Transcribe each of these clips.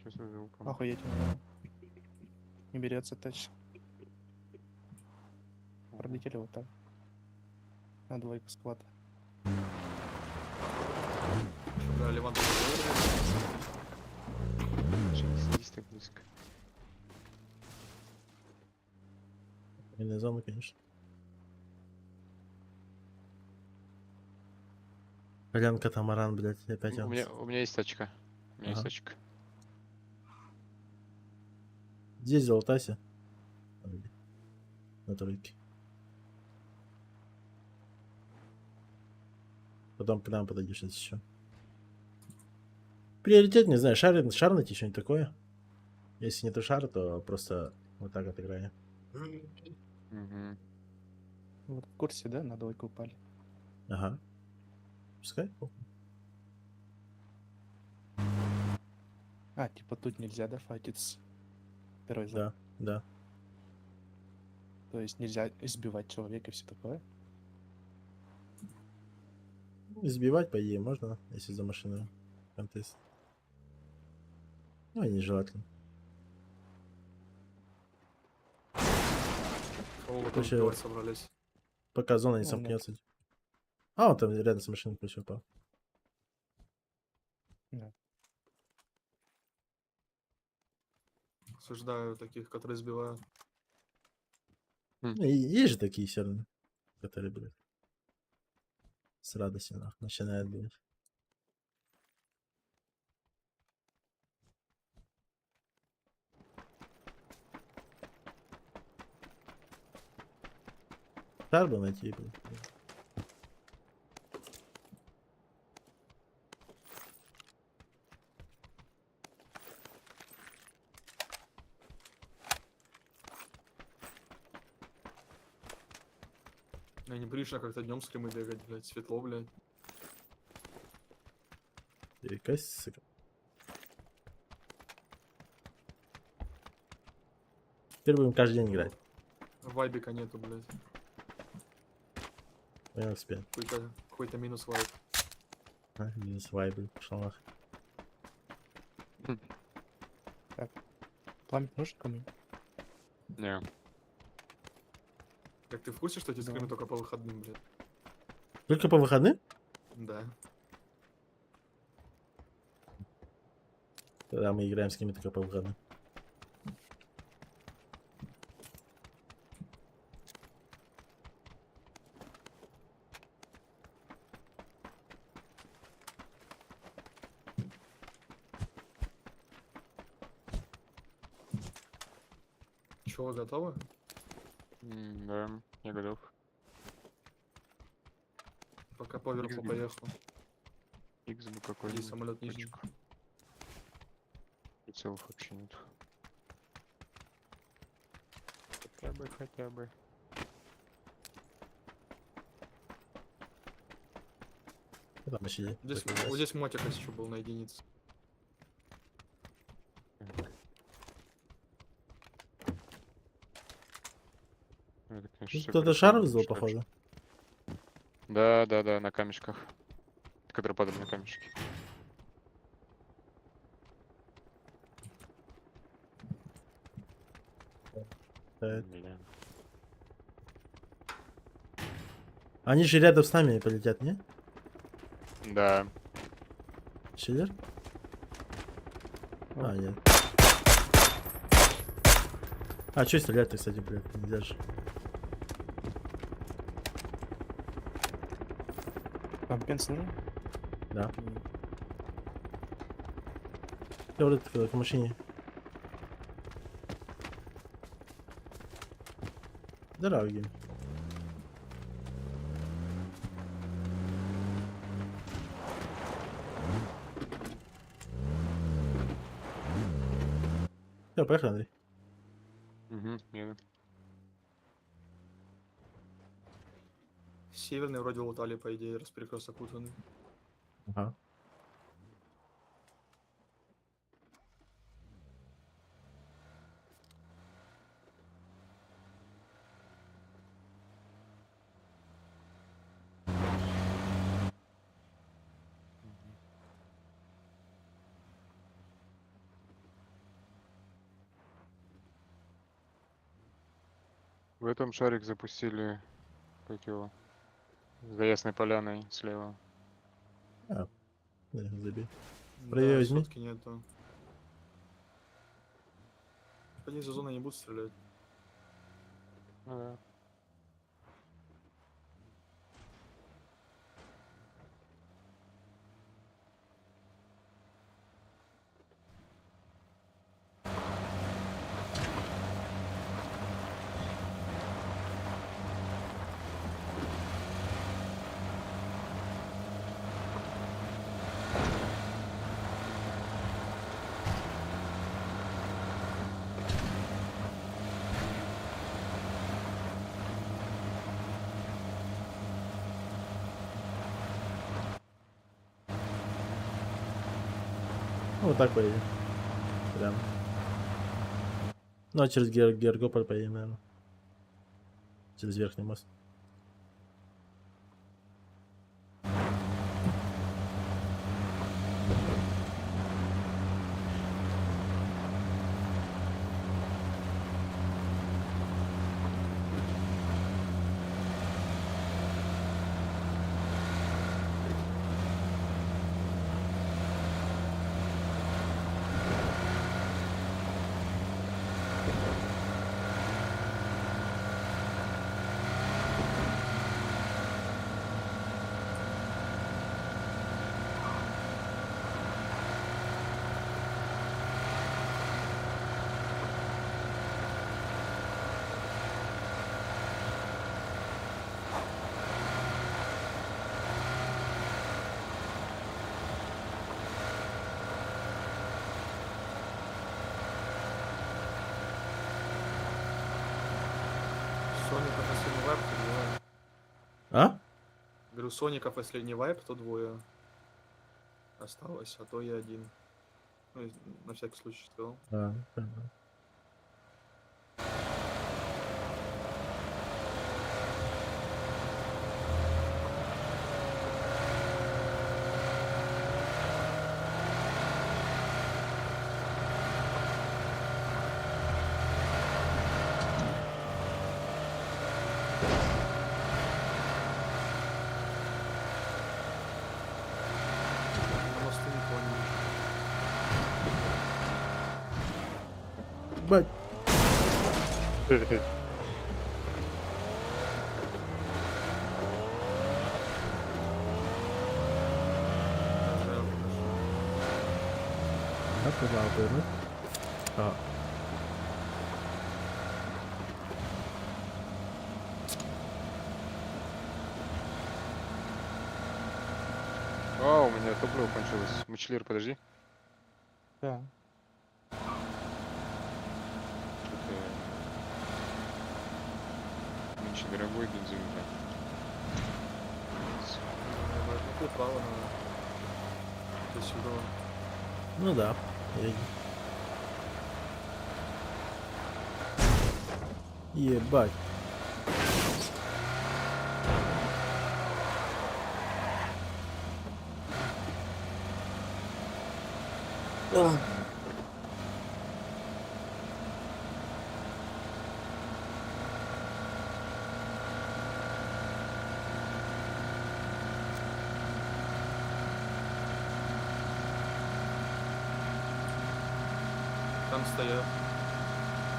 Что за звуком? Охуеть. Не берется тач. Пролетели вот так. На двойку склада. Да, Левант. Не садись так близко. Иная зона, конечно. Блин, катамаран, блядь, опять У он. меня есть тачка. У меня есть Ага. тачка. Здесь золотайся. На тройке. Потом к нам подойдешь если еще. Приоритет, не знаю, шар найти что-нибудь такое. Если не то шар, то просто вот так отыграем. Угу. Вот в курсе, да? На двойку упали. Ага. Пускай. Похуй. А, типа тут нельзя, да, файтиться? Второй зон. Да, да. То есть нельзя избивать человека и все такое? Избивать, по идее, можно, если за машиной контест. Ну, и нежелательно. Кого вы там Короче, сбивать собрались? Пока зона не Ну, сомкнется. А, он там рядом с машиной ключ упал. Да. Осуждаю таких, которые сбивают. Ну, и есть же такие все равно, которые, блядь, с радостью нахуй начинают, блядь. Тарбу найти, блядь. Я не прилично как-то днем с Крымы бегать, блядь, светло, блядь. Перекась, сука. Теперь будем каждый день играть. Вайбика нету, блядь. Понял себе. Какой-то минус вайб. А, минус вайбы, пошел нахуй. Пламя нужен кому? Не. Так ты в курсе, что эти Да. скримы только по выходным, блядь? Только по выходным? Да. Когда мы играем с кем-то только по выходным. Чё, вы готовы? Да, я готов. Пока поверху Игорь. поехал. Икс бы какой-нибудь. Иди, самолет нижний. точку. Прицелов вообще нет. Хотя бы. Ну, там еще Здесь, вот здесь мотик еще был на единице. Это, конечно, всё Кто-то красиво, шар но вызвал, что походу. вообще. Да, на камешках. Которые падали на камешки. Бля. Они же рядом с нами полетят, не? Да. Шиллер? О. А, нет. А, чё стрелять-то, кстати, блядь, нельзя же. Компенс нужен? Да. Я вот это к машине. Дороги. Все, поехали, Андрей. Угу, еду. Северный вроде лутали, по идее, раз перекресток окутанный. Ага. В этом шарик запустили, как его, за Ясной Поляной слева. Да, забей. Да, Правее возьми. сотки нету. Они за зоной не будут стрелять. Ну да. Ну, вот так поедем. Прям. Ну, а через Георгополь поедем, наверное. Через верхний мост. Соников, если не вайп, то двое. А? Говорю, Соников, если не вайп, то двое. Осталось, а то я один. Ну, на всякий случай сказал. А, понятно. На мосту никого не вижу. Бать. Нажал, нажал. Так, куда повернуть? А. А, у меня топливо кончилось. Мычлир, подожди. Да. Что-то... Очень дорогой бензин, блядь. Ну, тут право надо. До сюда. Ну да. Едем. Ебать. Там стоят.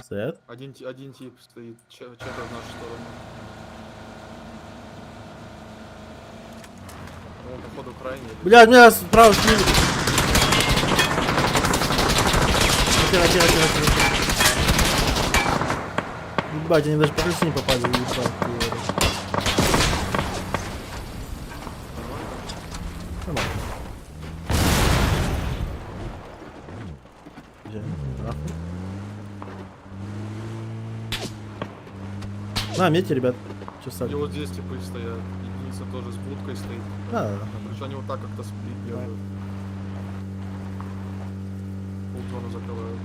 Стоят? Один тип стоит, чего-то в нашу сторону. Он, походу, крайний. или- Блядь, меня справа слили. Тихо. Ебать, они даже по крыше не попали. Ебать, говорю. Нормально. Где? Нахуй. На, метьте, ребят. Че И стали? вот здесь типы стоят. Единица тоже с будкой стоит. Да. Причем они вот так как-то сплит делают. Ползону закрывают.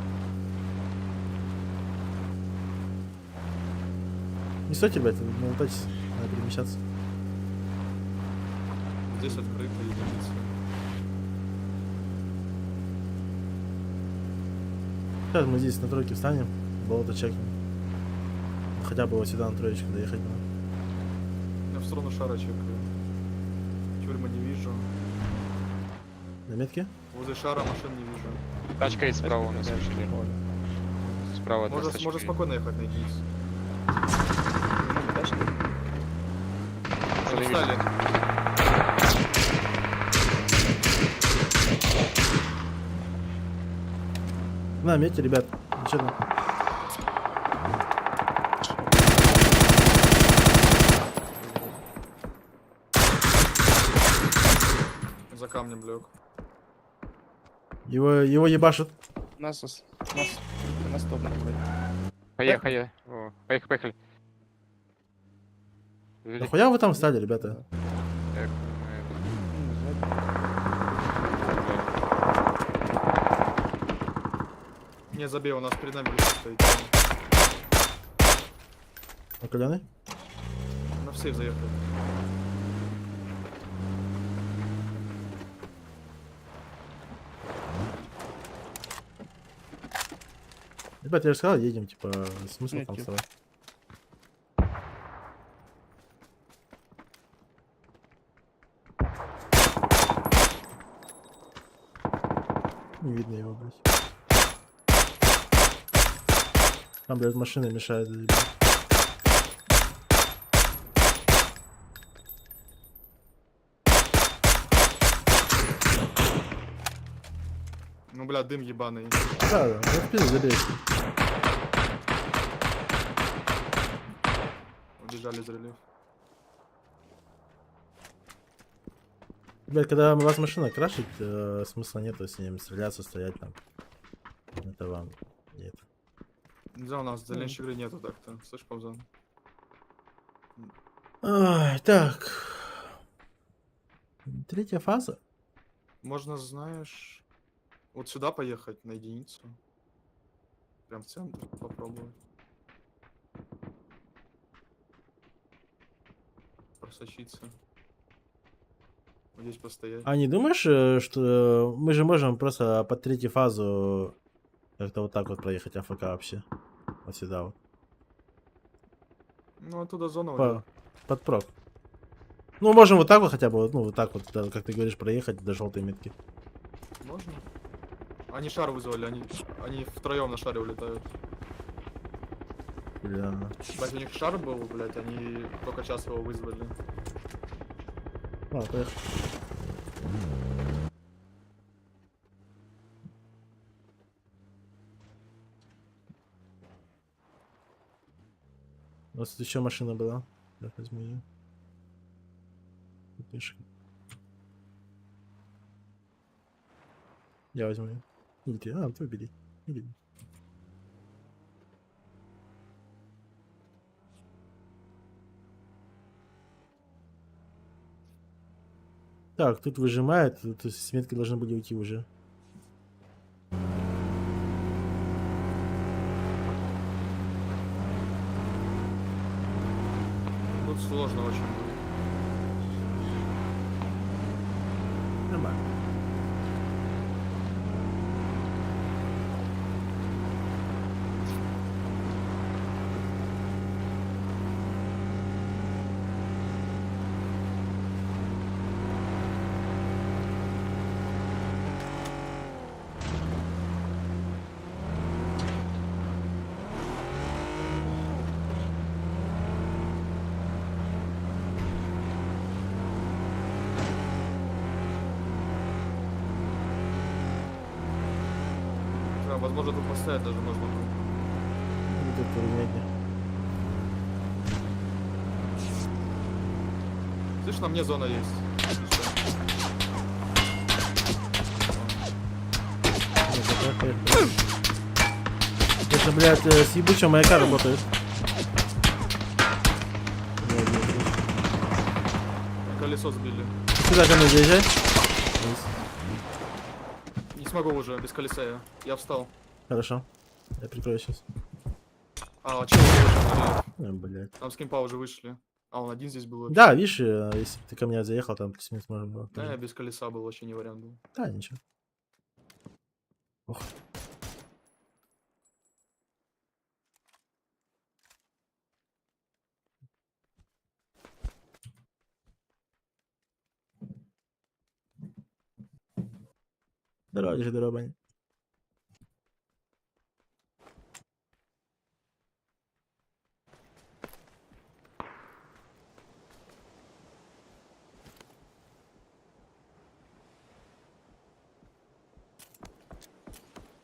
Не стойте, ребят, налутайтесь. Надо перемещаться. Здесь открыта единица. Сейчас мы здесь на тройке встанем. Болото чекнем. хотя бы вот сюда на троечку доехать было. Я в сторону шара чекаю. Тюрьмы не вижу. На метке? Возле шара машин не вижу. Тачка есть справа у нас Дальше вообще. поля. Справа от нас Можно, тачка можно есть. спокойно ехать на единицу. Ну, дальше. Что не Встали. На мете, ребят. Че там? За камнем лег. Его ебашут. Нас топ вроде. Поехали. О, поехали. Подожди. Нахуя вы там встали, ребята? Так, Ну, сзади. Не, забей, у нас перед нами лифт стоит. Накаленный? На сейф заехали. Ребят, я же сказал, едем, типа, смысл Нет, там типа. вставать. Не видно его, блядь. Там, блядь, машина мешает. заебать. Ну, бля, дым ебаный. Да, да, ну, в пизду забей. Убежали из релиф. Блядь, когда у вас машина крашит, смысла нету с ним стреляться, стоять там. Это вам нет. Нельзя, у нас дальнейшей игры нету так-то. Слышь, Павзан? Ай, так. Третья фаза. Можно, знаешь, вот сюда поехать на единицу. Прям в центр попробовать. Просочиться. Вот здесь постоять. А не думаешь, что мы же можем просто под третью фазу как-то вот так вот проехать АФК вообще? Вот сюда вот. Ну, оттуда зона По- уйдет. под прок. Ну, можем вот так вот хотя бы, вот, ну, вот так вот, да, как ты говоришь, проехать до желтой метки. Можно? Они шар вызвали, они втроем на шаре улетают. Бля. Блять, у них шар был, блять, они только сейчас его вызвали. А, поехали. У нас тут еще машина была. Я возьму ее. Тут мишка. Я возьму ее. Или ты? А, ты бери. Бери. Так, тут выжимает, тут с метки должны были уйти уже. Тут сложно очень. Нормально. Да, возможно, тут поставить даже можно было. Вот это ровнение. Слышь, на мне зона есть. Если что. Ну, пока, поехали. Это, блядь, с ебучего маяка работает. Колесо сбили. Сюда ко мне заезжай. Не смогу уже, без колеса я. Я встал. Хорошо. Я прикрою сейчас. А, чего вышел? Блядь. Там с кемпа уже вышли. А, он один здесь был вообще. Да, видишь, если бы ты ко мне заехал, там плюс-минус можно было. Да, я без колеса был, вообще не вариант был. Да, ничего. Ох. Здорово, здорово, Бань.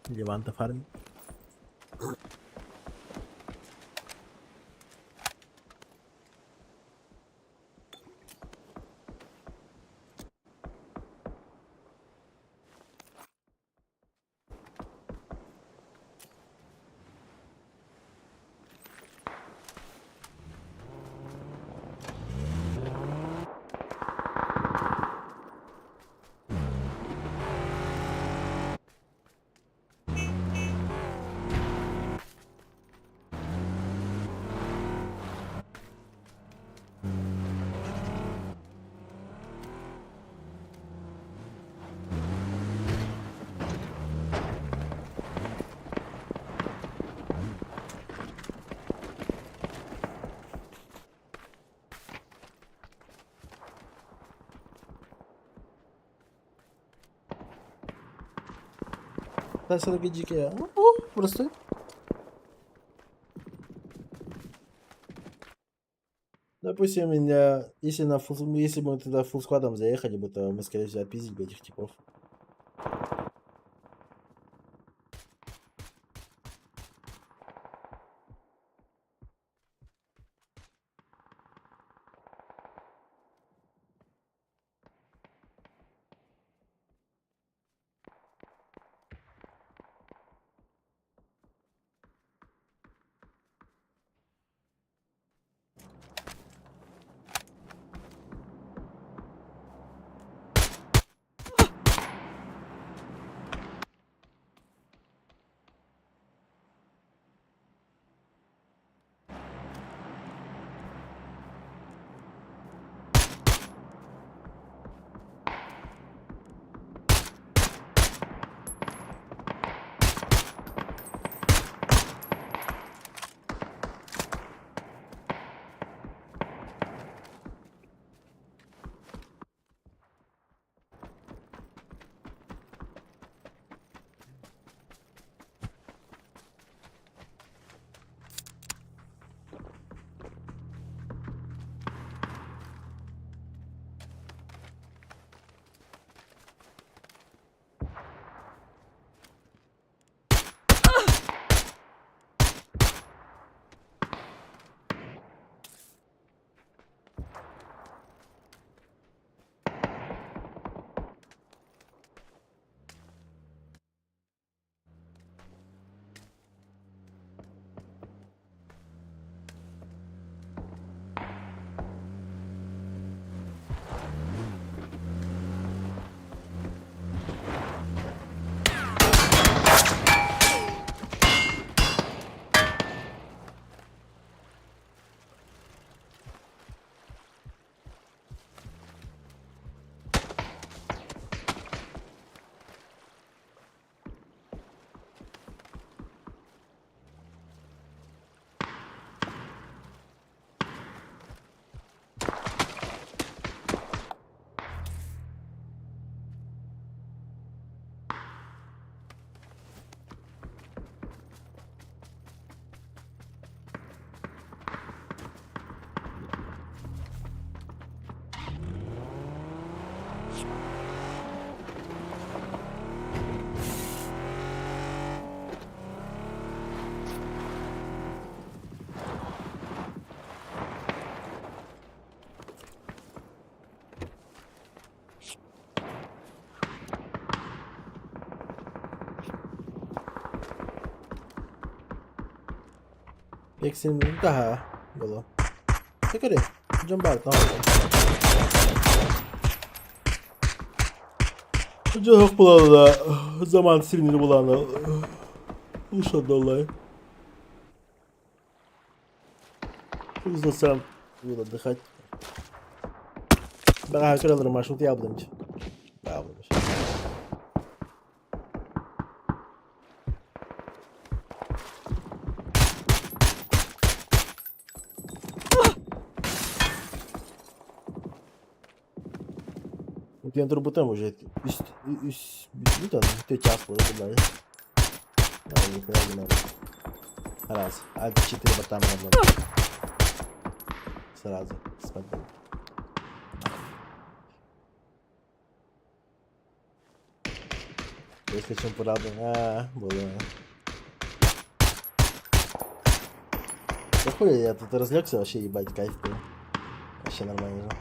Леванта фарм. Ben sana gecik ya. Burası. Допустим, если если бы мы туда фулл складом заехали бы, то мы, скорее всего, отпиздили бы этих типов. Eksin daha yolu. Tekrar Jumbar tamam. Çok bulanı zaman silinir bulanı. Ушел долой. Hızlı sen yol отдыхать. Ben kırılırım marşrut yaptım. Yaptım. Dentro do botão, gente. Ну там, ты час подали. Да, нихуя не надо. Раз. А 4 бота мне надо. Сразу. Спать. Если чем порадую. Было. Да хули, я тут разлегся, вообще ебать, кайф был. Вообще нормально же.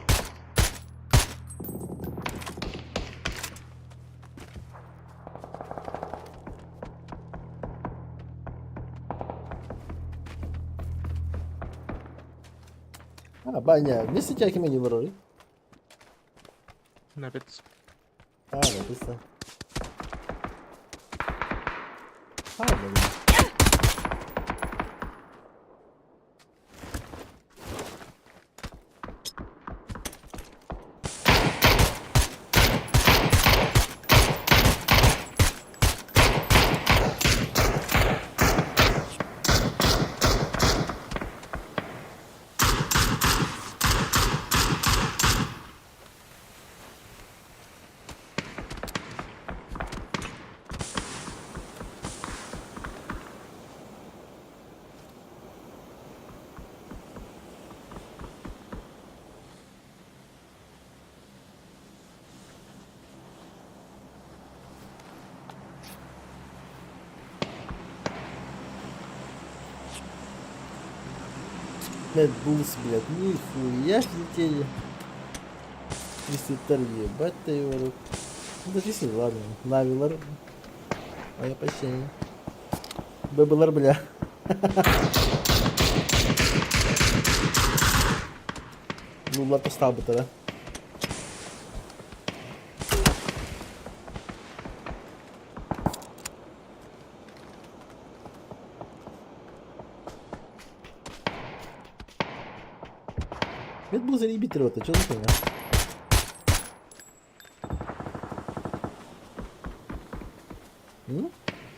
Баня, вместе тебя кем не воруй. Nuggets. Написано. Блин. Блядь, булс, блядь, нихуя летели. Если ебать ты его рук. Ну, даже если, ладно. Навилар. А я почти. Бэбэлар, бля. Ну, ладно, стал бы тогда. Это был заребитель, вот, а что за хуйня?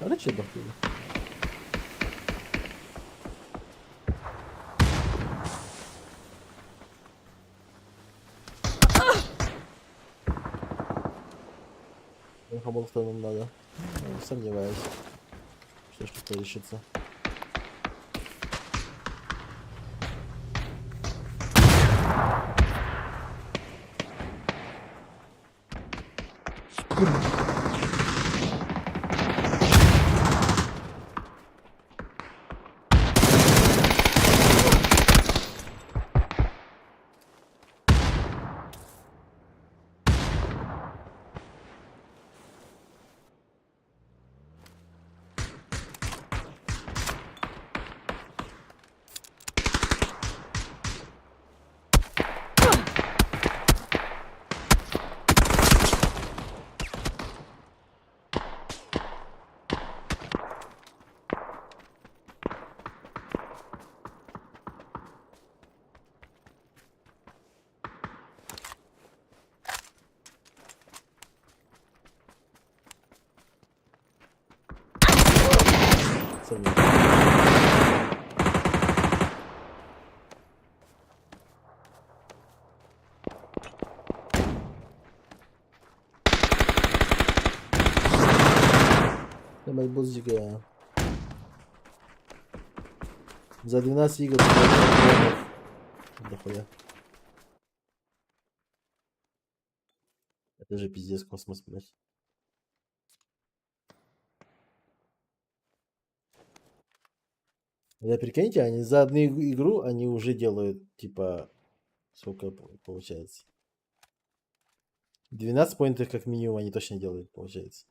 А че бахнули? Я думал, что нам надо. Ну, сомневаюсь, что что-то решится. Сомневаюсь. Давай, бузика. За 12 игр. Дохуя. Это же пиздец космос, блядь. Да прикиньте, они за одну игру они уже делают, типа, сколько получается? 12 поинтов как минимум они точно делают, получается.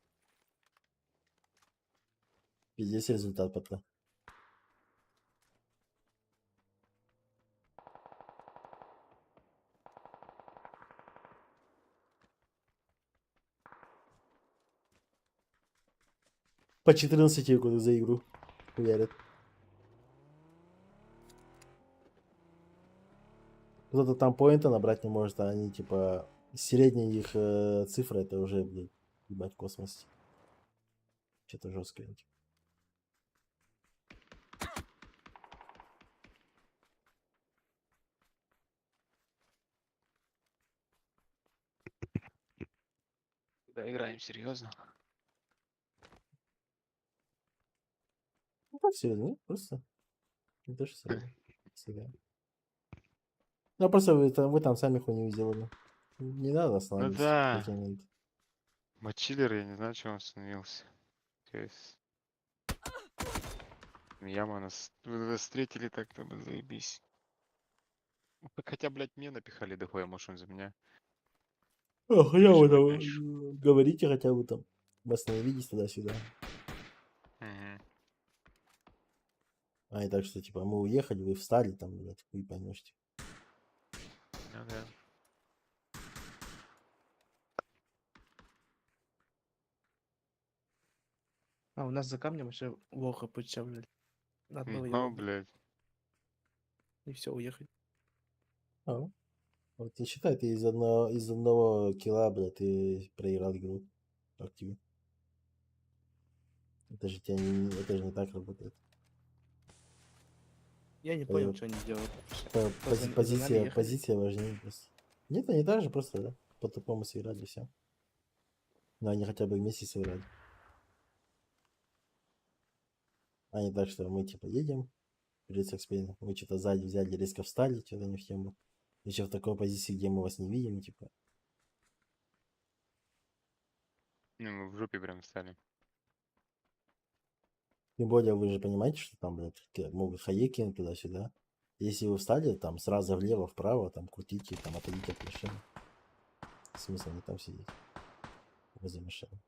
Пиздец результат пока. По 14 году за игру хуярят. Кто-то там поинта набрать не может, а они типа средняя их цифра это уже, блядь, ебать космос. Что-то жесткое. Да, играем серьезно. Ну, как серьезно, нет, просто. Не то, что серьезно. Всегда. Ну, просто вы там сами хуйню сделали. Не надо Ну останавливаться в да, какой момент. мочилер, я не знаю, чего он остановился. То есть, яма нас вы встретили так-то бы заебись. Ну, хотя, блядь, мне напихали дохуя, может он за меня. Хотя вы Переживать там меньше. говорите, хотя бы там. Восстановитесь туда-сюда. Мгм. А не так, что типа мы уехали, вы встали там, блядь, хуй поймешь. Типа. Ну да. А, у нас за камнем еще Воха подчавляли. Надо было его Ну, убить. блядь. И все, уехать. А, вот ты считай, ты из одного килла, блядь, ты проиграл игру. Как тебе? Это же не так работает. Я не понял, что они делают. Что за нами ехали? Позиция важнее просто. Нет, они так же просто, да, по-тупому сыграли все. Но они хотя бы вместе сыграли. А не так, что мы типа едем, перед экспейном, мы что-то сзади взяли, резко встали, что-то не в тему. Еще в такой позиции, где мы вас не видим, типа. Ну, мы в жопе прям стали. Тем более вы же понимаете, что там, блядь, могут хаи кинуть туда-сюда. Если вы встали, там сразу влево, вправо, там крутите, там отойдите от машины. Смысл не там сидеть возле машины.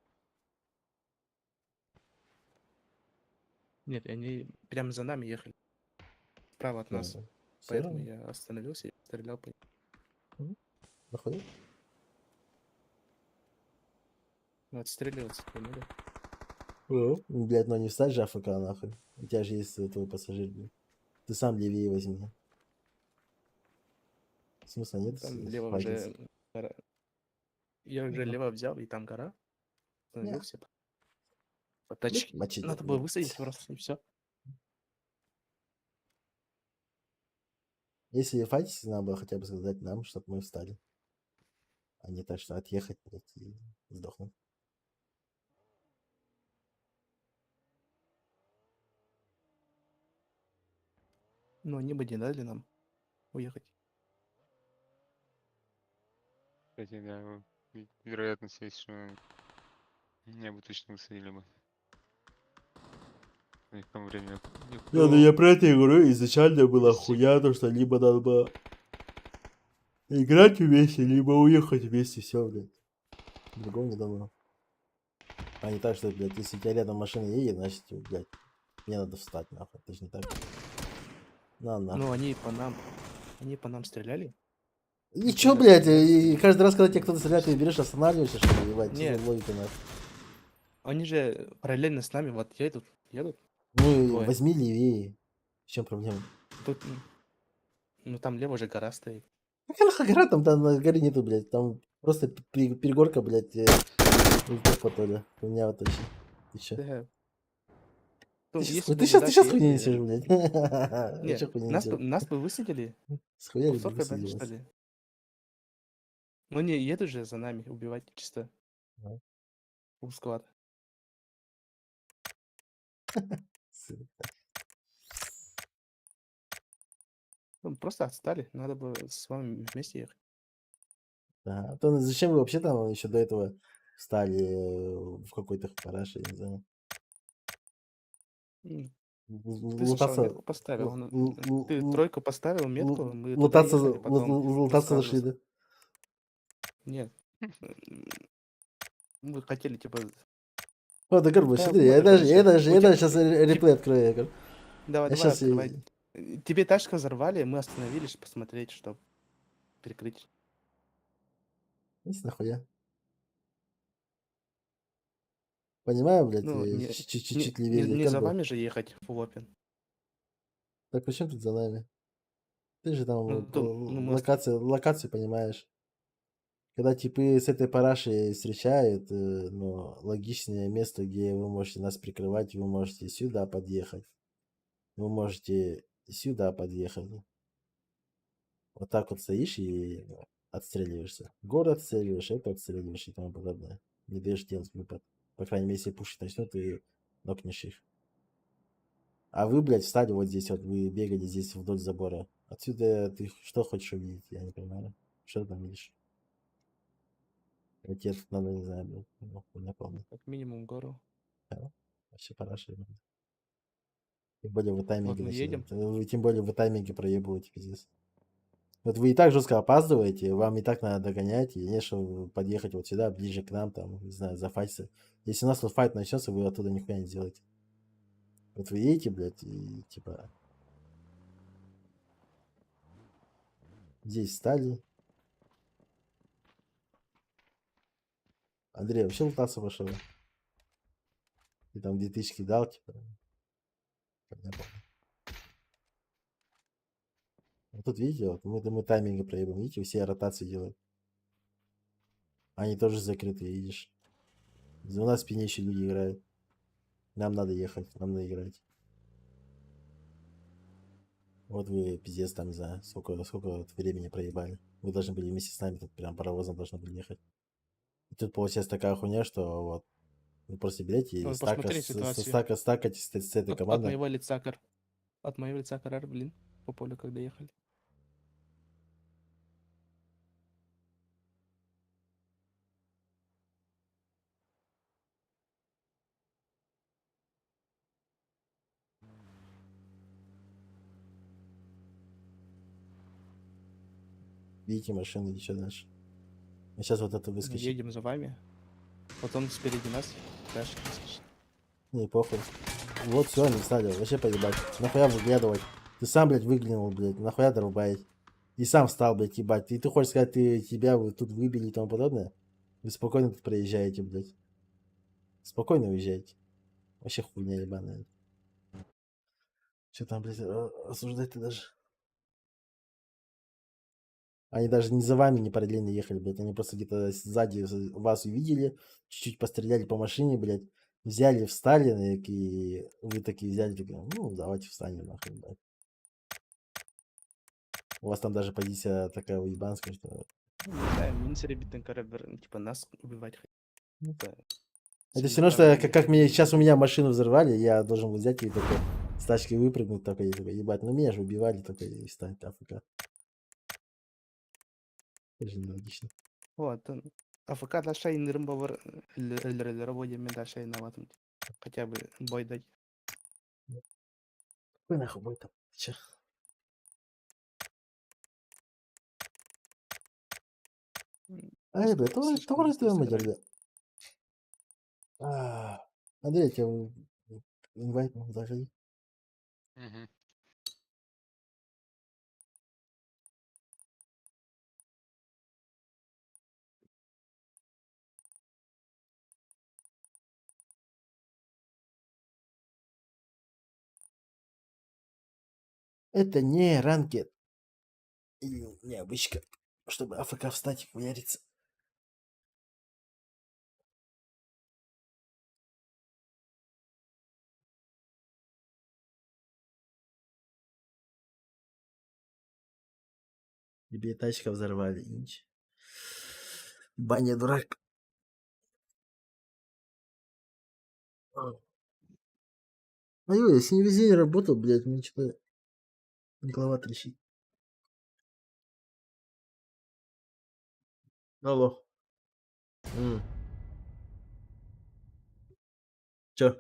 Нет, они прямо за нами ехали. Справа от нас. Все Поэтому равно. я остановился и стрелял по ним. Заходи. Ну, отстреливаться поняли. Блядь, ну не встать же АФК нахуй. У тебя же есть твой пассажир, блядь. Ты сам левее возьми. Смысла нет Там лево файтиться. уже гора. Я уже Ну, лево взял, и там гора. не, Остановился по тачке. мочить, Надо было блядь. высадить просто, и все. Если файтиться, надо было хотя бы сказать нам, чтобы мы встали. А не так, что отъехать, блядь, и сдохнуть. Но они бы не дали нам уехать. Кстати, да, вероятность есть, что меня бы точно высадили бы. И к тому времени Не, ну я про это и говорю, изначально была хуя, то что либо надо было играть вместе, либо уехать вместе, все, блядь. Другого не думаю. А не так, что, блядь, если у тебя рядом машина едет, значит, блядь, мне надо встать, нахуй. Это же не так. На, нахуй. Ну, они по нам стреляли. И чё, Стреляли, блядь, стреляли, и стреляли. каждый раз, когда тебе кто-то стреляет, ты берешь, останавливаешься, что ли, ебать, что Нет. за логика, нахуй. Они же параллельно с нами вот едут. Ну, и Двое. возьми левее. В чем проблема? Тут, ну там лево же гора стоит. Какая нахуй гора там на горе нету, блядь, там просто перегорка, блядь, толя. У меня вот точно. Ты чё? Да. Ты Ну, сейчас, если бы ты мы сейчас, ты дальше сейчас хуйню несешь, ехали... блядь. Нет, Вообще хуйню нас бы, несешь. нас бы высадили. Схуяли бы Кусок отдали, высадили что вас. ли? Ну не, едут же за нами убивать чисто. Да. Склад. Ну, просто отстали. Надо бы с вами вместе ехать. Да. А то зачем вы вообще там еще до этого встали в какой-то параше, я не знаю. М, Ты сначала Лутаться, метку поставил. Ты л- тройку поставил метку, мы туда лутаться, ехали, потом мы лутаться сразу... зашли, да? Нет. Мы хотели, типа... Вот, да, Горбуш, Какая смотри, охота, я короче. даже сейчас реплей открою, я говорю. Давай, Я давай, сейчас... открывай. Тебе тачку взорвали, мы остановились посмотреть, чтобы перекрыть. Нахуя? Понимаю, блядь, Ну, чуть-чуть левее, блядь, не за Горбуш. вами же ехать в Лопин. Так при чем тут за нами? Ты же там Ну, локацию понимаешь. Когда типы с этой парашей встречают, ну, логичное место, где вы можете нас прикрывать, вы можете сюда подъехать. Вы можете сюда подъехать. Вот так вот стоишь и отстреливаешься. Город отстреливаешь, это отстреливаешь и тому подобное. Не даешь делать выпад. По крайней мере, если пушить начнут, ты нокнешь их. А вы, блядь, встали вот здесь, вот вы бегали здесь вдоль забора. Отсюда ты что хочешь увидеть? Я не понимаю. Что ты там видишь? Тебе тут надо, не знаю, блядь, ну, не помню. Как минимум гору. Да? Вообще параша. Блядь. Тем более вы тайминги мы начали. едем. Вы тем более вы тайминги проебываете, пиздец. Вот вы и так жестко опаздываете, вам и так надо догонять, и не что подъехать вот сюда, ближе к нам, там, не знаю, зафайтиться. Если у нас тут файт начнется, вы оттуда нихуя не сделаете. Вот вы едете, блядь, и типа здесь стали. Андрей вообще лутаться пошел. И там 2000 дал, типа. Я помню. Вот тут видите, вот мы тайминги проебаем, видите, все ротации делают. Они тоже закрытые, видишь. У нас в спине еще люди играют. Нам надо ехать, нам надо играть. Вот вы, пиздец, там, не знаю, сколько вот времени проебали. Вы должны были вместе с нами, тут прям паровозом должны были ехать. И тут получается такая хуйня, что вот вы просто берете и Ой, посмотри ситуацию. стакаетесь с этой От командой. моего лица кар. От моего лица карар, блин, по полю, когда ехали. Видите машины, еще дальше. А сейчас вот это Мы выскочит. едем за вами. Вот он спереди нас. Дальше выскочит. Не, похуй. Вот все, не стали, вообще поебать. Нахуя выглядывать? Ты сам, блядь, выглянул, блядь, нахуя дорубать? И сам встал, блядь, ебать. И ты хочешь сказать, тебя вы тут выбили и тому подобное? Вы спокойно тут проезжаете, блядь. Спокойно уезжаете. Вообще хуйня ебаная. Что там, блядь, осуждать-то даже? Они даже не за вами не параллельно ехали, блядь. Они просто где-то сзади вас увидели, чуть-чуть постреляли по машине, блядь. Взяли, встали, и вы такие взяли, такие, ну, давайте встанем, нахуй, блядь. У вас там даже позиция такая уебанская, что... Да, минцы ребятен карабер, типа нас убивать. Это все равно, что как мне сейчас у меня машину взорвали, я должен был взять и такой с тачки выпрыгнуть, только и такой, ебать, ну меня же убивали, только и стать АФК. Это же нелогично. Вот, он. АФК даша индирим бавар работе мен даша инаватым. Хотя бы бой дать. Какой нахуй бой там? Ты чё? Ай, бля, тоже Слишком быстро даем сыграли. бля. Андрей, тебя инвайт могу заходить. Мгм. Это не ранкет. Или не обычка, чтобы АФК встать и хуяриться. Тебе тачка взорвали, инч. Баня дурак. Ой, если не везде не работал, блядь, мне что-то голова трещит. Алло. Чё?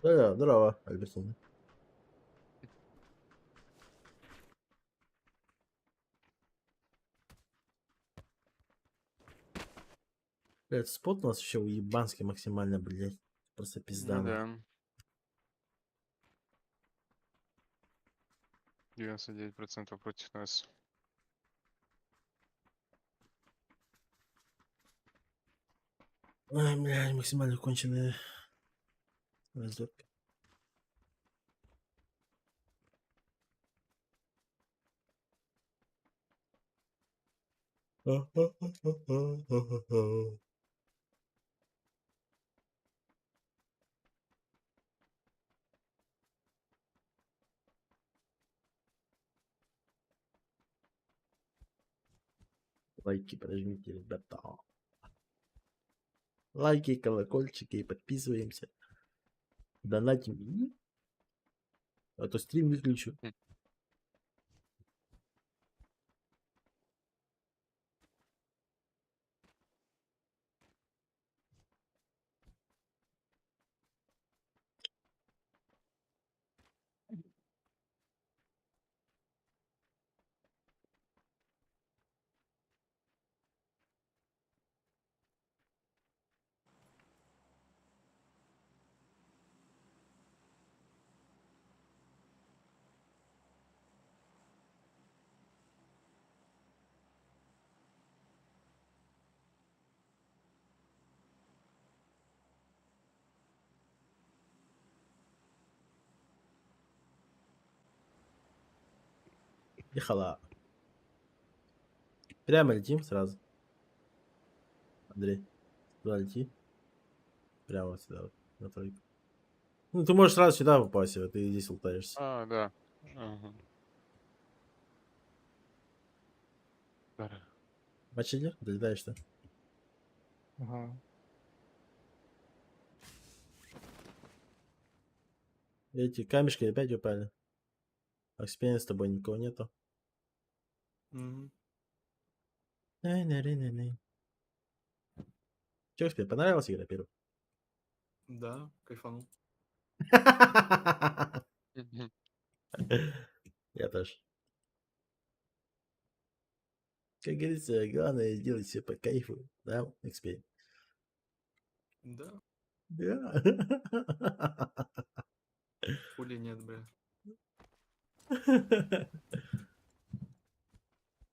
Да, здорово, Альбертина. Блядь, спот у нас еще уебанский максимально, блядь. Просто пизда. Ну нахуй. да. 99% против нас. Ай, блядь, максимально конченая разлетка. Лайки прожмите, ребята. Лайки, колокольчики, подписываемся. Донатим. А то стрим выключу. Ехала. Прямо летим сразу. Андрей, туда лети. Прямо вот сюда, вот, на тройку. Ну, ты можешь сразу сюда попасть, а ты здесь лутаешься. А, да. Ага. Да. Мачели? Долетаешь-то? Ага. Эти камешки опять упали. Акспириенс с тобой никого нету. Мгм. Че, тебе понравилась игра первая? Да, кайфанул. Мгм. Я тоже. Как говорится, главное сделать все по кайфу. Да, эксперимент. Да, Да. хули нет, бля.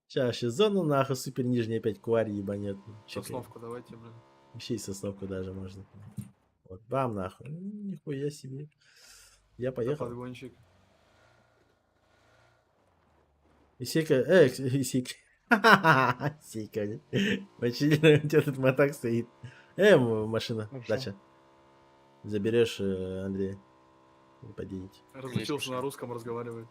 Сейчас зону нахуй супер нижний опять квари ебанет. Сосновку давайте, бля. Вообще и сосновку даже можно. Вот, бам нахуй. Нихуя себе. Я Это поехал. подгончик. Исейка, Исейка. Исейка, блин. Вообще, у тебя тут мотак стоит. Машина, Ну что? дача. Заберешь Андрея. Вы поедете. Разучился машина. на русском разговаривать.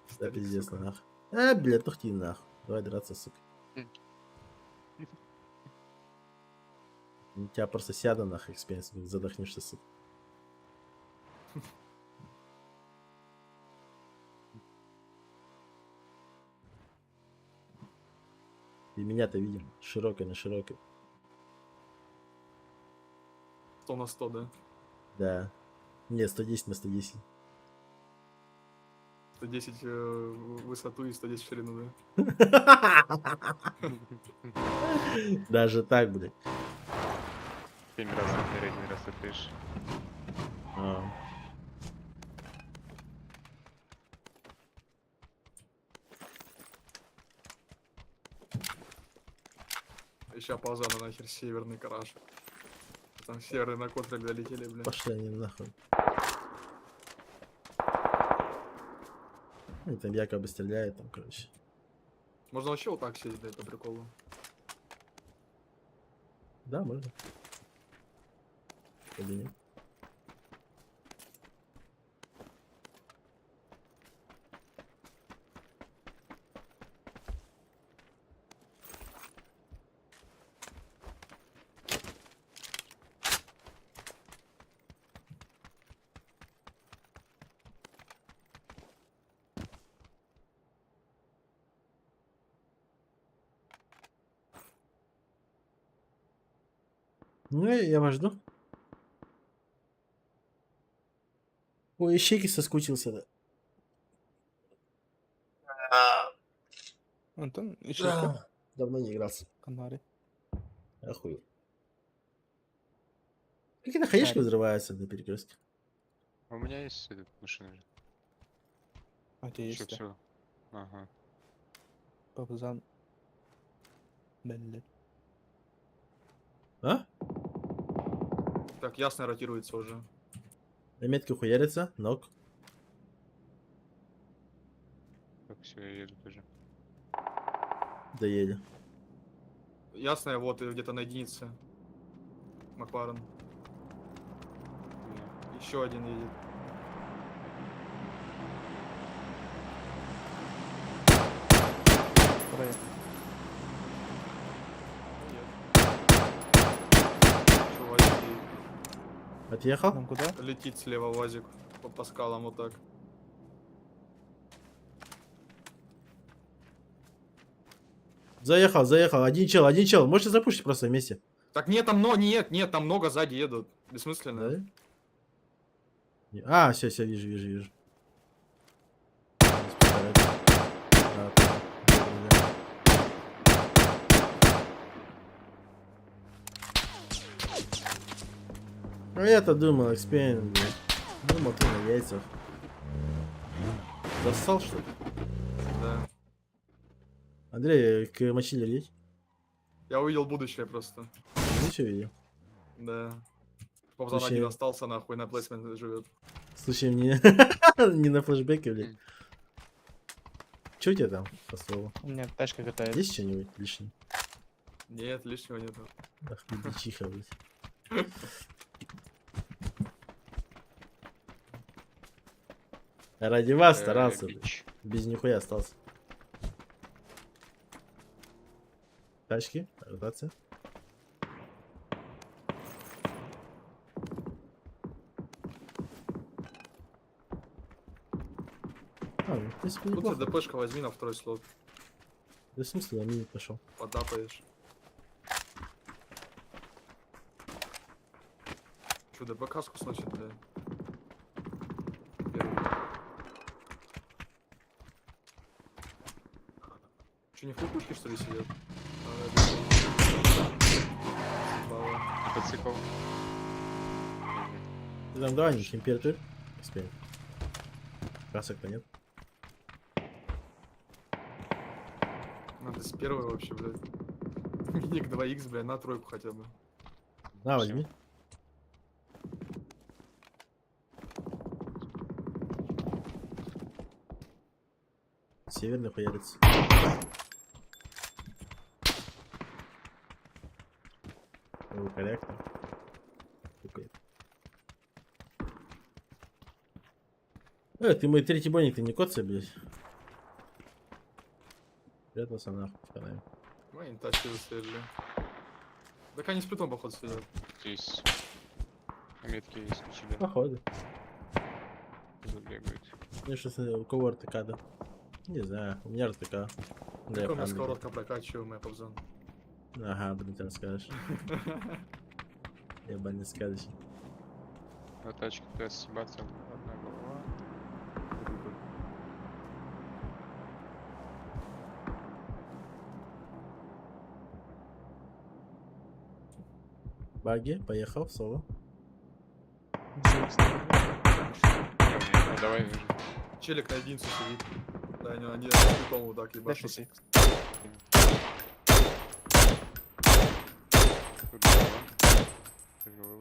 Да Старик, пиздец, сука. нахуй. Блядь, тухти нахуй. Давай драться, сука. У тебя просто сяду нахуй, экспириенс, задохнешься, сука. И меня-то видим. Широкой на широкой. 100 на 100, да? Да. Не, 110 на 110. 110 высоту и 110 ширину, да? Даже так, блядь. 7 раз вперед, 1 раз отпишешь. А. Еще опоздал нахер северный гараж. Там северные на контроль долетели, бля. Пошли они нахуй. Они там якобы стреляют, там, короче. Можно вообще вот так сидеть, да, это прикол. Да, можно. Или нет? Ну, я вас жду. Ой, ищейки соскучился, да. Антон, еще Давно не игрался. канаре. Охуел. Какие-то хаешки Да. взрываются на перекрестке. У меня есть этот машина. А у тебя Еще есть, да? все. Ага. Павзан. Белли. А? Так, ясно ротируется уже. На метке хуярится, ног. Так, все, я еду тоже. Доедем. Ясная, вот, и где-то на единице. Макларен. Еще один едет. Проехал. Чувак Отъехал? Нам куда? летит слева УАЗик по скалам вот так. Заехал, заехал. Один чел. Можете запушить просто вместе? Так нет, там нет, там много сзади едут. Бессмысленно. Да? А, все, вижу, вижу. Да, понял. А я-то думал, эксперимент, блядь. Думал, ты на яйцах. Зассал, что ли? Да. Андрей, к Мочилер есть? Я увидел будущее просто. Ничего видел. Да. Повзан Слушай, один остался, нахуй, на плейсмент живет. Слушай, мне не на флешбеке, блядь. Че у тебя там, по слову? У меня тачка катает. Есть что-нибудь лишнее? Нет, лишнего нету. Ах ты бичиха, блядь. Ради вас старался, блядь. бич. Без нихуя остался. Тачки, ротация. Ну, в принципе, Тут неплохо. ДПшка возьми на второй слот. Да в смысле, я мини пошел. Потапаешь. Че, ДП-каску сносит, бля? Первый. Че, не в кукушке, что ли, сидят? Слава. Мотоцикл. Ты там давай, температур. Эксперимент. Красок-то нет. Надо с первой вообще, блядь. Миник 2х, бля, на тройку хотя бы. На, Всё. возьми. Северный хуярится. О, корректно. Тупеет. Ты мой третий бойник, ты не коцай, блядь. Прятался нахуй в канаве. Ну, они тащили свежие. Так они с плитом, походу, сидят. Здесь метки есть у тебя. Походу. Забегают. Ну что, у кого РТК, да? Не знаю, у меня РТК. Да, я Какой мы фан, сковородка прокачиваем, я повзан. блядь. Ага, блин, ты расскажешь. Ебаный сказочник. На тачке тест съебаться. Одна голова. Баги, поехал, соло. Давай. Челик на единицу сидит. Да, они с плитом вот так ебашут. Дальше Тут голова. Тут голова.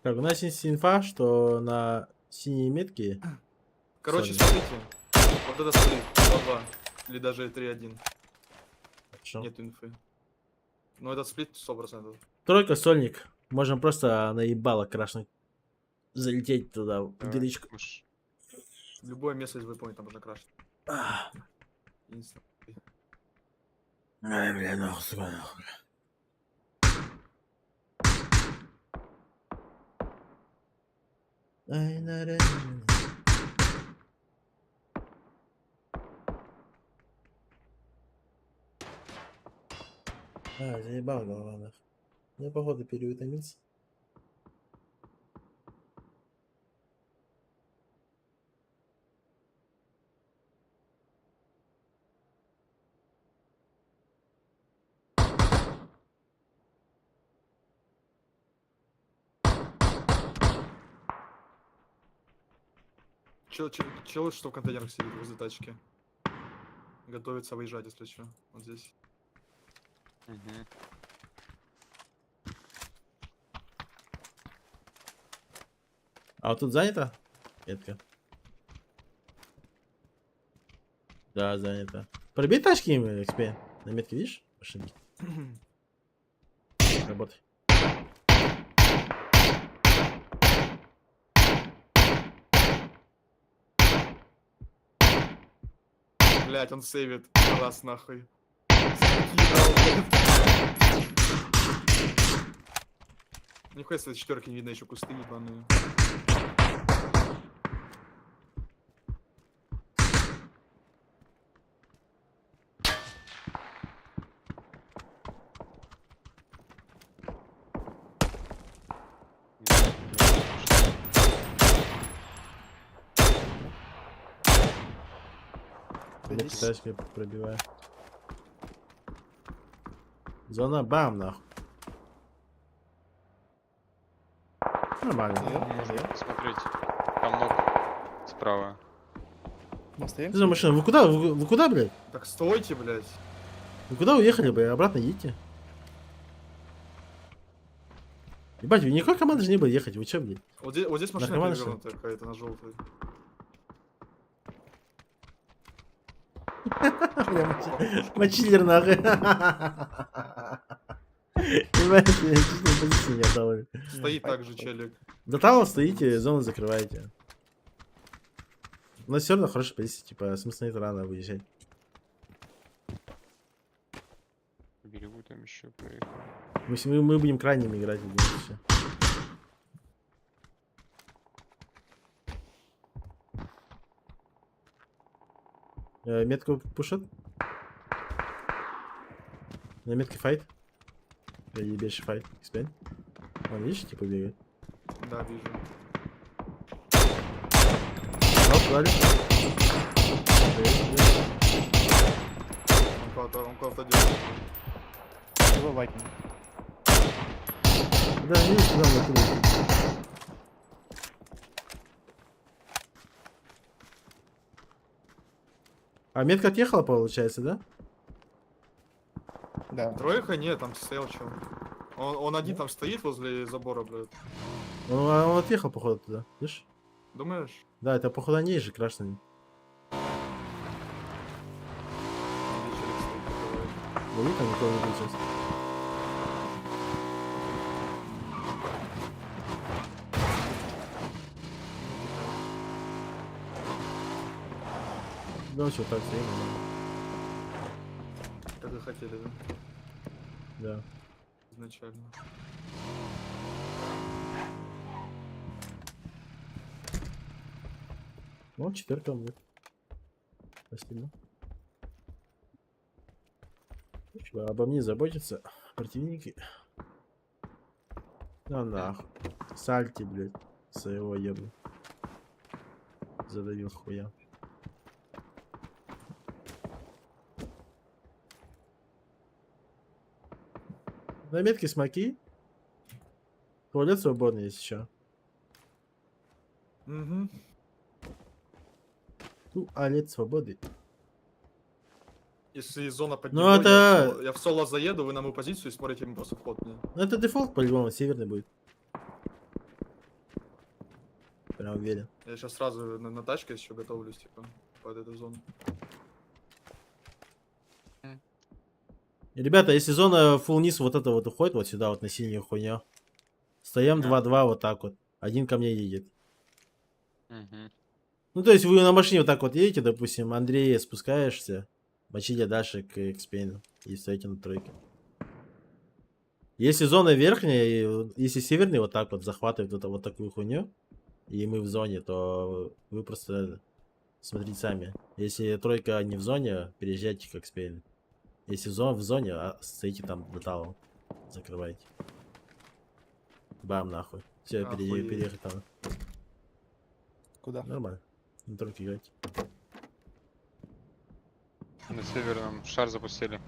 Так, у нас есть инфа, что на синей метке... Короче, Сори. смотрите. Вот это сплит. 2-2. Или даже 3-1. Хорошо. Нет инфы. Но этот сплит 100%. Тройка, сольник. Можем просто наебало крашнуть. Залететь туда, в Давай. дырочку. Уж Любое место из выполнить там можно крашить. Ах. Единственное. Ай, бля, нахуй, сука, нахуй. Ай, заебал голова, нахуй. Я, походу, переутомился. Чел, что в контейнерах сидит возле тачки. Готовится выезжать, если что. Вот здесь. Мгм. А вот тут занято? Метка. Да, занято. Пробей тачки им, XP. На метке, видишь? Машинки. Работай. Блять, он сейвит. Раз нахуй. Скидал, блядь. Нихуя себе четверки не видно, еще кусты ебаные. Метки тачки пробиваю. Зона бам, нахуй. Нормально. Можно посмотреть. Там много справа. Мы остаемся? Что за машина? Вы куда? Вы куда, блядь? Так стойте, блядь. Вы куда уехали, блядь? Обратно едете? Ебать, вы никакой команды же не было ехать. Вы чё, блядь? Вот здесь машина Наркоманы, перевернутая какая-то на желтую. Мочилер, нахуй. Ебать, я чуть не позицию не отдал. Стоит так же челик. До того стоите, зону закрываете. Но все равно хорошая позиция, типа, смысла нет рано выезжать. По берегу там еще проехал. Мы будем крайними играть, я думаю, всё. Метку пушат? На метке файт? Ебейший файт. Экспен. Он, видишь, типа бегает. Да, вижу. Дали. Он кого-то делает. Его вайкнул. Да, не видишь, куда мы туда. А метка отъехала, получается, да? Да. Тройка? Нет, там стоял чел. Он один там стоит возле забора, блядь. Он отъехал, походу, туда. Видишь? Думаешь? Да, это, походу, они же крашеные. Где челик стоит, такой? Ну, видишь, там никого не будет сейчас. Ну, что, так, стоим, Как вы хотели, да? да. Изначально. Ну, четверка будет. Спасибо. Чего, обо мне заботятся противники. Ну нахуй. Сальти, блядь. Своего ебну. Задавил хуя. На метке смоки. Туалет свободный есть еще. Угу. Туалет свободы. Если зона под Ну, него, это- я в соло заеду, вы на мою позицию и смотрите мне просто вход мне. Ну это дефолт по-любому, северный будет. Прям уверен. Я сейчас сразу на тачке еще готовлюсь, типа, под эту зону. И, ребята, если зона full низ вот это вот уходит, вот сюда, вот на синюю хуйню. Стоим 2-2 вот так вот. Один ко мне едет. Угу. Ну, то есть вы на машине вот так вот едете, допустим, Андрей, спускаешься, мочите дальше к экспейну и стоите на тройке. Если зона верхняя, если северный вот так вот захватывает вот такую хуйню, и мы в зоне, то вы просто смотрите сами. Если тройка не в зоне, переезжайте к экспейну. Если в зоне, стоите там до талого. Закрывайте. Бам, нахуй. Все, Охуеть. переехать там. Куда? Нормально. Не только играть. На северном шар запустили.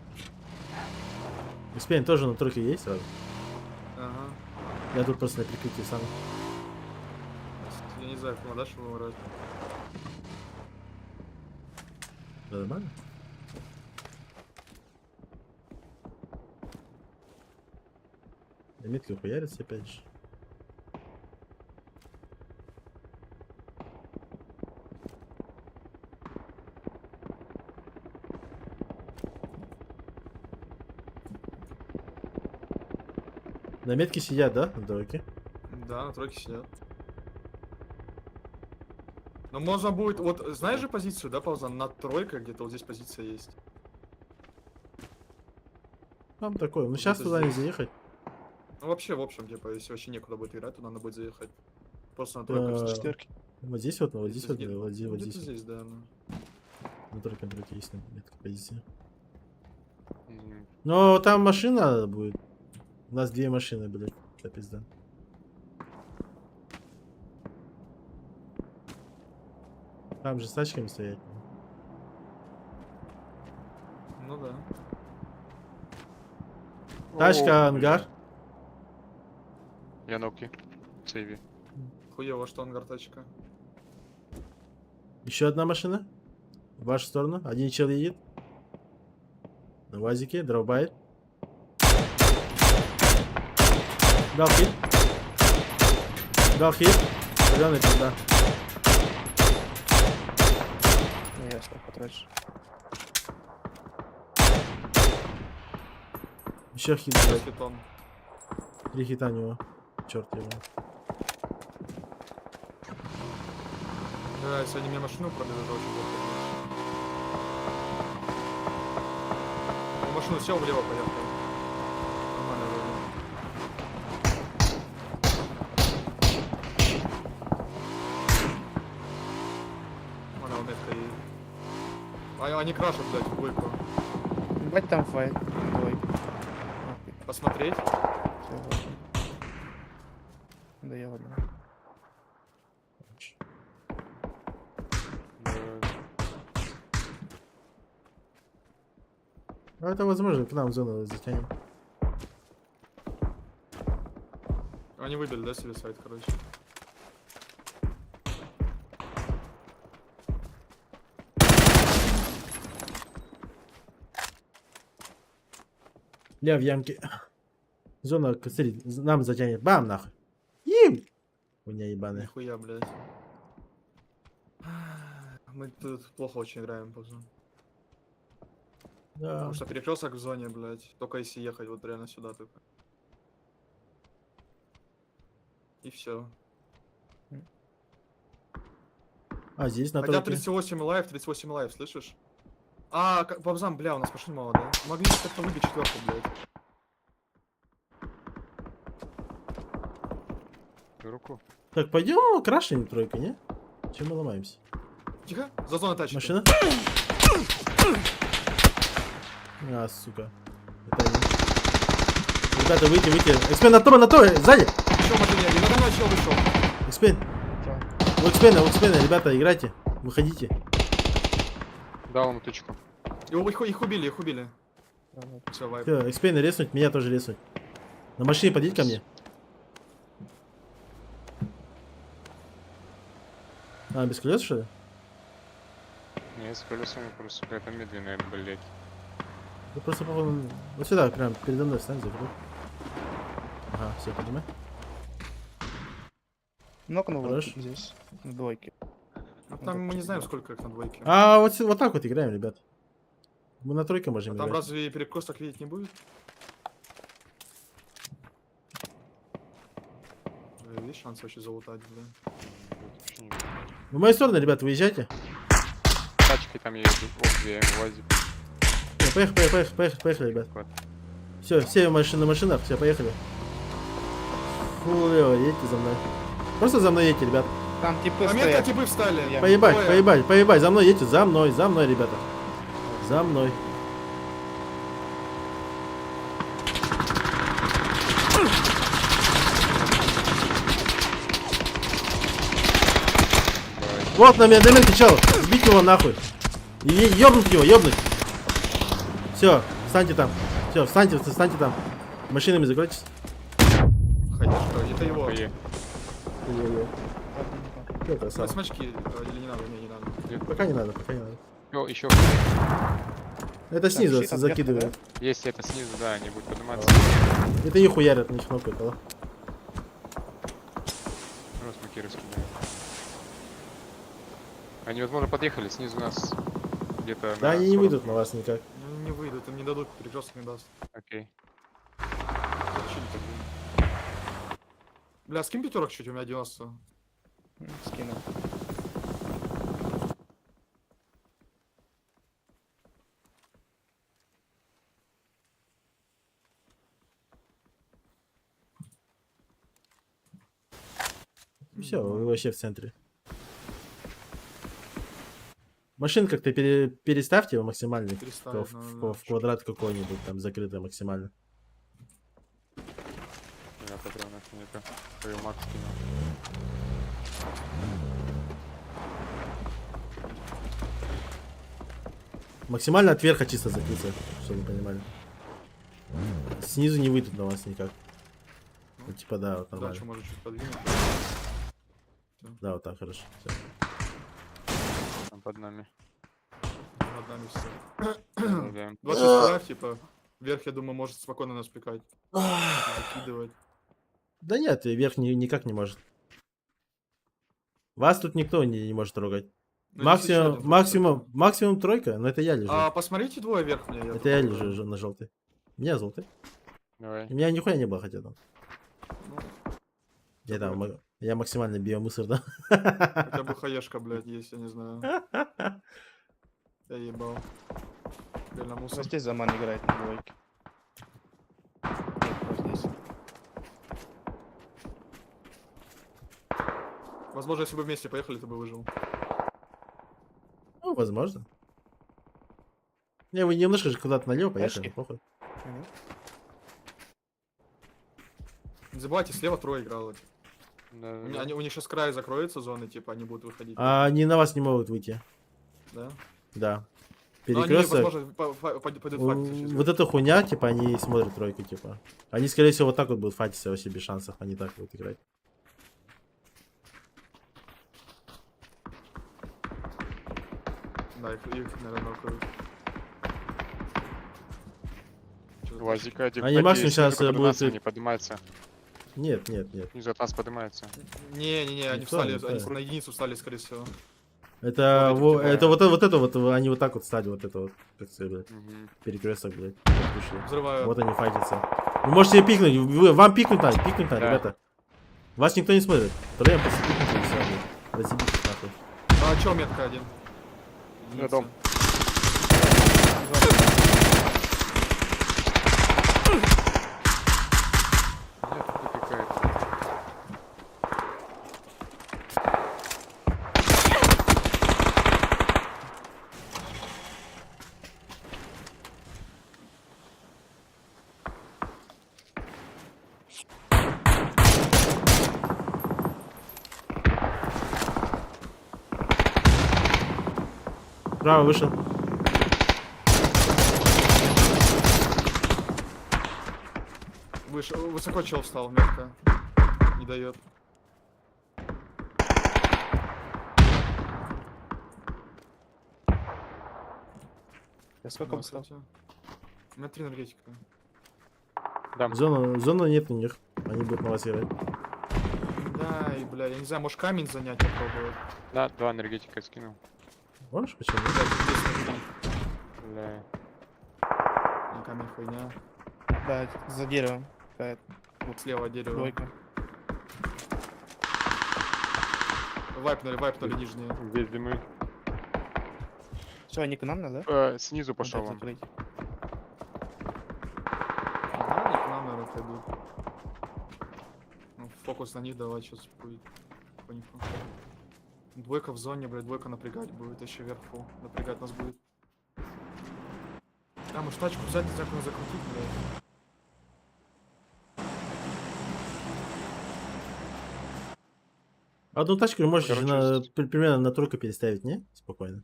Экспейн тоже на тройке есть сразу? Ага. Я тут просто на прикрытии сам. Я не знаю, кому дальше выбирать. Да, нормально? Метки хуярятся опять же. На метке сидят, да? На тройке? Да, на тройке сидят. Но можно будет, вот знаешь же позицию, да, Паузан? Над тройкой где-то вот здесь позиция есть. Там такое. Ну сейчас где-то туда не здесь. заехать. Ну вообще, в общем, типа, если вообще некуда будет играть, то надо будет заехать. Просто на тройку. Да. встать. Четверки. Вот здесь вот, вот здесь вот, Где-то вот здесь, ну, вот где-то здесь. здесь, да. Ну. На тройке есть метка позиция. М, Но там машина будет. У нас 2 машины, блядь. Да пизда. Там же с тачками стоять. Ну да. Тачка, о, ангар. бля. Я ноки. Сейви. Хуево, что ангар тачка. Еще одна машина. В вашу сторону. Один чел едет. На вазике, дропбайт. Дал хит. Дал хит. Зеленый пизда. Не, я что потрачу. Еще хит, блядь. Хитон. 3 хита у него. Черт его. Да, если они мне машину пробежат, то очень плохо. Ну, машину сел влево, поехал. Нормально вроде. Она вот это и... Они крашат, блядь, в двойку. Ебать там файт. Двойка. Нахуй. Посмотреть. Всё, ладно. Да я ладно. Ну, это возможно, к нам в зону затянем. Они выбили, да, себе сайт, короче. Ля в ямке. Зона, смотри, нам затянет. Бам, нахуй. Им! Хуйня ебаная. Нихуя, блядь. Мы тут плохо очень играем, пацан. Да. Потому что перекресток в зоне, блядь. Только если ехать вот реально сюда только. И все. А, здесь на Хотя тройке. 38 лайв, слышишь? А, Бабзам, бля, у нас машин мало, да? Могли как-то выбить четверку, блядь. Руку. Так, пойдем крашим тройку, не? Чем мы ломаемся? Тихо, за зоной тачки. Машина? А, сука. Это они. Ребята, выйти. Экспен на то, сзади! Еще в машине, и надо мной чел вышел. Экспен. У экспена, ребята, играйте. Выходите. Дал ему тычку. Их убили. Да, ладно. Все, вайп. Все, экспена резнуть, меня тоже резнуть. На машине подъедь ко мне. А, без колес, что ли? Не, с колесами просто какая-то медленная, блядь. Ну просто, походу, вот сюда, прям передо мной встань, закрой. Ага, все, поднимай. Нокнул вот Хорош. здесь. На двойке. Ну, там мы не знаем, сколько их на двойке. А, вот так вот играем, ребят. Мы на тройке можем А там играть. разве перекресток видеть не будет? Есть шанс вообще залутать, бля. Вообще не- В мою сторону, ребят, выезжайте. Тачкой там едет. Ох, я ему лазит. Поехали, ребят. Вот. Все, все на машинах, все, поехали. Хуево, едьте за мной. Просто за мной едьте, ребят. Там типы А метка, стоят. типы встали. Я- Поебать, за мной едьте, за мной, ребята. За мной. Вот на меня дымит чел. Сбить его нахуй. И ёбнуть его, ёбнуть. Все, встаньте там. Все, встаньте там. Машинами закройтесь. Хаешка, это его. Охуе. Всё, красава. На смачки или не надо? Не надо. Пока не надо. Еще. Это снизу щит от закидывают. Есть это снизу, да, они будут подниматься. Это их хуярят, них кнопкой. Да? Просто макиры скидывают. Они, возможно, подъехали снизу нас. Где-то Да, на они не 40. выйдут на вас никак. Ну, не выйдут, им не дадут, перекресток не даст. Окей. Чили так. Бля, скинь пятерок чуть, у меня 90. Скинул. Все, вы вообще в центре. Машин как-то переставьте его максимально Переставить в, надо, в- да. в квадрат какой-нибудь, там закрытый максимально. Я патронов нету. Твою макс кинул. Максимально от верха чисто закрыться, чтобы вы понимали. Снизу не выйдут на вас никак. Ну, типа, да, вот нормально. Дальше может чуть подвинуть. Да, вот так, хорошо. Всё. Там под нами. Над нами все. Гуляем. 26 лайв, типа. Вверх, я думаю, может спокойно нас пикать. Закидывать. Да нет, и верх никак не может. Вас тут никто не может трогать. Ну, здесь еще один Максимум тройка, но это я лежу. А, посмотрите двое вверх мне. Это я попробую. лежу на желтой. У меня желтый. Давай. У меня нихуя не было хотя там. Ну, Я там, я максимально биомусор, да? хотя бы хаешка, блядь, есть, я не знаю. Я ебал. Реально Вот мусор. здесь Заман играет на двойке. Вот здесь. Возможно, если бы вместе поехали, ты бы выжил. Ну, возможно. Не, вы немножко же куда-то налево поехали, Пешки? похуй. Мгм. Не забывайте, слева трое играло. Да, У, да, меня- да. у них сейчас край закроется зоны, типа, они будут выходить. А они на вас не могут выйти. Да? Да. Но они, Перекресток. возможно, пойдут фактиться через Вот эта хуйня, типа, они смотрят тройку, типа. Они, скорее всего, вот так вот будут фатиться вообще без шансов, они так будут играть. Да, их наверное, нокают. Чё-то Вазика один. Они максимум щас будут- Не поднимается. Нет, нет, нет. Снизу от нас поднимается. Не-не-не, они Никто, встали, никто. они на единицу встали, скорее всего. Это, Вот эти это типа- вот это вот, они вот так вот стали, вот это вот, как сказать, блядь, Мгм. перекресток, блядь, пришли. Взрываю. Вот они файтятся. Вы можете пикнуть, вам пикнуть надо, Да. ребята. Вас никто не смотрит. Троем просто пикните и все, блядь. Разъебитесь нахуй. А чё метка один? Я дом. Нет, тут какая-то. Право вышел. Выше, высоко чел встал, метка. Не дает. Я сколько Да, встал? кстати. У меня 3 энергетика. Дам. Зона нет у них. Они будут на вас играть. Да, и, бля, я не знаю, может камень занять попробовать. Да, 2 энергетика скинул. Можешь? Почему? Блядь, здесь нужно. Бля. Не, камень хуйня. Да, за деревом. Какая-то Вот слева от дерева. двойка. Вайпнули нижние. Здесь дымы. Все, они к нам, да? Снизу пошел Надо он. закрыть. Да, они к нам, наверное, пойдут. Ну, фокус на них давай, сейчас будет потихоньку. Двойка в зоне, блядь, двойка напрягать будет, еще вверху напрягать нас будет. А, может тачку взять, не знаю, как закрутить, блядь. Одну тачку можешь Короче, на, примерно на тройку переставить, не? Спокойно.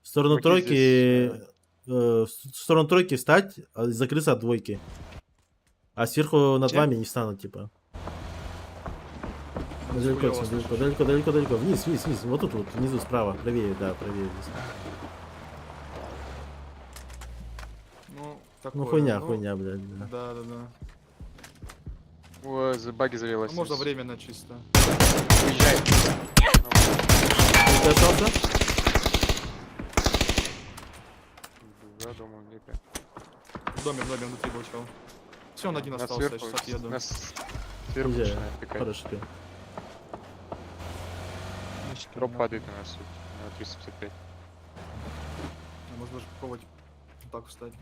В сторону Окей, тройки... здесь, в сторону тройки встать, закрыться от двойки. А сверху над Где? вами не встанут, типа. Далеко, Хуёво отсюда, слышно. далеко. Вниз. Вот тут вот, внизу справа. Правее, да, правее здесь. Ну, такое. Ну хуйня, ну, хуйня, блядь. Да. Да. Ой, баги завелась. Ну, можно временно чисто. Уезжай. Ты остался? За домом где-то. В доме внутри был чел. Все, он один Нас остался, я сверху, сейчас отъеду. нас Сверху Езжай. начинает пикать. Хороший пин. Мишки, Дроп нахуй. падает на нас. На 355. А можно даже попробовать вот так встать.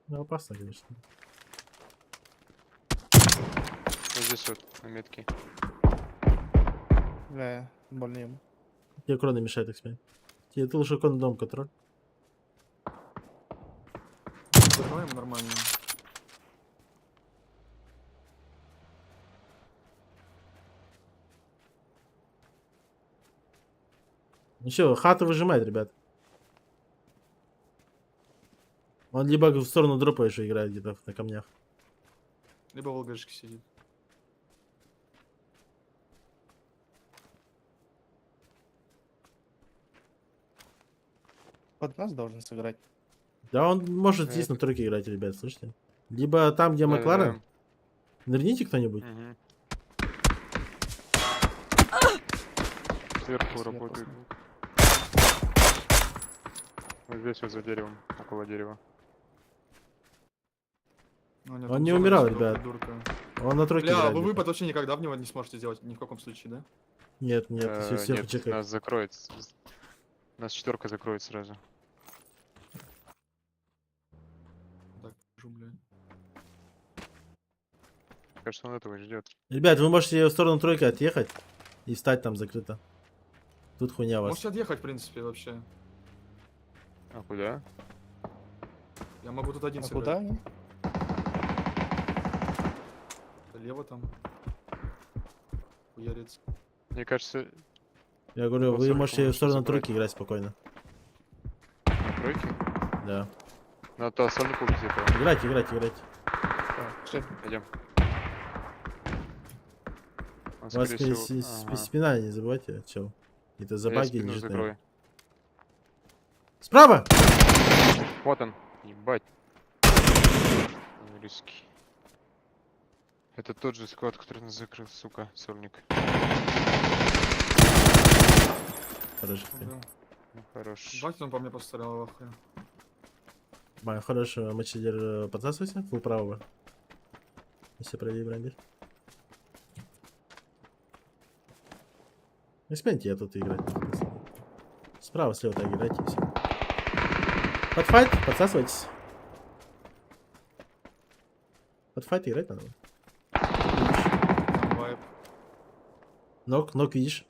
Ну, опасно, конечно. Вот здесь вот, на метке. Бля, больно ему. Тебе кроны мешает, так сказать. Тебе ты лучше кон дом контроль. Закроем нормально. Ничего, хата выжимает, ребят. Он либо в сторону дропа еще играет где-то на камнях. Либо в ЛГшке сидит. Под нас должен сыграть. Да он может здесь Это- на тройке играть, ребят, слышите? Либо там, где Да-да-да. Макларен. Нырните кто-нибудь. Мгм. Сверху Сверху работает. Вот здесь вот за деревом, около дерева. Ну, нет, Он тут не зона умирал, из этого ребят. придурка. Он на тройке Бля, играет. вы где-то. выпад вообще никогда в него не сможете сделать, ни в каком случае, да? Нет, нет, если сверху Нет, чекает. нас закроет. Нас четверка закроет сразу. Так, покажу, бля. Кажется, он этого ждет. Ребят, вы можете в сторону тройки отъехать и встать там закрыто. Тут хуйня у вас. Можете отъехать, в принципе, вообще. А куда? Я могу тут один А сыграть. куда они? Лево там. Хуярец. Мне кажется, Я говорю, вы Посольку можете в можете сторону забрать. тройки играть спокойно. на тройке. Да. На то остальнику где-то. Играйте, играйте, играйте. Так, шеф, Идем. Он, У вас скорее всего... Ага. спина, не забывайте, чел. Это за Я баги спину лежит, закрою. наверное. Справа! Вот он. Ебать. Английский. Это тот же склад, который нас закрыл, сука, сольник. Хороший. Да. Ну, хорош. Бать, он по мне пострелял, ахуя. Май, хороший мачедер, подсасывайся, фул правого. Если правее бренди. Эксперимент я тут играть. Справа, слева так играйте и все. Под файт, подсасывайтесь. Под файт играть надо. Там вайп. Нок видишь.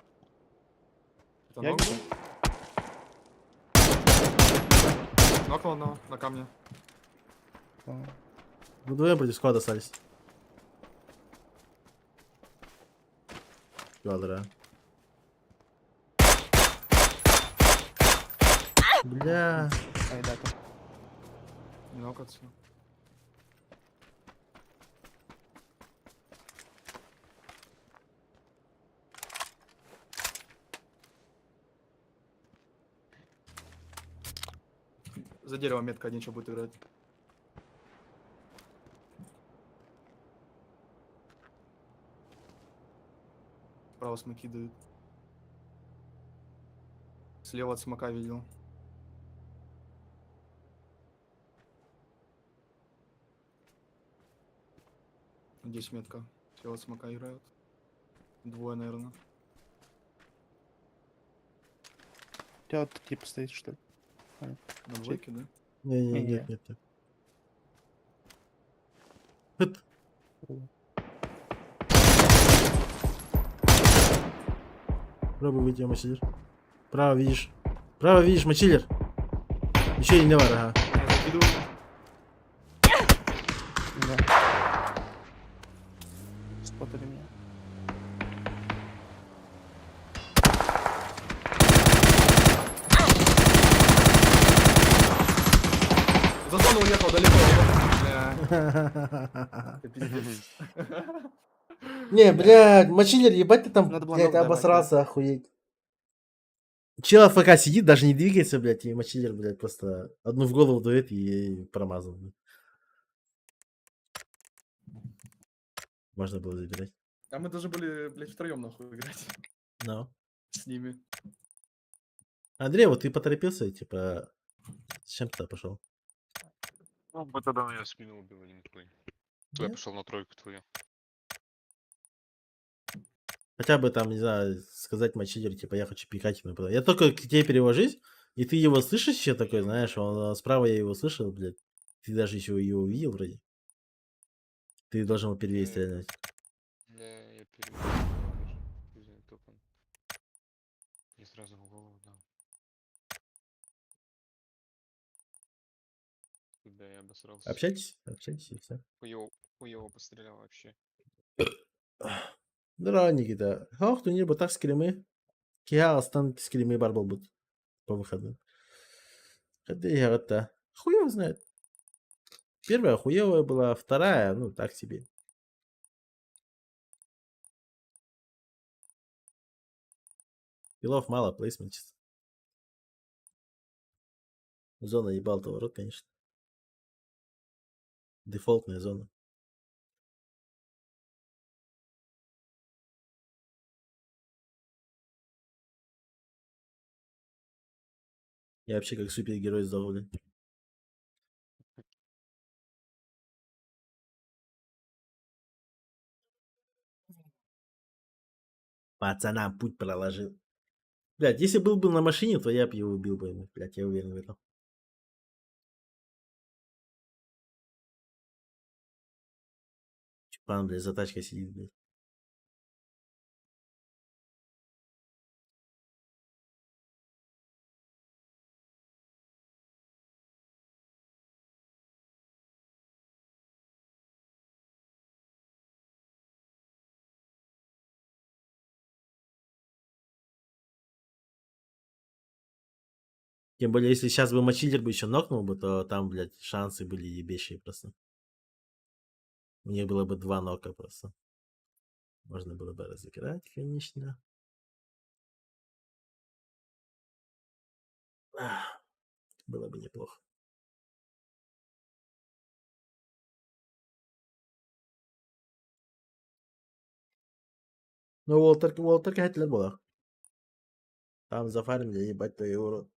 Это Я ног вижу. был? Нокнул одного на камне. Понял. Вы вдвоем против склада остались. Квадра. Бля. Ай, да, там. Не нокаться. За дерево метка один что будет играть. Справа смоки дают. Слева от смока видел. Здесь метка. Слева от смока играют. Двое, наверное. У тебя вот типа стоит, что ли? На двойке, да? Не, Не-не. нет, нет, нет. Хыт. Пробуй выйти, мачилер. Право видишь. Право видишь, мачилер. Еще и не вар, ага. Я закидываю. Да. Спотали меня. За зону уехал далеко. Бля. Пиздец. Не, блядь, мачилер, ебать ты там, Надо было блядь, ног давать, обосрался, охуеть. Чел АФК сидит, даже не двигается, блядь, и мачилер, блядь, просто одну в голову дует и промазал. Блядь. Можно было забирать. А мы должны были, блядь, втроем нахуй играть Но. с ними. Андрей, вот ты поторопился, типа, с чем ты пошел? Ну, бы тогда на спину убил один твой. То я Нет? пошел на тройку твою. Хотя бы там, не знаю, сказать мочидеру, типа, я хочу пикать. Я только к тебе перевожусь, и ты его слышишь еще такой, знаешь, он справа я его слышал, блядь. Ты даже еще его увидел вроде. Ты должен его первее стрелять. Я перебил. Извини, топан. Не сразу в голову дал. Да, я обосрался. Общайтесь и все. Хуёво пострелял вообще. Здорово, Никита. Ох, tu dirba так скримы. Кия остан скримы барбал будут по выходным. Хотя я это... Хуй его знает. Первая хуевая была, вторая, ну, так себе. Пилов мало, плейсмент чисто. Зона ебал ворот, конечно. Дефолтная зона. Я вообще как супергерой сдох, блин. Пацанам путь проложил. Блядь, если был бы на машине, то я бы его убил бы. Блядь, я уверен в этом. Чупан, блядь, за тачкой сидит, блядь. Тем более, если сейчас бы Мачиллер бы еще нокнул бы, то там, блядь, шансы были ебейшие просто. У них было бы 2 нока просто. Можно было бы разыграть, конечно. Было бы неплохо. Ну, Уолтер Хетлер была. Там зафармили, ебать твою урод.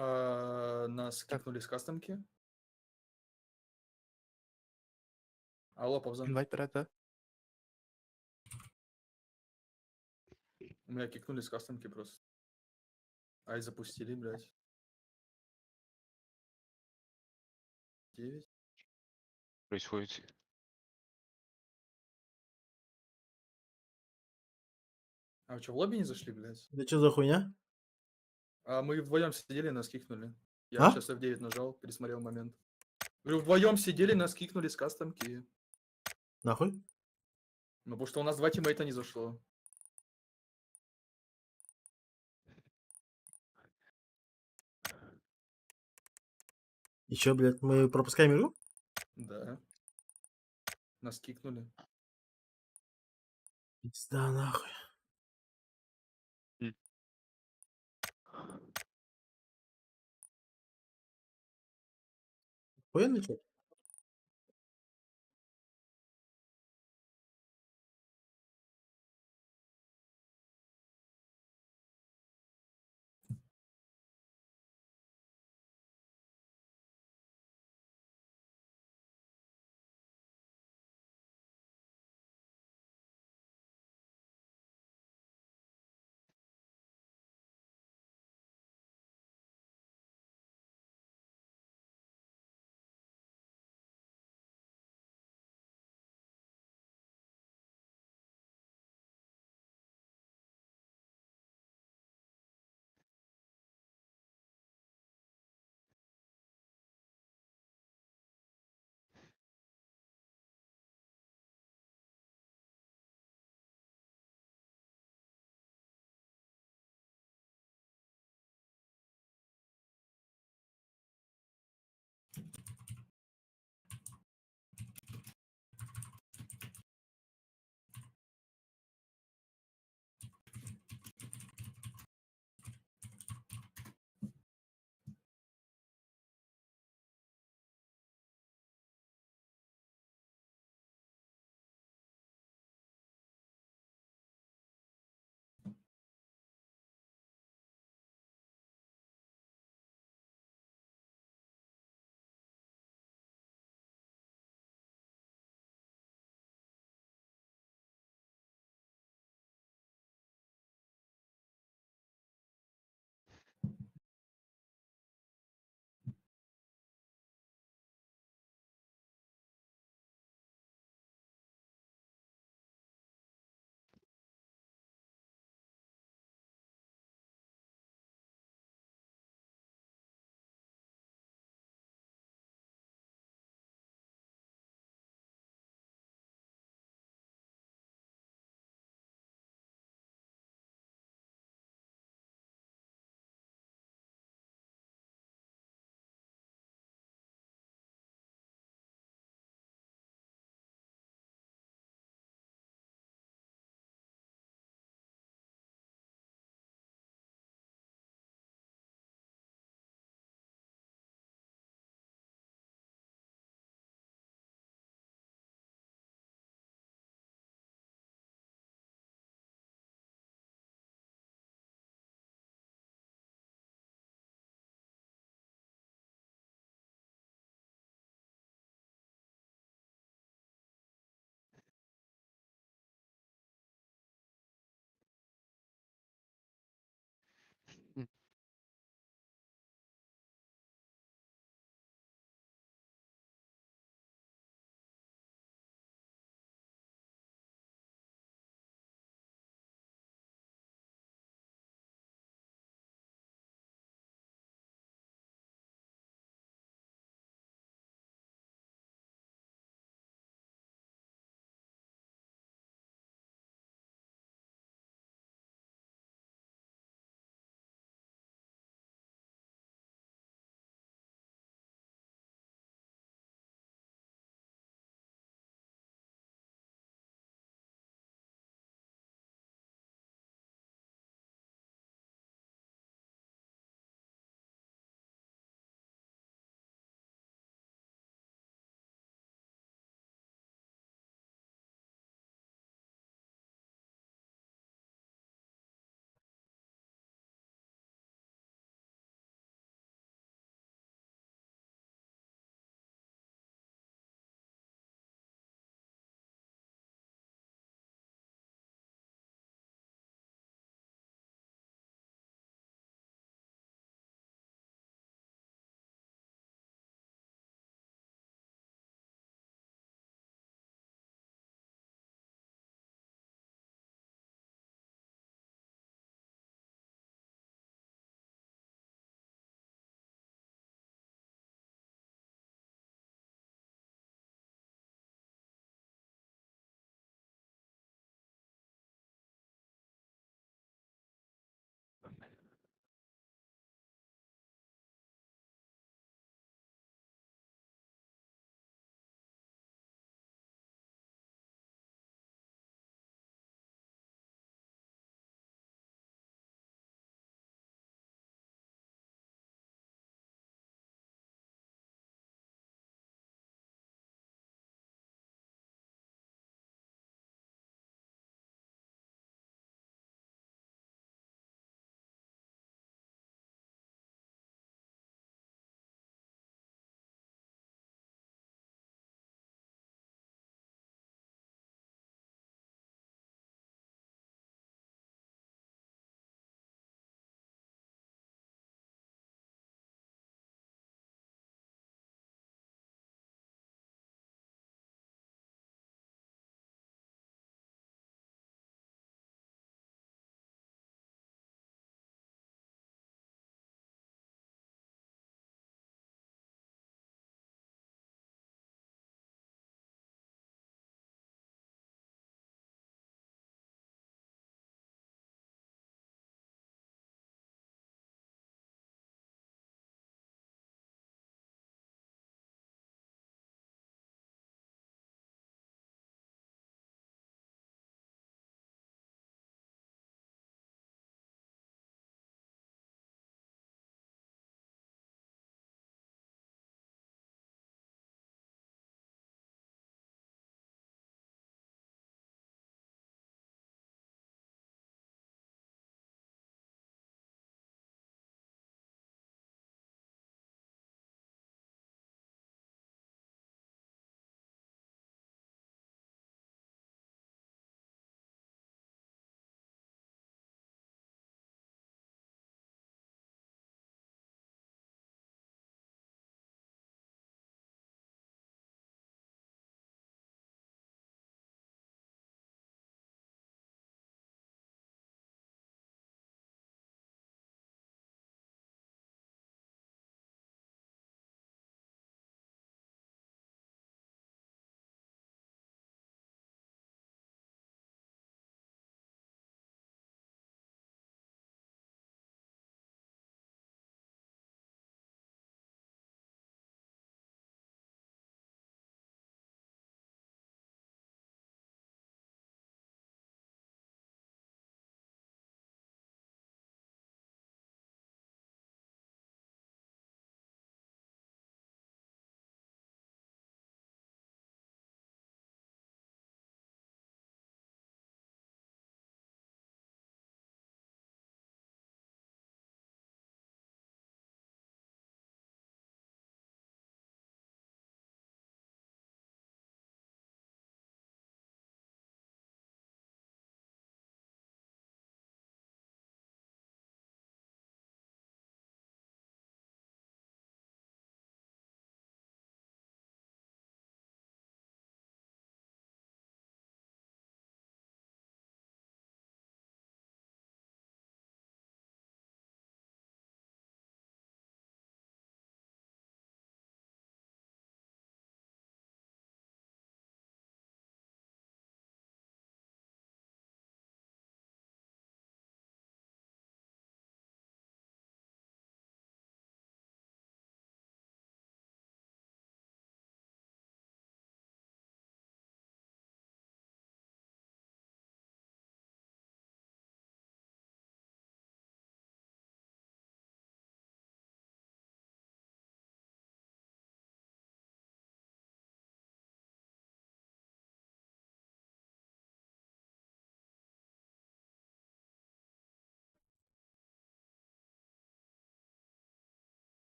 Нас Так. кикнули с кастомки. Алло, Павзан. Инвайт брата. Меня кикнули с кастомки просто. Ай, запустили, блядь. 9. Происходит. А вы что, в лобби не зашли, блядь? Да что за хуйня? А мы вдвоем сидели, нас кикнули. Я А? сейчас F9 нажал, пересмотрел момент. Говорю, вдвоем сидели, нас кикнули с кастомки. Нахуй? Ну, потому что у нас 2 тиммейта не зашло. И чё, блядь, мы пропускаем игру? Да. Нас кикнули. Пизда нахуй. М. Охуенный чё?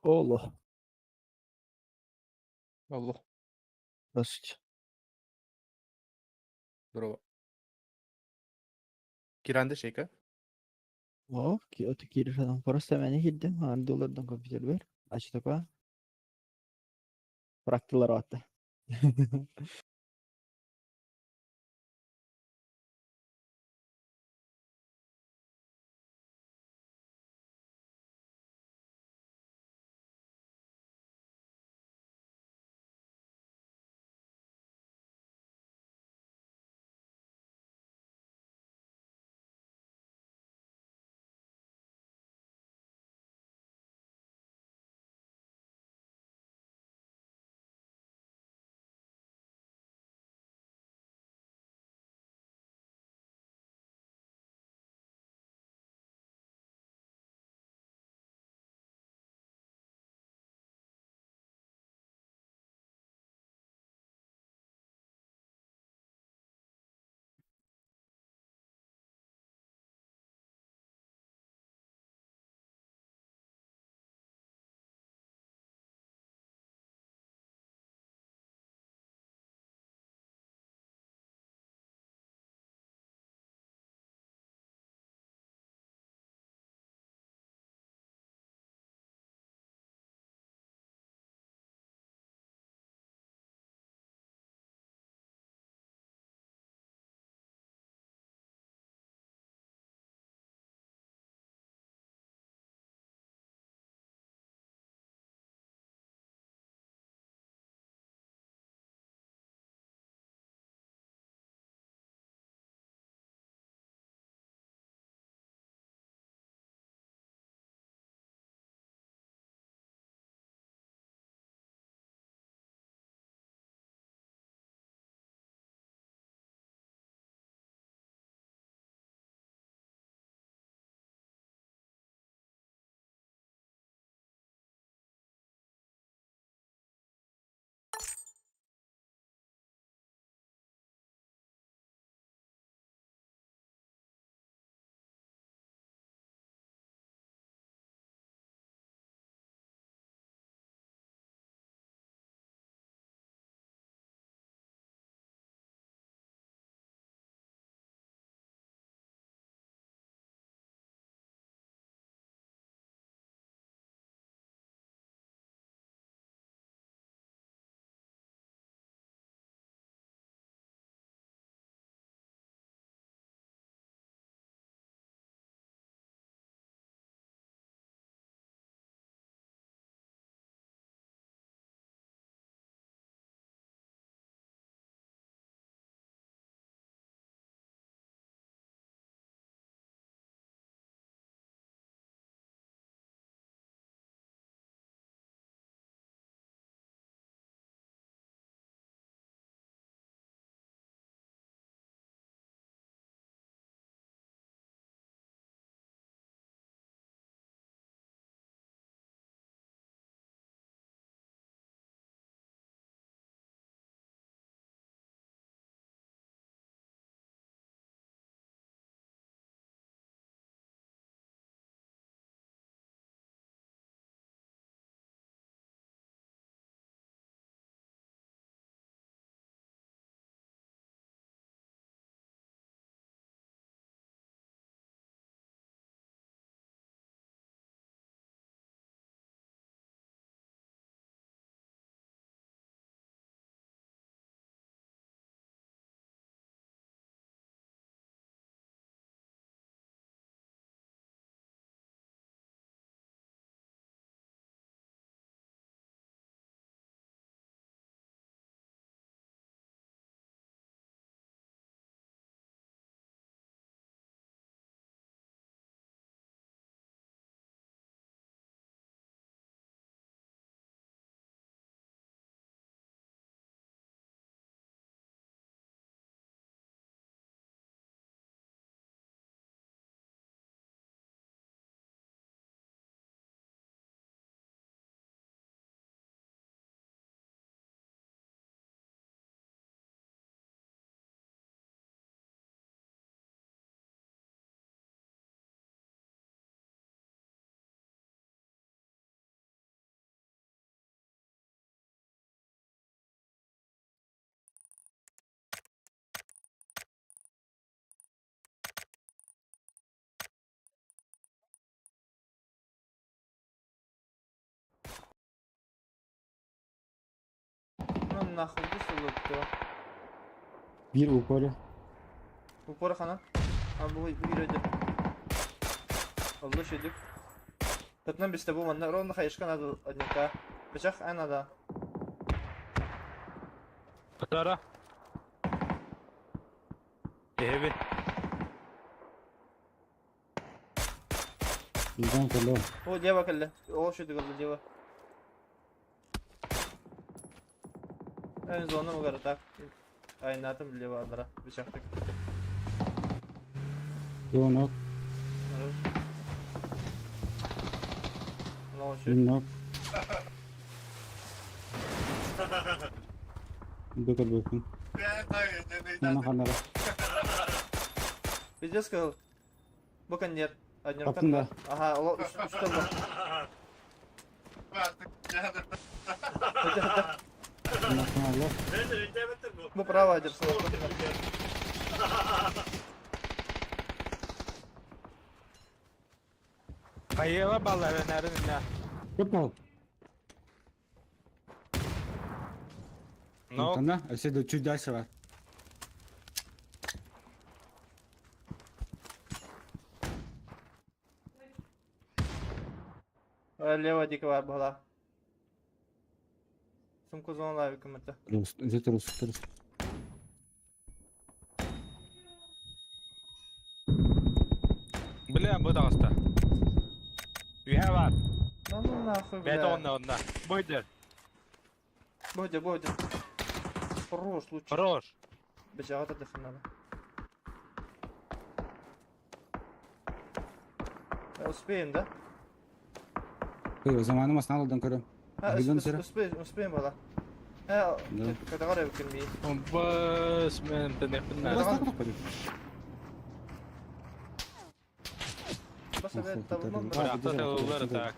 Оло. Алло, Здравствуйте. здорово. Kiranda Шейка. О, это Кирилл. Просто меня хиддем. $100 компьютер бер. Ачы такое. Практилар атты. nahıldı sulup. Bir упоре. Упор хана. А bu yürüdü. Allah şedik. Tatnan biz de bu manna ronda hayışkan adı adnika. Bıçak en ada. Atara. Evi. Bizden كلهم. O diye bakalle. O şedik oldu diye. En zonda mı kadar tak. Aynatım bile varlara. Bıçaktık. Two knock. Ne oldu? One knock. Bekar bakın. Mana kanara. Biz kal. Bakın yer. Kapında. Aha, o üstte bu. Hadi hadi. Nakın Allah. Bu prava edersin. Hayır vallahi ben nereden? Kapal. No. Tamam. Aşağıda чуть дальше var. Лево дико var bala. Sumku zonlar hükümeti. Rus. Где-то рус. Biliyorum bu da hasta. Üye var. Lan nahı Ben de bile. onunla. Buydur. Бойди. Хорош, лучше. Хорош. Бежать отдыхать надо. Успеем, да? Zamanım aslında aldan körüm. Bildiğin üzere. Успеем бала. Когда говорю, кирми. Bas men tenefna. Bas evet, tamam. Bıraktı tavukları tak.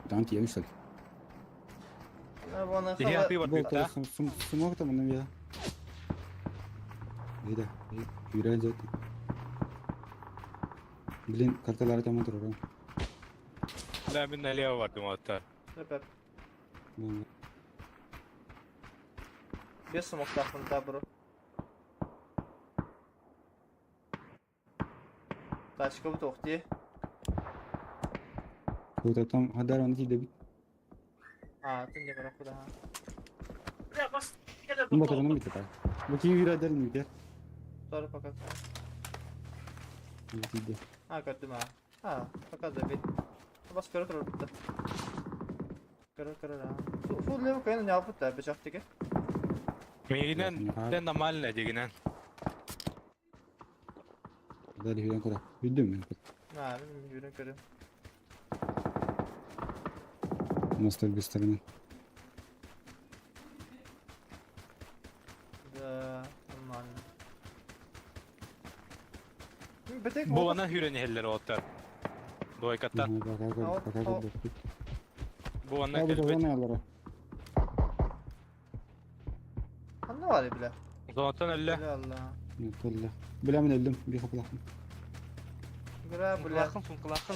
Там yemişler. Bana Diye hala... yapıyor Bu bak ta. sumok da bunun ya. İyi de. Yürüyecek. Bilin kartaları tamam durur. La min alıyor var dumatta. Rep. Без смоктахын табыры. Тачка bu toxti. Bu tam hadar onu değil de bir. Ha, tün de bırak da. Bu motorunun bir tane. Bu kim yürüyecek mi der? Sonra fakat. Değil de. Ha, gördüm ha. Ha, fakat da bir. Bas kırı bitti. Kırı ha. Full level kayın ne yapıp da bıçak teki. Miginen den normal ne diginen. Dari yürüyen kadar. Bildim mi? Ha, benim yürün kırı. Nasıl bir stırını. Da aman. Bir tek Bu bana hüreni helleri otar. Bu ayakta. Bakar. Bu bana Abi de helbet. bana yalara. Ne var ya bile? Zaten elle. Allah. Yatırla. Bilemin öldüm. Bir kapılakım. Bura bile. Funkulakın.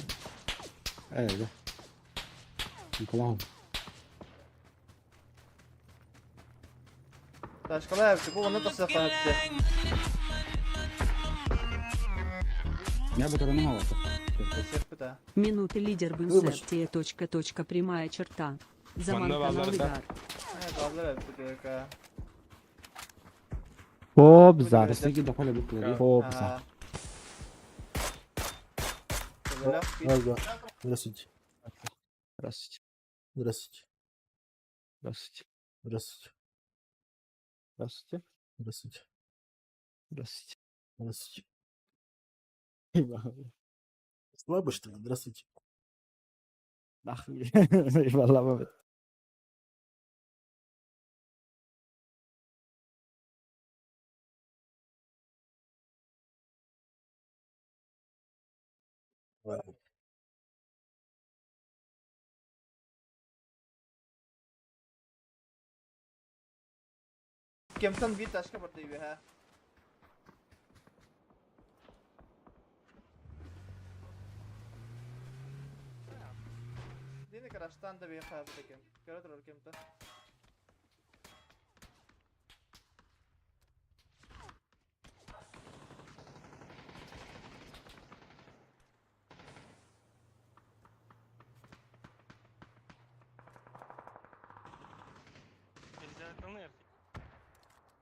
Evet. Kapılakım. Taşkala yaptı. Bu onu da sıfır etti. Ya bu tarafına havası. Teşekkür da. Минуты лидер Бюнсерти. Точка прямая черта. Заман Ванна канал Валерда. Идар. Evet, abla yaptı direkt ha. Hop Seki de böyle bir kere. Ha. Böyle bir Ага. Здравствуйте. Здравствуйте. Здравствуйте. Здравствуйте. Здравствуйте. Здравствуйте. Здравствуйте. Здравствуйте. Здравствуйте. Eyvallah. Слабо, что ли? Здравствуйте. Eyvallah Mehmet. Ладно. Kemten bir taşka pırtı bir ha. Tiene karashtan da bir hayatı tekim. Göre durur kimde.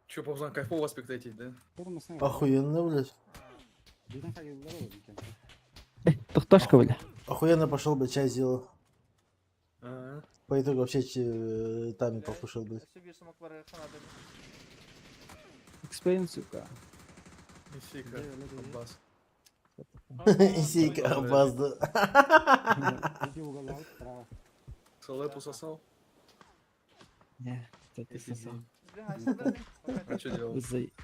Че, Павзан, кайфово спектатить, да? Охуенно, блядь. Тухтошка, бля. Охуенно пошел, блядь, чай сделал. А, По итогу вообще тами послушал, блядь. Su bir smoke var kanadı. Экспириенс, сука. нифига, Аббас. Исейка Аббазда. Салепу сосал? Не, это сосал. Bir haysada bir. А что делал?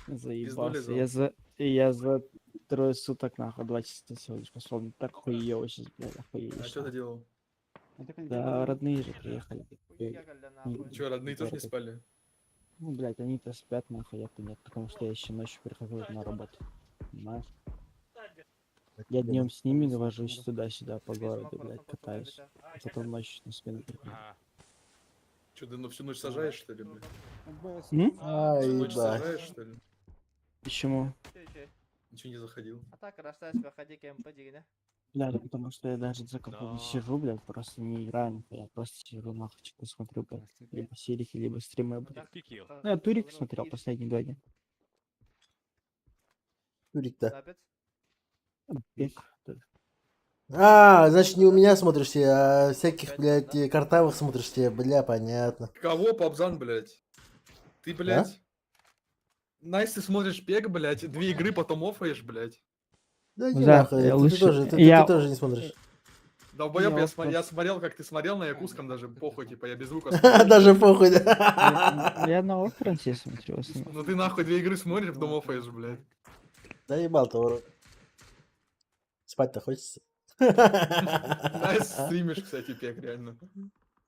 Заебался. лизал? Я за трое суток, нахуй, 2 часа всего лишь пошел. Так хуево сейчас, блядь, А охуеешь. что ты делал? Да, родные же приехали. Ya geldi nahoi. Че, родные тоже не спали? Ну, блядь, они-то спят, нахуй, я-то нет, потому что я еще ночью прихожу на работу. Понимаешь? Я днем с ними вожусь туда-сюда по городу, блядь, катаюсь. А потом ночью на смену прихожу. Че, ты всю ночь сажаешь, что ли, блядь? Ай, Всю ночь ебать. сажаешь, что ли? Почему? Şey. Ничего не заходил. А так karashtan себе ходи кемпа дигine. Блядь, потому что я даже за компом сижу, блядь, просто не играю, нахуй, я просто сижу, нахуй, что-то смотрю, блядь, либо серики, либо стримы, блядь. Ну, я Турик смотрел последние 2 дня. Турик-то. Sabit. Бег. А, значит, не у меня смотришь, а всяких, блядь, картавых смотришь, бля, понятно. Кого, Пабзан, блядь? Ты, блядь? Найс, ты смотришь пек, блядь, 2 игры потом офаешь, блядь. Да не Да, нахуй, я ты лучше- тоже, ты я- тоже не смотришь. Долбоёб, Я я, вот я смотрел, как ты смотрел на якутском, даже похуй, типа, я без звука Даже похуй. Я на офференсе смотрю в основном. Ну ты нахуй 2 игры смотришь, потом офаешь, блядь. Да ебал-то, урод. Спать-то хочется. Найс, стримишь, кстати, пек, реально.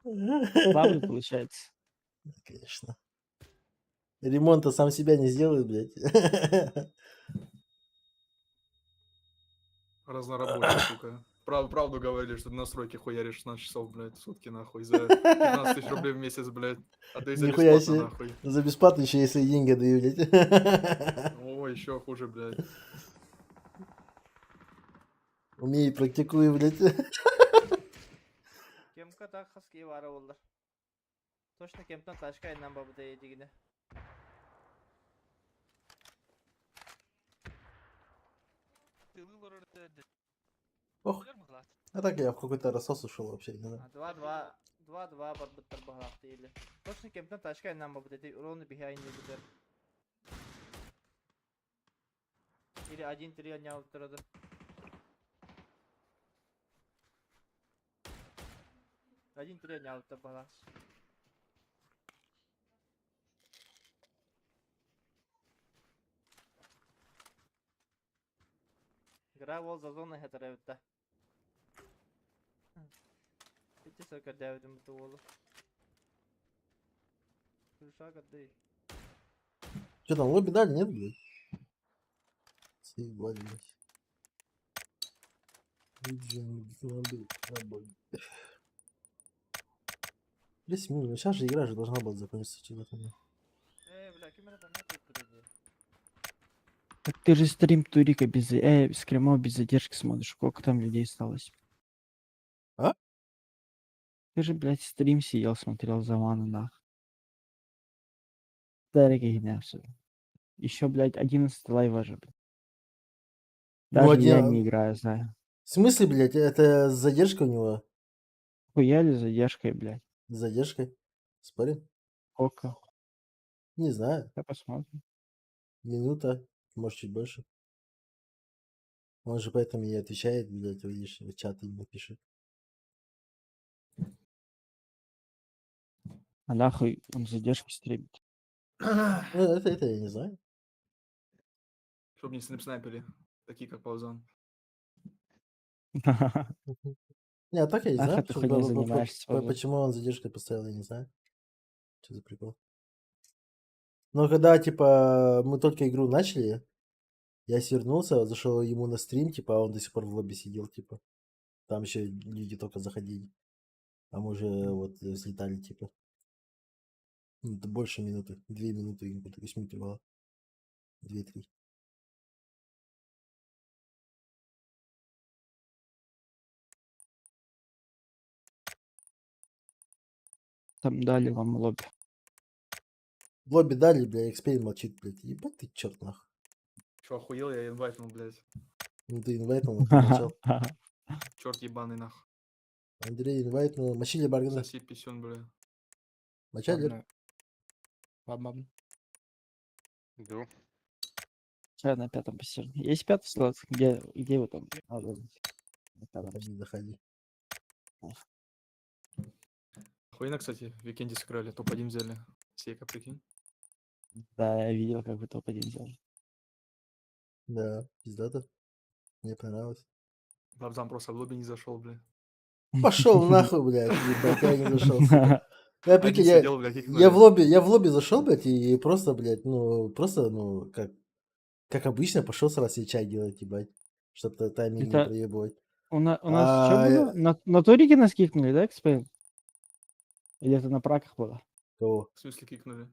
Славно получается. Конечно. Ремонта сам себя не сделает, блядь. Разнорабочий, сука. Правду говорили, что ты настройки хуяришь 16 часов, блядь, в сутки, нахуй, за 15 тысяч рублей в месяц, блядь. А ты за Нихуя бесплатно, себе. нахуй. За бесплатно еще если и деньги даю, блядь. О, еще хуже, блядь. Умею, практикую, блядь. Kemka tak haski var oldular. Точно кемптан ташка иннан бабы да дигine. Ох. А так я в какой-то рассос ушел вообще, не знаю. 2-2 бар быттар баглак değil. Точно кемптан ташка иннан бабы да уроны бихи айны битер. Или 1-3 отнял тұрады. Один 3 отнял это баланс. Гра вол за зоной хетеревитте. Bitti söker devdim bu oğlu. Kırşa kadar. Что там, лобби дали, нет, блядь? Съебали, блядь. Блядь, ну сейчас же игра же должна была закончиться, что-то там. Bля, kime tam ne tutturdu? Так ты же стрим Турика без... скримов без задержки смотришь, сколько там людей осталось? А? Ты же, блядь, стрим сидел, смотрел за ману, нах. Дорогие гневцы. Еще, блядь, 11 лайва же, блядь. Ну, Даже я один- не играю, знаю. В смысле, блядь, это задержка у него? Хуяли задержкой, блядь. С задержкой? Спорим? Сколько? Не знаю. Я посмотрим. Минута, может чуть больше. Он же поэтому и отвечает, блядь, видишь, в чат ему пишет. А нахуй он задержкой стримит. Ну, это я не знаю. Чтоб не снайпили, такие как Паузан. Не, а так я не Ах, знаю, это почему, хуйней занимаешься, Павел. почему он задержкой поставил, я не знаю. Что за прикол? Но когда, типа, мы только игру начали, я свернулся, зашел ему на стрим, типа, а он до сих пор в лобби сидел, типа. Там еще люди только заходили. А мы уже вот взлетали, типа. Ну, это больше минуты. 2 минуты, или то есть минуты было. 2-3. Там дали вам лобби. В лобби дали, бля, Эксперин молчит, блядь. Ебать ты черт нахуй. Чё, охуел, я инвайтнул, блядь. Ну ты инвайтнул, он помолчал. Черт ебаный, нах. Андрей инвайтнул. Мочили баргана. Соси писюн, бля. Мочали? Ладно. Ладно. Иду. Я на 5-м посижу. Есть 5-й слот? Где вы там? А, вот. На 5-м. Заходи, заходи. Охуенно, кстати, в Викенде сыграли, топ-1 взяли. Сейка, прикинь. Да, я видел, как вы топ-1 взяли. Да, пиздато. Мне понравилось. Лапзам просто в лобби не зашел, бля. Пошел нахуй, блядь, ебать, я не зашел, сука. Я прикинь, Один сидел, блядь, я кикнули. в лобби зашел, блядь, и просто, блядь, ну, просто, ну, как обычно, пошел сразу себе чай делать, ебать, чтобы тайминг не Это проебывать. у нас что А было? На турике нас кикнули, да, Эксперин? Или это на праках было? кого? В смысле кикнули?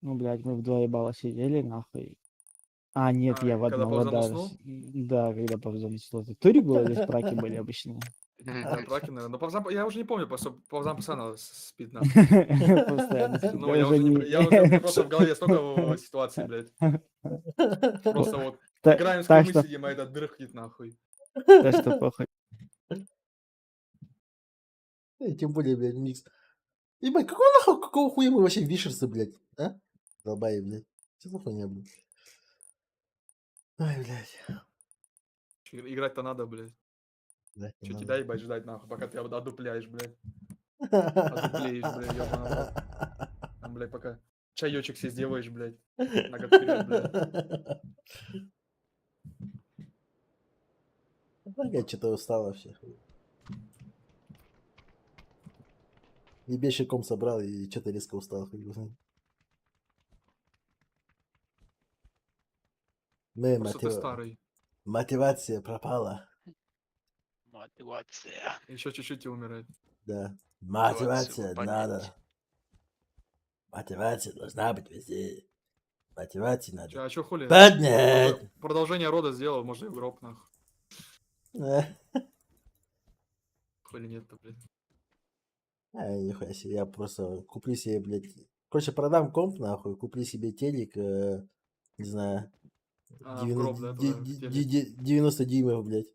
Ну, блядь, мы в 2 ебала сидели, нахуй. А, нет, я в Когда одного Павзан даже. уснул? Да, когда Павзан уснул. Это турик был или в праке были обычные? Да, праки, наверное. Но Павзан, я уже не помню, просто Павзан постоянно спит, нах. Постоянно спит. Ну, я уже просто в голове столько ситуаций, блядь. Просто вот играем с Так кумы что, сидим, а этот дрыхнет, нахуй. так что похуй. Тем более, блядь, микс. Ебать, какого хуя мы вообще вишерсы, блядь, а? Долбаи, блядь. Что за хуйня, блядь? Ай, блядь. Играть-то надо, блядь. Блядь, не Че надо. тебя ебать ждать, нахуй, пока ты одупляешь, блядь. Одуплеешь, блядь, ёбаный в рот. Там, блядь, пока чаечек себе сделаешь, блядь. На год вперед, блядь. Я что-то устал вообще. Ебейший ком собрал и что-то резко устал. хуй его знает. Ну и Просто ты старый. мотивация пропала. Мотивация. Еще чуть-чуть и умирает. Да. Мотивацию Мотивация выполнять. надо. Мотивация должна быть везде. Мотивации надо. А чё хули? Поднять! Продолжение рода сделал, можно и в гроб, нахуй. Хули нет-то, блядь. Ай, нихуя себе, я просто куплю себе, блядь. Короче, продам комп, нахуй, куплю себе телек, не знаю, А, в гроб, да, туда, в телек. 90 дюймов, блядь.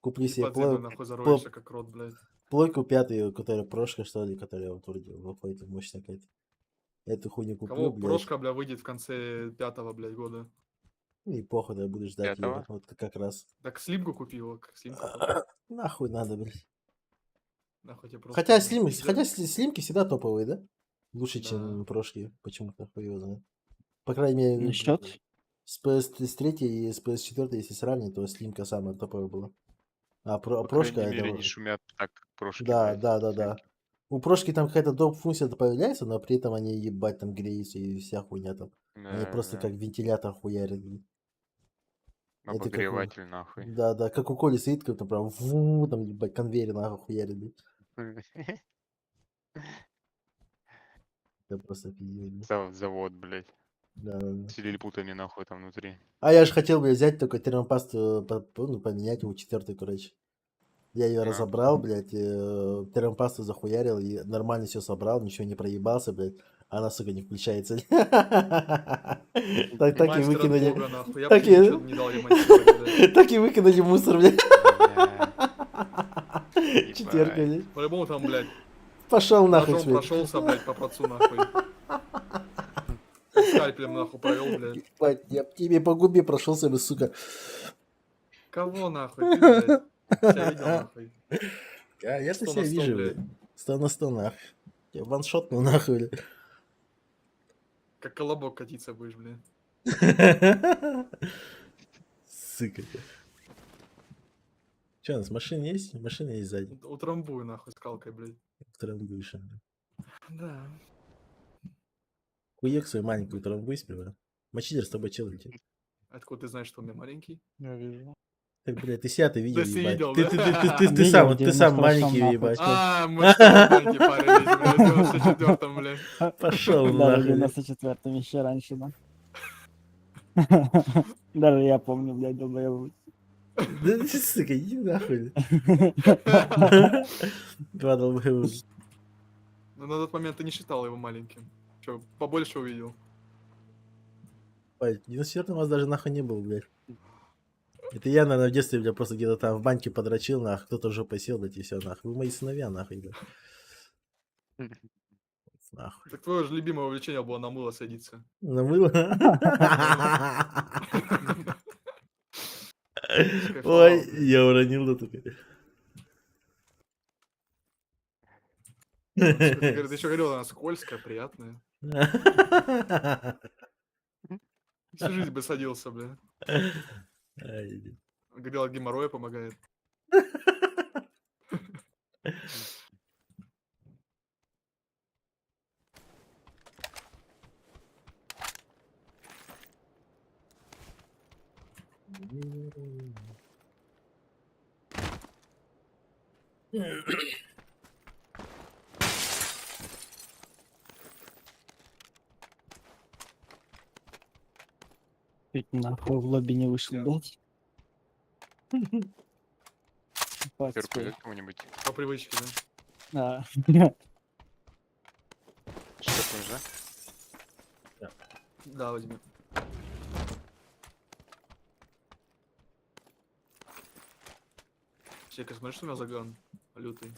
Куплю И себе под землю, нахуй, зароешься, как рот, блядь. плойку пятую, которая прошка, что ли, которая вот вроде выходит мощная какая-то. Эту хуйню куплю, Кого блядь. прошка, бля, выйдет в конце 5-го, блядь, года? И похуй, да, буду ждать ее. Пятого? Вот как раз. Так слимку купил, как слимка. Нахуй надо, блядь. Нахуй тебе просто. Хотя, блядь. слимки всегда топовые, да? Лучше, Да. чем прошки. Почему-то хуй его знает. По крайней мере, Насчет? с PS3 и с PS4, если сравнить, то слимка самая топовая была. А По прошка крайней мере, это... не шумят так, как прошки, Да, блядь. да, да, да. слимки. У прошки там какая-то доп. Функция появляется, но при этом они ебать там греются и вся хуйня там. Они просто Да. как вентилятор хуярят. блин. Это как у... Обогреватель, нахуй. Да, да, как у Коли стоит, как-то прям там ебать конвейер нахуй хуярит. блин. Это просто пиздец. блин. Завод, блядь. Да, да, да. С лилипутами, нахуй, там внутри. А я же хотел, блядь, взять только термопасту, ну, поменять его четвертый, короче. Я ее А. разобрал, блядь, термопасту захуярил и нормально все собрал, ничего не проебался, блядь. А она, сука, не включается. Так и Мастер от выкинули. бога, нахуй. Я бы Так тебе и- ничего не дал ремонтировать, блядь. Так и выкинули в мусор, блядь. Бля. Четверка, Ебать. блядь. По-любому там, блядь, Пошел нахуй, ножом блядь. прошелся, блядь, по процу, нахуй. Как скальпелем, нахуй, провел, блядь. Ебать, я б тебе по губе прошелся бы, сука. Кого, нахуй, ты, блядь? Тебя видел, нахуй. Я 100 себя на 100, вижу, блядь. блядь. 100 на 100, нахуй. Я ваншотну, нахуй, блядь. Как колобок катиться будешь, блядь. Сука. Че, у нас машина есть? Машина есть сзади. Утрамбую, нахуй, скалкой, блядь. Трамбуешь. Да. Хуек свою маленькую трамбуй сперва. Мочилер с тобой чел летит. Откуда ты знаешь, что у меня маленький? Я вижу. Так, блядь, ты себя ты видел, Да, ты ебать. видел, Ты, да? ты, ты, ты, ты, ты Видел, сам, ты 98-м сам маленький, нахуй. ебать. А, мы что, в банке парились, блядь, в 94-м, блядь. Пошел Да, в нахуй. 94-м еще раньше, да. Даже я помню, блядь, долбоёб. Да ты, сука, иди нахуй. Два долбоёба. Но на тот момент ты не считал его маленьким. Че, побольше увидел? Ой, в 94-м у вас даже нахуй не был, блядь. Это я, наверное, в детстве, блядь, просто где-то там в баньке подрочил, нахуй, кто-то уже посел, блядь, и все, нахуй. Вы мои сыновья, нахуй, блядь. Нахуй. Так твое же любимое увлечение было на мыло садиться. Намыло? Кайфовал, Ой, блядь. я уронил да только. Ты еще говорил, она скользкая, приятная. Всю жизнь бы садился, бля. Ай, Говорил, от геморроя помогает. Чуть нахуй в лобби не вышел, блядь. Теперь Пацаны. пойдет кому-нибудь. По привычке, да? А. Шлепнешь, да? Да, возьми. Чека, смотришь, что у меня заган лютый?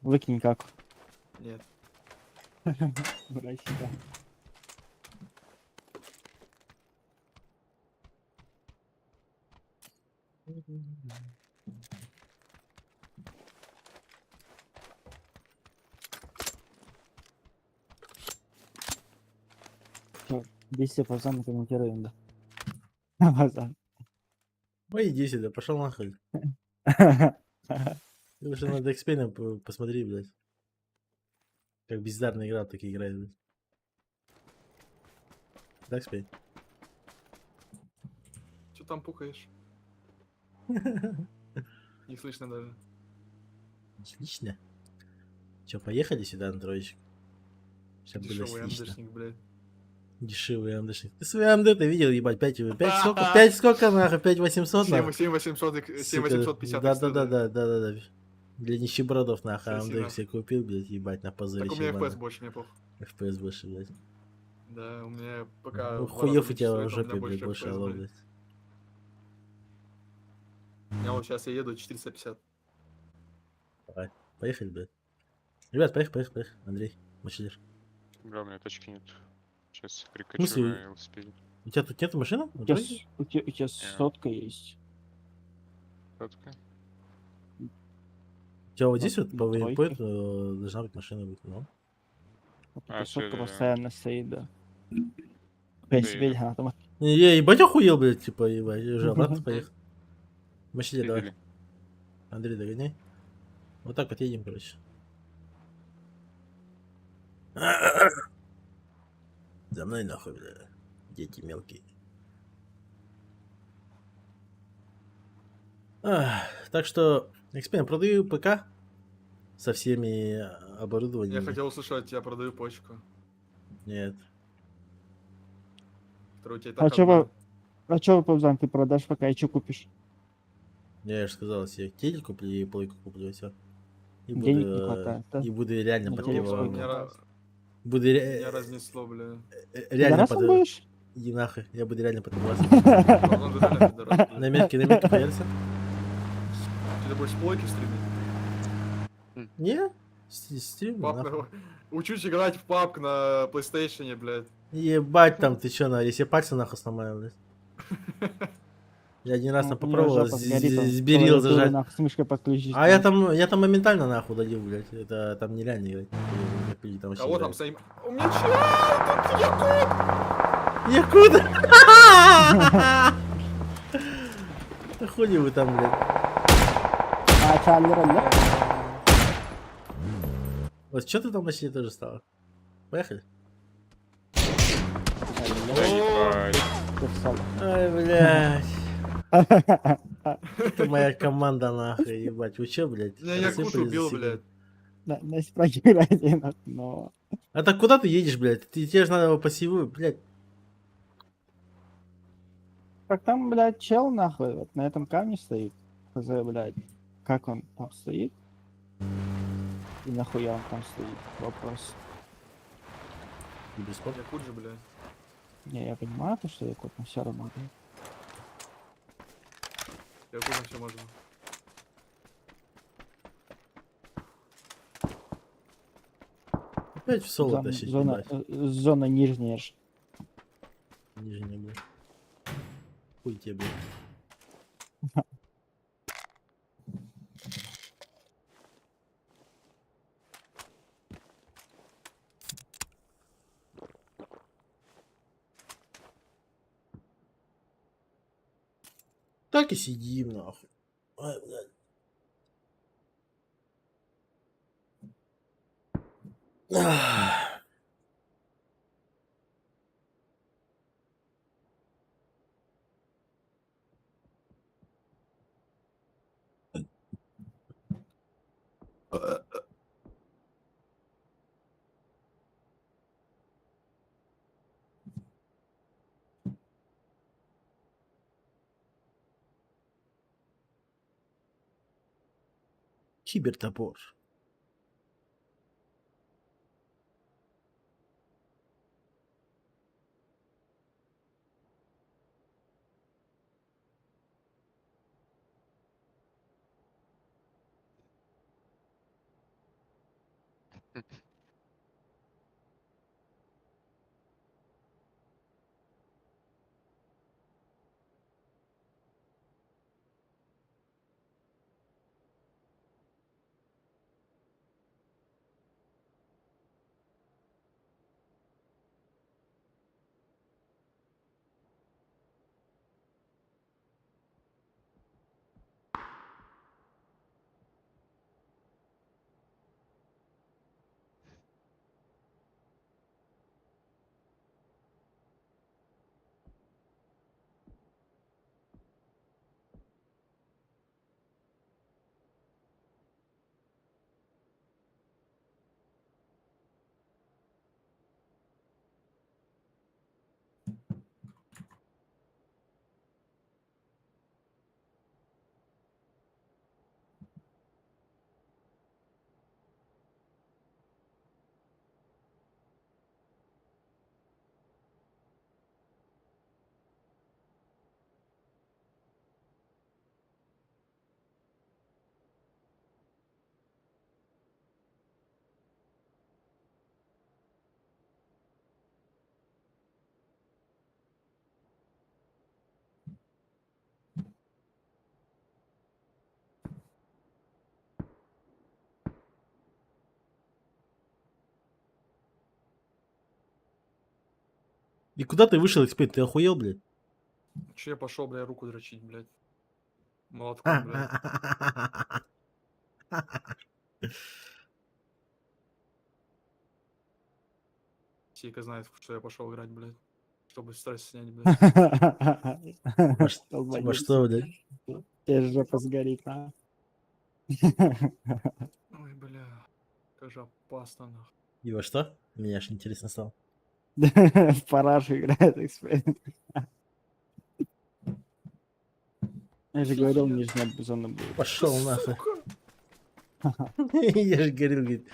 Выкинь как. Нет. Брать себя. Чё, 10% комментируем, да. Пацан. Мои 10, да пошел нахуй. Ты уже надо экспейна посмотри, блядь. Как бездарно играл, так и играет, блядь. Да, экспейн? Че там пукаешь? Не слышно даже. Отлично. Че, поехали сюда на троечку? Сейчас было Дешевый отлично. МДшник, блядь. Дешевый МДшник. Ты свой МД ты видел, ебать, 5 сколько? 5 сколько, нахуй? 5 800, нахуй? 7850. Да. Для нищебродов, нахуй, Соси, АМД нахуй. все купил, блядь, ебать, на Так позорище. у меня FPS ебаное. больше, мне похуй. FPS больше, блядь. Да, у меня пока... Ну, в 2 раза хуёв у меньше тебя стоит, в а у меня жопе, блядь, больше FPS, алло, блядь. блядь. У меня вот сейчас я еду 450. Давай, поехали, блядь. Ребят, поехали. Андрей, мочилер. Бля, у меня тачки нет. Сейчас В прикачу смысле? на велосипеде. У тебя тут нету машины? У тебя сотка есть. Сотка. У тебя вот здесь вот на по тройке. вейпоинту должна быть машина быть, ну. Вот А, эта сотка всё, постоянно стоит, да. В принципе, Да, автомат. Я ебать охуел, блядь, типа, ебать, я уже обратно поехал. Мочилер, давай. Видели? Андрей, догоняй. Вот так вот едем, короче. За мной нахуй, бля. Дети мелкие. Так что, Эксперимент, продаю ПК со всеми Я оборудованиями. хотел услышать, я продаю почку. Нет. Которую у тебя и А так чё одна. вы, а чё вы, Павзан, ты продашь пока и чё купишь? Я же сказал, себе телек куплю и плойку куплю, и все. И Денег не хватает, да? и буду реально На под телек пиво. сколько? Меня Буду меня разнесло, бля. реально Пидорасом под... будешь? Иди нахуй, я буду реально под пивас. Он реально пидорас, бля. На метке появится? Ты будешь в плойке стримить? Не? Стрим, Пап, нахуй. учусь играть в папк на PlayStation, блядь. Ебать там, ты чё, если я пальцы нахуй сломаю, блядь. Я один раз Ну, там у него попробовал жопа сгорит, он сберил клавиатуру зажать. нахуй с мышкой подключить. А я там моментально нахуй удалил, блядь. Это там нереально играть. Как люди там вообще Кого там играют. своим... У меня чё? Якут! Да хули вы там, блядь. А, Чарлер, да? Вот что ты там вообще тоже стало? Поехали. Ты в соло. Ай, блядь. Это моя команда, нахуй, ебать. Вы чё, блядь? Я Якут рассыпались за убил, секунду? блядь. На спрогирать один но. А так куда ты едешь, блядь? Тебе же надо его пассивую, блядь. Как там, блядь, чел нахуй вот на этом камне стоит. Хз, блядь. Как он там стоит? И нахуя он там стоит? Вопрос. Без спорта. Якут же, блядь. Не, я понимаю, то, что я кот, но все равно. блядь. Якутом все можно. Опять в соло Зона, тащить, зона, ебать. зона нижняя ж. Нижний, блядь. Хуй тебе, блядь. Так и сидим, нахуй. Ай, блядь. Ах. Кибертопор. И куда ты вышел, эксперт? Ты охуел, блядь? Че я пошел, блядь, руку дрочить, блядь. Молотком, блядь. Сейка знает, что я пошел играть, блядь. Чтобы стресс снять, блядь. Во что, блядь? Тебе жопа сгорит, а? Ой, бля. Как же опасно, нахуй. И во что? Мне аж интересно стало. В парашу играет эксперимент. Я же говорил, нижняя зона будет. Пошел нахуй. Я же говорил, говорит.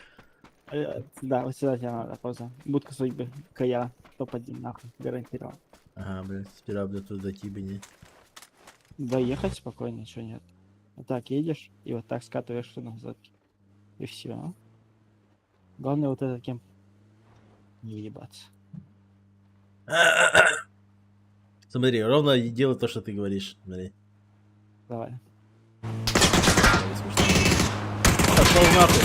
Да, вот сюда тебе надо, поза. Будка судьбы. Кая. Топ-1, нахуй. Гарантирован. Ага, блядь, сперва, блядь, туда дойти бы не. Доехать спокойно, ничего нет. Вот так едешь, и вот так скатываешься назад. И все. Главное вот этот кем не въебаться. Смотри, ровно и делай то, что ты говоришь. Смотри. Давай. Пошел нахуй.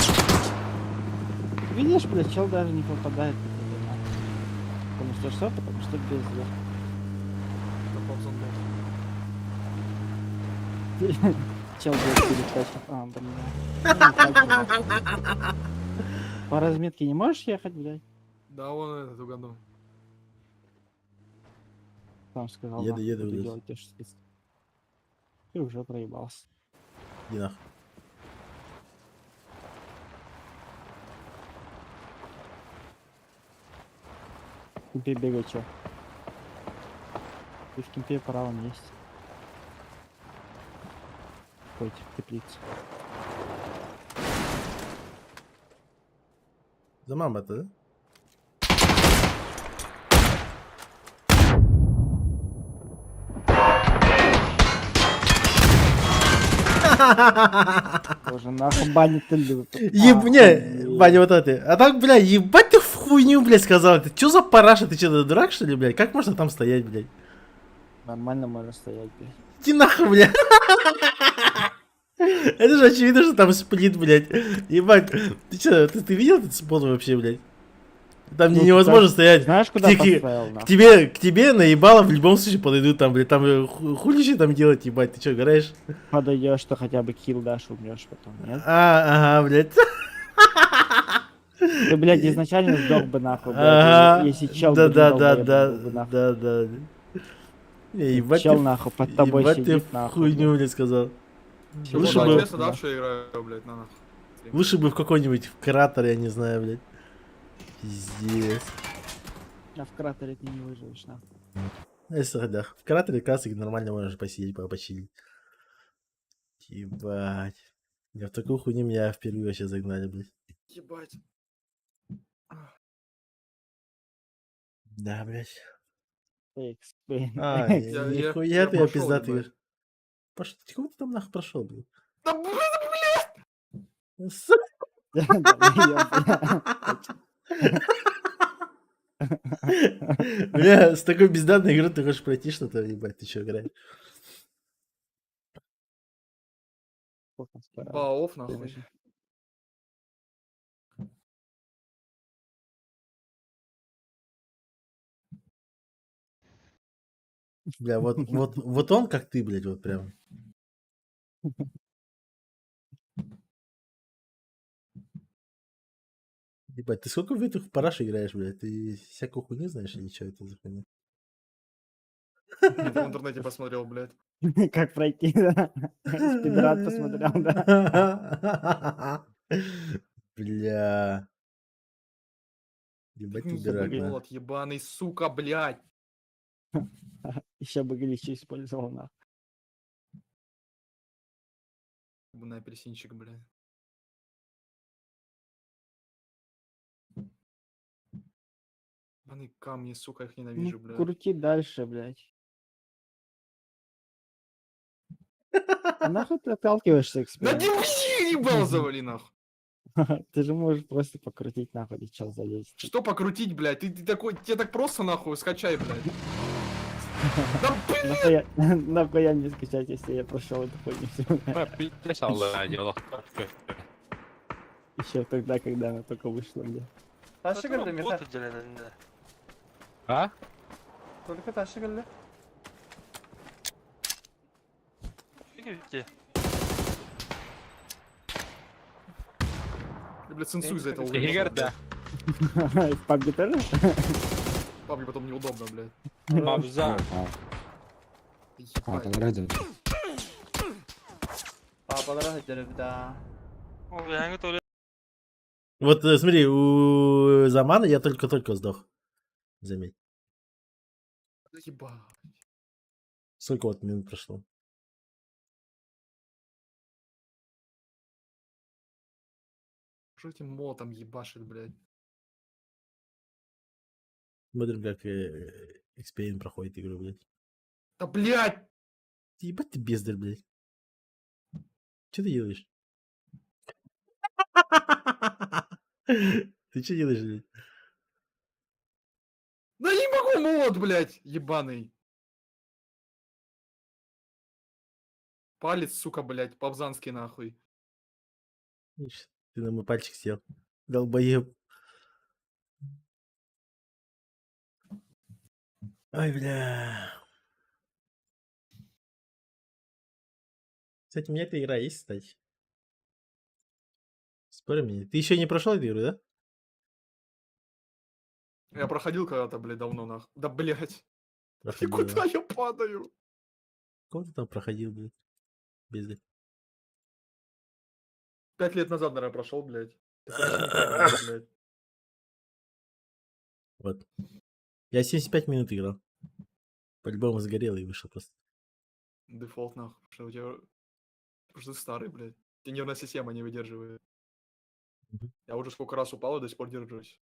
Видишь, блядь, чел даже не попадает. под это, нахуй. Потому что что? Потому что без Доползан, блядь. чел будет перескачивать. А, блин. Ну, не так же. По разметке не можешь ехать, блядь? Да, вон этот угадал. Сам сказал, Еду, нахуй, еду, буду блядь. делать то, что ты уже проебался. Иди нахуй. В кемпе бегай, чё? Ты в кемпе правом есть. Хоть в теплице. За мама-то, да? Тоже нахуй банит ты любит. Не, Ваня, вот это. А так, бля, ебать ты в хуйню, блядь, сказал. Ты чё за параша? Ты чё, дурак, что ли, блядь? Как можно там стоять, блядь? Нормально можно стоять, блядь. Иди нахуй, блядь. Это же очевидно, что там сплит, блядь. Ебать, ты чё, ты видел этот спот вообще, блядь? Там Ну, ты невозможно так стоять. знаешь, куда поставил, к нахуй? тебе наебало в любом случае подойдут там, блядь. Там хули еще там делать, ебать? Ты чё, гораешь? Подойдешь, что хотя бы килл дашь, умрешь потом, нет? Ага, блядь. Ты, блядь, изначально сдох бы нахуй, блядь. Ага, Если чел да, бы да, не да, долбоебом да, был бы, нахуй. да, да. Не, ебать Чел, ты, нахуй, под тобой ебать ты сидит, в нахуй, хуйню, блядь. блядь, сказал. Чего, Лучше да, бы- интересно, да, что я играю, блядь, на нахуй. Лучше бы в какой-нибудь в кратер, я не знаю, блядь. Пиздец. А в кратере ты не выживешь, нахуй. Если да, в кратере как раз нормально можешь посидеть, почилить. Ебать. Я в такую хуйню меня впервые вообще загнали, блядь. Ебать. Да, блядь. Экс, А, экс. нихуя ты я прошёл, пиздатый. ебать. Ты кого ты там нахуй прошел, блядь? Да, блядь! Сука. Бля, с такой бездарной игры ты хочешь пройти что-то, ебать, ты чё, играешь? Баоф, нахуй. Бля, вот он как ты, блядь, вот прям. Ебать, ты сколько в этих в параш играешь, блядь? Ты всякую хуйню знаешь или что это за хуйня? В интернете посмотрел, блядь. Как пройти, да? Спидрат посмотрел, да? Бля. Ебать ты дурак, Ебаный на. молот, ебаный, сука, блядь. Еще бы гличи использовал, нахуй. Ебаный апельсинчик, блядь. Ебаные камни, сука, их Ну, ненавижу, блядь. крути дальше, блядь. А нахуй ты отталкиваешься, Да эксперимент? не ебал завали, нахуй. Ты же можешь просто покрутить, нахуй, и чел залезть. Что покрутить, блядь? Ты такой, тебе так просто, нахуй, скачай, блядь. Да, блядь! Нахуя мне скачать, если я прошел эту хуйню всю? Еще тогда, когда она только вышла, блядь. Taşı geldi Mete. А? Только taşı geldi. Я, блядь, сенсуй за этого Игорь, уебана, да. блядь. В PUBG тоже? Папе потом неудобно, блядь. Мабза. Ебать. Babalara hediyeleri bir daha. Вот смотри, у Замана я только-только сдох. Заметь. Ебать. Сколько вот минут прошло? Что этим молотом ебашит, блядь? Смотрим, как Experian проходит игру, блядь. Да, блядь! Ебать ты бездарь, блядь. Что ты делаешь? Ты что делаешь, блядь? Да не могу молот, блядь, ебаный. Палец, сука, блядь, павзанский, нахуй. Ишь, ты на мой пальчик сел. Долбоеб. Ой, бля. Кстати, у меня эта игра есть, кстати. Спорим мне. Ты еще не прошел эту игру, да? Я проходил когда-то, блядь, давно, нахуй. Да, блядь. Проходил. Куда я падаю? Кого ты там проходил, блядь? Бездарь. 5 лет назад, наверное, прошел, блядь. Ты раньше не играл, блядь. Вот. Я 75 минут играл. По-любому сгорел и вышел просто. Дефолт, нахуй. Потому что у тебя... Потому что ты старый, блядь. Тебе нервная система не выдерживает. Мгм. Я уже сколько раз упал и до сих пор держусь.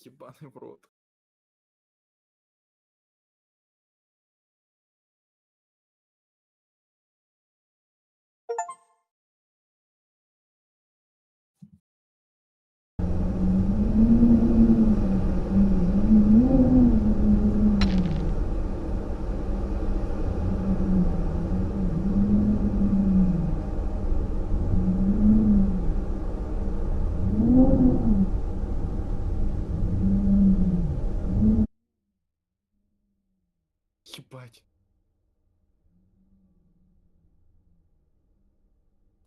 Ебаный в рот. Ебать.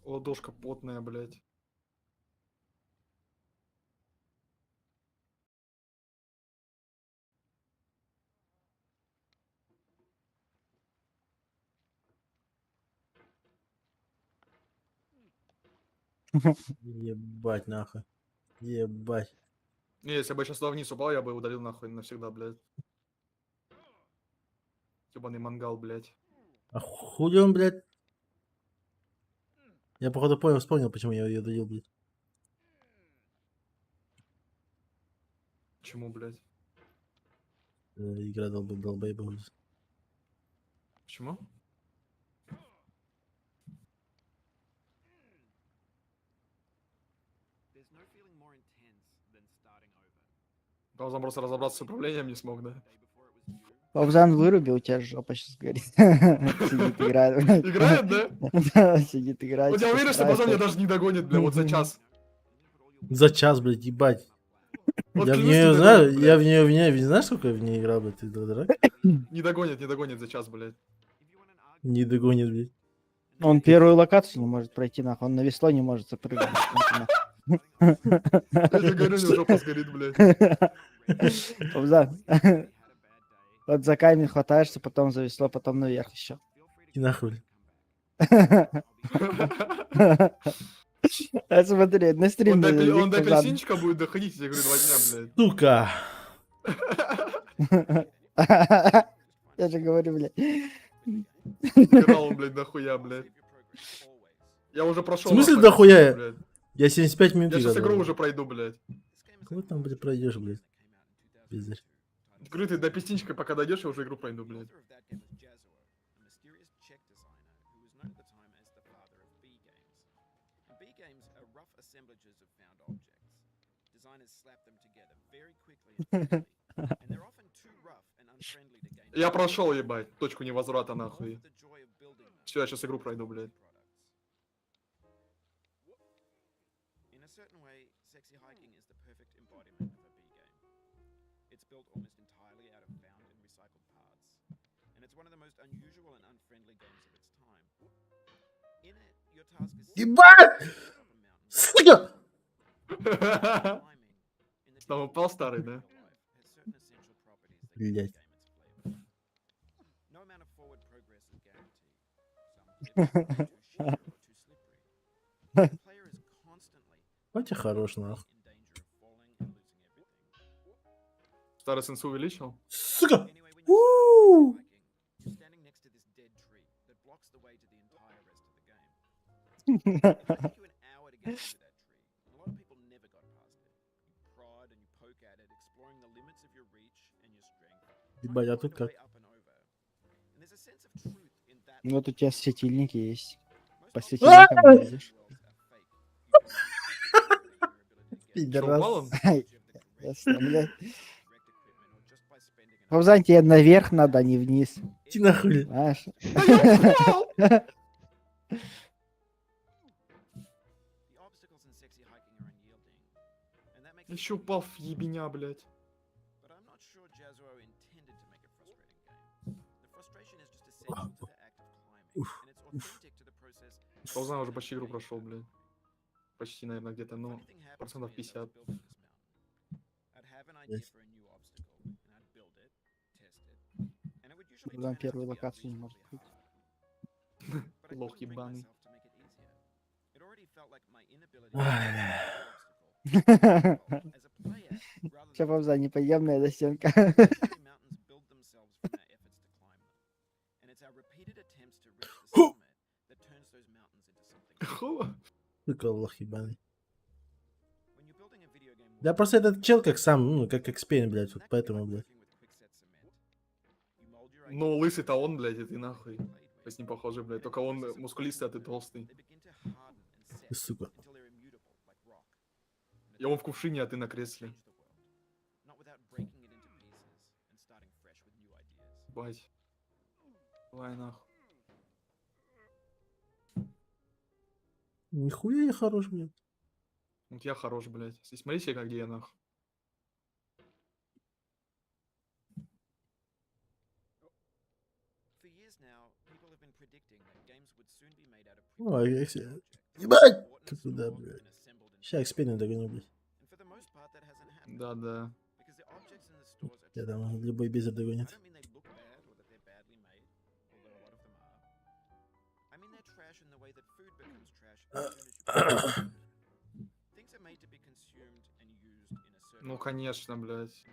Ладошка потная, блядь. Ебать нахуй. Ебать. Не, если бы я сейчас туда вниз упал, я бы удалил нахуй навсегда, блядь. Ебаный мангал, блядь. А хули он, блядь? Я походу понял, вспомнил, почему я ее додел, блядь. Почему, блядь? Игра долбоеба. Почему? Должен просто разобраться с управлением не смог, да? Павзан выруби, у тебя жопа сейчас горит. Сидит, играет. блядь. Играет, да? Да, сидит, играет. Вот я уверен, что Базан меня даже не догонит, бля, вот за час. За час, блядь, ебать. Вот Я в клянусь, нее не знаю, догонит, я блядь. в нее, знаешь, сколько я в ней играл, блядь, ты дурак? Не догонит за час, блядь. Не догонит, блядь. Он первую локацию не может пройти, нахуй. Он на весло не может запрыгнуть. Я тебе говорю, у него жопа сгорит, блядь. Павзан. Вот за камень хватаешься, потом за весло, потом наверх еще. И нахуй. А смотри, на стрим Он до заведи, он до Павзан. апельсинчика будет доходить, я говорю, 2 дня, Сука. Я же говорю, блядь. блядь. Играл он, блядь, дохуя, блядь. Я уже прошел. В смысле нахуй, дохуя? блядь. Я 75 минут Я сейчас играл. игру уже пройду, блядь. Кого там, блядь, пройдешь, блядь? Бездарь. Говорю, ты до апельсинчика пока дойдешь, я уже игру пройду, блядь. Я прошел, ебать, точку невозврата, нахуй. Все, я сейчас игру пройду, блядь. Ебать! Сука! Там упал старый, да? Блядь. Батя хорош, нахуй. Старый сенсу увеличил? Сука! У! Ебать, а тут как? Вот у тебя светильники есть. По светильникам ездишь. Что, упал он? Ай, ясно, блядь. Павзан, тебе наверх надо, а не вниз. Иди нахуй. Знаешь? Да я упал! Еще упал в ебеня, блядь. Ползан уже почти игру прошел, блядь. Почти, наверное, где-то, ну, процентов 50. Есть. Ползан первую локацию не может открыть. Лох ебаный. Сейчас Ползан неподъемная до стенка. Хуа. Сука, лох ебаный. Да просто этот чел как сам, ну, как эксперимент, блядь, вот поэтому, блядь. Ну, лысый-то он, блядь, и ты нахуй. С ним похоже, блядь. Только он мускулистый, а ты толстый. Сука. И он в кувшине, а ты на кресле. Бать. Давай нахуй. Нихуя я хорош, блядь. Вот я хорош, блядь. Смотри себе, где я нахуй. Ну, а ебать! Ты куда, блядь? Сейчас эксперимент догоню, блядь. Да-да. Я там любой безер догонит. Ну, конечно, блядь.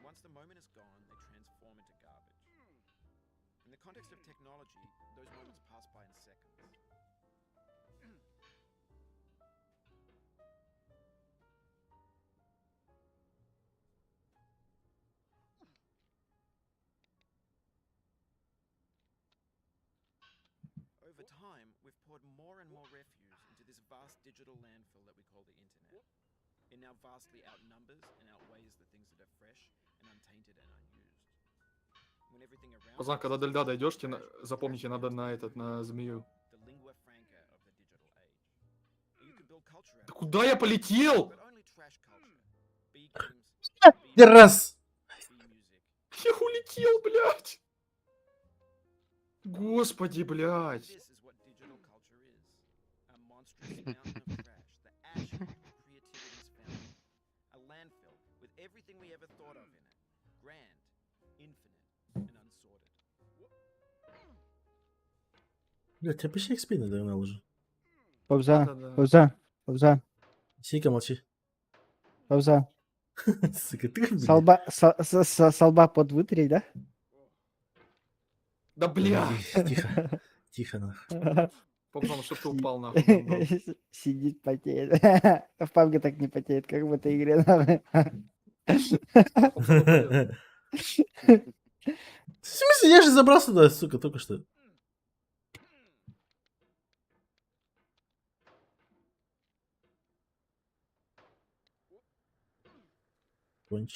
Over time, we've poured more and more refuse into this vast digital landfill that we call the internet. It now vastly outnumbers and outweighs the things that are fresh and untainted and unused. When everything around Пацан, us когда is до льда fast дойдешь, and fresh, запомните, надо на этот, на змею. the lingua franca of the digital age. You can build culture out Да of it, куда я полетел? but only trash culture. Be games, be Раз! be music. Я улетел, блядь. Господи, блядь. This is what digital culture is. A monstrous mountain of trash, the ash heap of creativity's fountain. A landfill with everything we ever thought of in it. Grand, infinite, and unsorted. Блядь, я почти эксперимент догнал уже. Ползан, Да-да-да. Ползан, Ползан, Сика, молчи. Ползан. Сука, ты, блядь. С лба под вытри, да? Да, блядь. Тихо, тихо, нахуй. Пацан, что ты упал, нахуй, гандон? Сидит, потеет. В пабге так не потеет, как в этой игре. нахуй. Пацан, блядь. В смысле, я же забрался туда, сука, только что. Конч.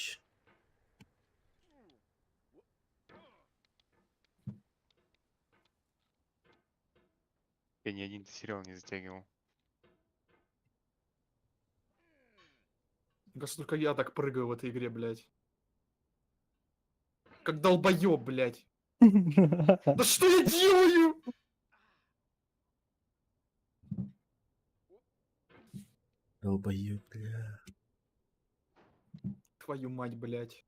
Я ни один сериал не затягивал. Кажется, только я так прыгаю в этой игре, блядь. Как долбоёб, блядь. Да что я делаю? Долбоёб, бля. Твою мать, блядь.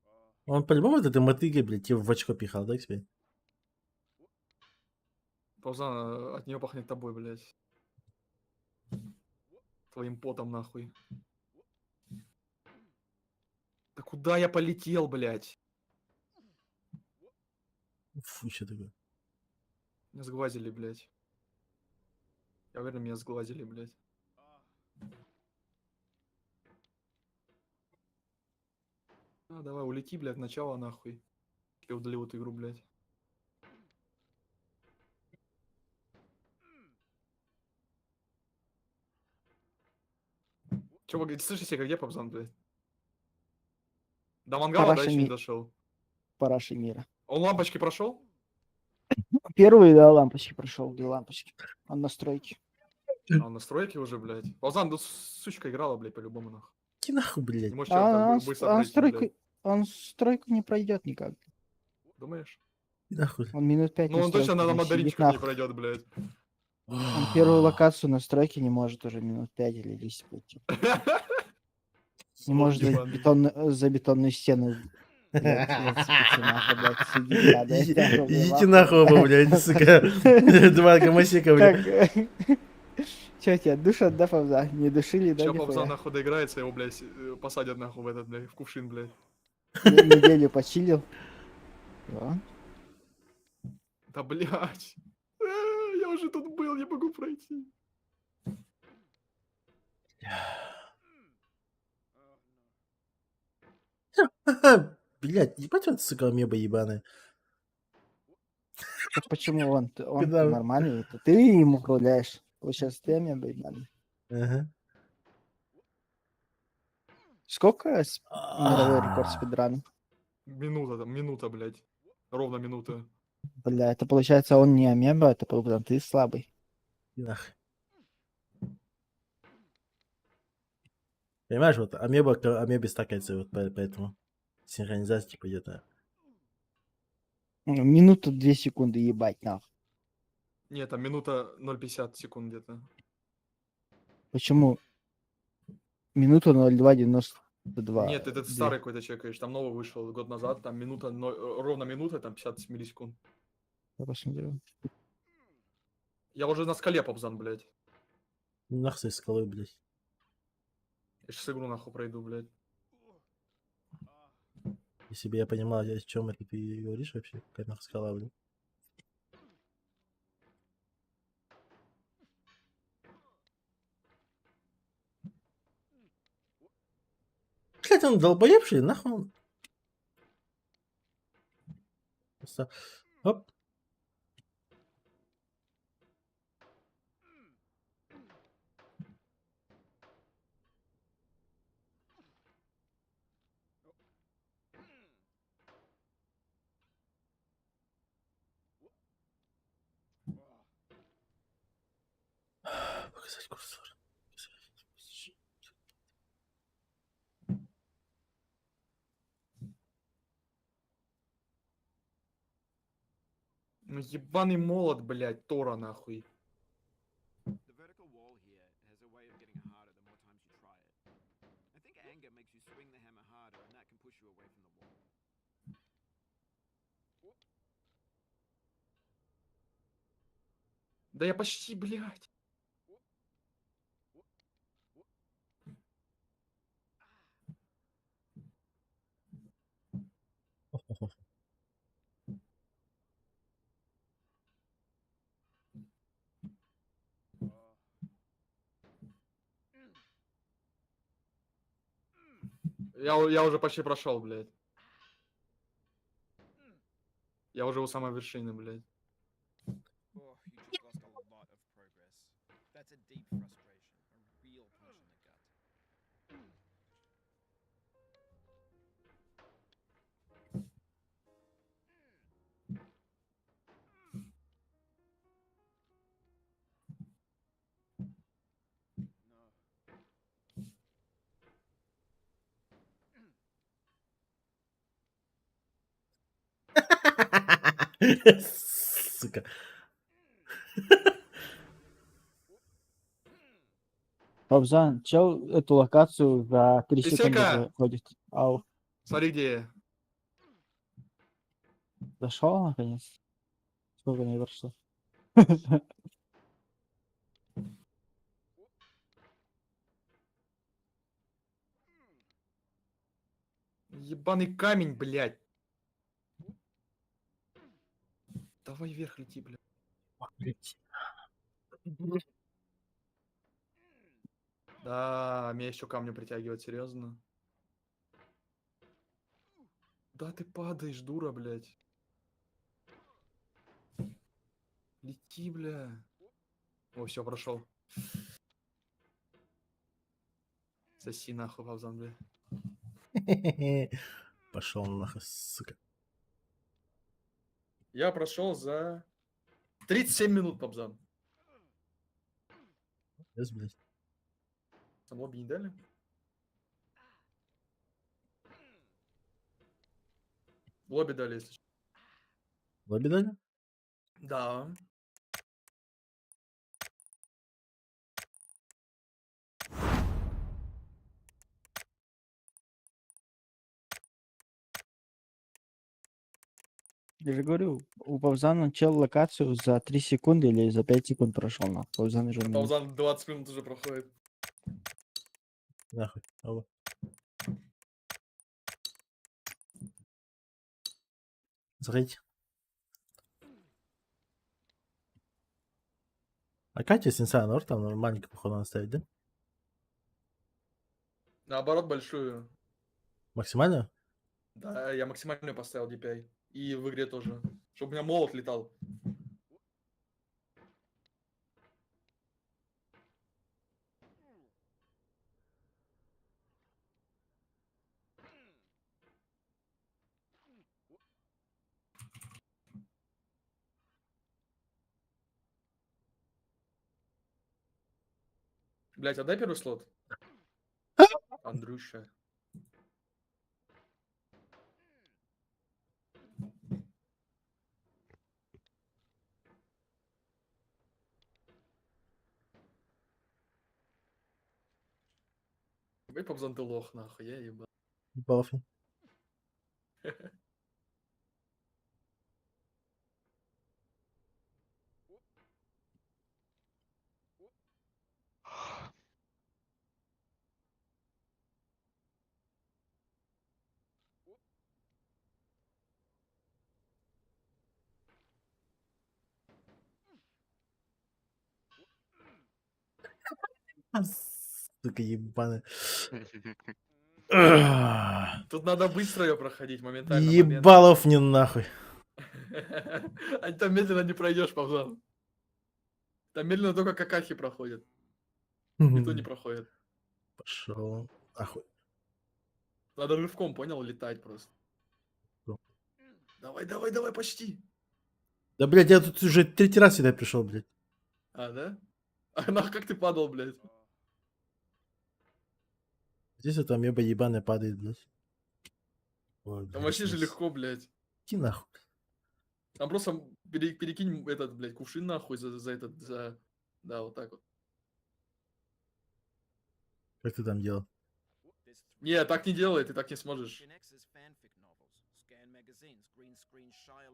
Он по-любому от этой мотыги, блядь, тебе в очко пихал, да, к себе? Пауза, от нее пахнет тобой, блядь. Твоим потом, нахуй. Да куда я полетел, блядь? Фу, что такое? Меня сглазили, блядь. Я уверен, меня сглазили, блядь. А, давай, улети, блядь, в начало, нахуй. Я удалил эту игру, блядь. Чё, вы говорите, слышите, где Пабзан, блядь? До мангала, да, Параша еще не ми- дошел. Параши мира. Он лампочки прошел? Первый, да, лампочки прошел, где лампочки. Он настройки. А, он на стройке уже, блядь. Пабзан, ну, сучка играла, блядь, по-любому, нахуй. Иди нахуй, блядь. Не можешь человек так он, быстро он пройти, стройку, блядь. он стройку не пройдет никак. Думаешь? Иди нахуй. Он минут 5 Ну, он точно на мандаринчиках не пройдет, блядь. Он первую локацию настройки не может уже минут 5 или 10 пройти. Не Лох может ебаный. за бетонную стену, блядь, зацепиться нахуй, блядь, сиди, падает нахуй, блядь, Идите в нахуй ахуе, оба, блядь, сука. Два гомосека, Как? блядь. Чё тебя душат, да, Фавза? Не душили, да, Ща Павзан нихуя? нахуй доиграется, его, блядь, посадят нахуй в этот, блядь, в кувшин, блядь. Неделю почилил. Да. Да, блядь. Я уже тут был, не могу пройти. Блядь, ебать вот, сука, амеба ебаная. Так почему он Куда вы? нормальный? Это ты им управляешь. Вот сейчас ты мне нормальный. Ага. Сколько мировой рекорд спидрана? Минута там, минута, блядь. Ровно минута. Бля, это получается он не амеба, это прям ты слабый. Нахуй. Понимаешь, вот амеба к амебе стакается, вот поэтому синхронизация типа где-то. Минуту 2 секунды ебать нахуй. Нет, там минута 0,50 секунд где-то. Почему? Минута 0,292. Нет, этот старый какой-то чекаешь, там новый вышел год назад, там минута, ровно минута, там 50 миллисекунд. Я посмотрю. Я уже на скале, Павзан, блядь. Нахуй с этой скалой, блядь. Я сейчас игру нахуй пройду, блядь. Если бы я понимал, о чем это ты говоришь вообще, какая нахуй скала, блядь. Блядь, он долбоебший, нахуй он. Просто... Оп. Показать курсор. Ну ебаный молот, блядь, Тора нахуй. The vertical wall here has a way of getting harder the more times you try it. I think anger makes you swing the hammer harder, and that can push you away from the wall. Да я почти, блядь. Я уже почти прошел, блядь. Я уже у самой вершины, блядь. Oh, you just lost a lot of progress. That's a deep frustration, a real punch in the gut. Сука. Фавзан, чел эту локацию за 3 секунды Писека! заходит. Ау, Смотри, где я. зашел наконец? Сколько не прошло? Ебаный камень, блядь. Давай вверх лети, блядь. Да, меня еще камнем притягивать, серьезно. Да ты падаешь, дура, блядь. Лети, бля. О, все, прошел. Соси нахуй, Павзан, бля. Пошел нахуй, сука. Я прошел за 37 минут, Павзан. Yes, блядь. Там лобби не дали? Лобби дали, если что. Лобби дали? Да. Я же говорю, у Павзана чел локацию за 3 секунды или за 5 секунд прошел, нахуй. Павзан же умеет. Паузан 20 минут уже проходит. Нахуй. Алло. Заходите. А Катя Сенсай Нор там маленький походу надо ставить, да? Наоборот, большую. Максимально? Да, я максимальную поставил DPI. И в игре тоже. Чтобы у меня молот летал. Блять, отдай первый слот. Андрюша. Ебать, Павзан, ты лох, нахуй, я ебал. Балфи. Сука, ебаная. Тут надо быстро ее проходить, моментально. Ебалов не нахуй. А там медленно не пройдешь, Павзан. Там медленно только какахи проходят. И то не проходит. Пошел. Нахуй. Надо рывком, понял, летать просто. Ну. Давай, давай, давай, почти. Да, блядь, я тут уже 3-й раз сюда пришел, блядь. А, да? А нахуй как ты падал, блядь? Здесь вот там еба ебаная падает, блядь. Ой, Там блядь, вообще же снес. легко, блядь. Иди нахуй. Там просто перекинь этот, блядь, кувшин нахуй за этот, за... Да, вот так вот. Как ты там делал? Не, так не делай, ты так не сможешь.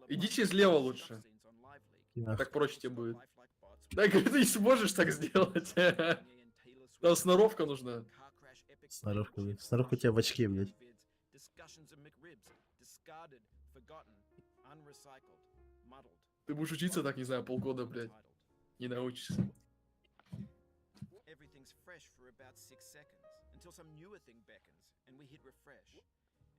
Иди через лево лучше. Иди нахуй. Так проще тебе будет. Да, говорю, ты не сможешь так сделать. Там сноровка нужна. Сноровка, блядь. Сноровка у тебя в очке, блядь. Ты будешь учиться так, не знаю, полгода, блядь. Не научишься. Everything's fresh for about 6 seconds until some newer thing beckons and we hit refresh.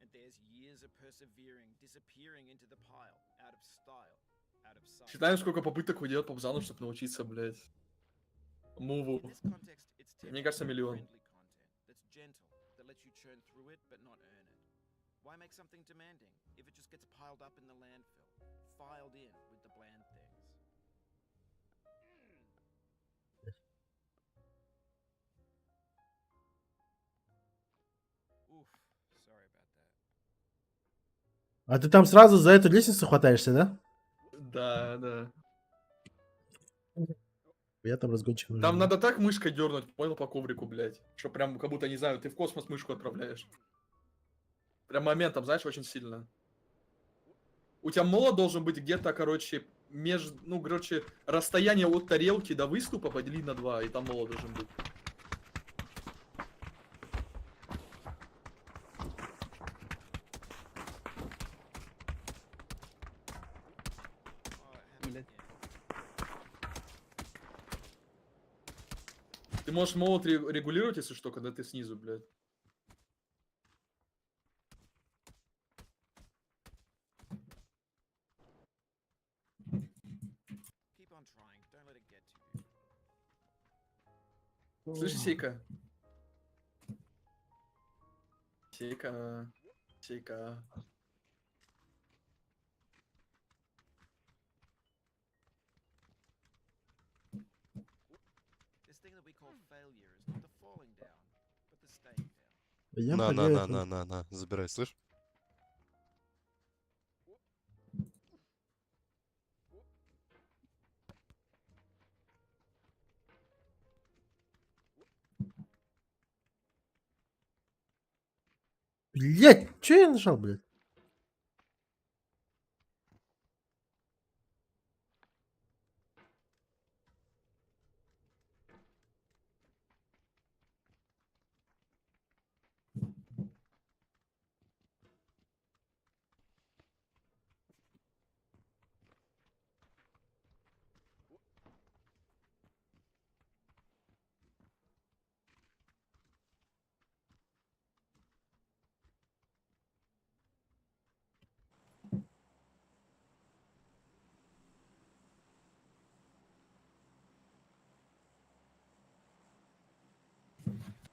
And there's years of persevering disappearing into the pile, out of style, out of sight. Считаем, сколько попыток уйдет Павзану, чтобы научиться, блядь. Муву. In this context, it's Мне кажется, миллион. friendly content that's gentle, that lets you churn through it but not earn it. Why make something demanding if it just gets piled up in the landfill, filed in with the bland things? Oof, sorry about that. А ты там сразу за эту лестницу хватаешься, да? Да, да. Я там разгончик нужен. Там надо так мышкой дернуть, понял, по коврику, блядь. Что прям как будто, не знаю, ты в космос мышку отправляешь. Прям моментом, знаешь, очень сильно. У тебя молот должен быть где-то, короче, между, ну, короче, расстояние от тарелки до выступа подели на 2, и там молот должен быть. Ты можешь молот регулировать, если что, когда ты снизу, блядь. Keep on trying, don't let it get to you. Слышишь, Сейка? Сейка. Сейка. This thing that we call failure is not the falling down, but the staying down. Я На, поверил. на, забирай, слышь? Блять, че я нажал, блядь?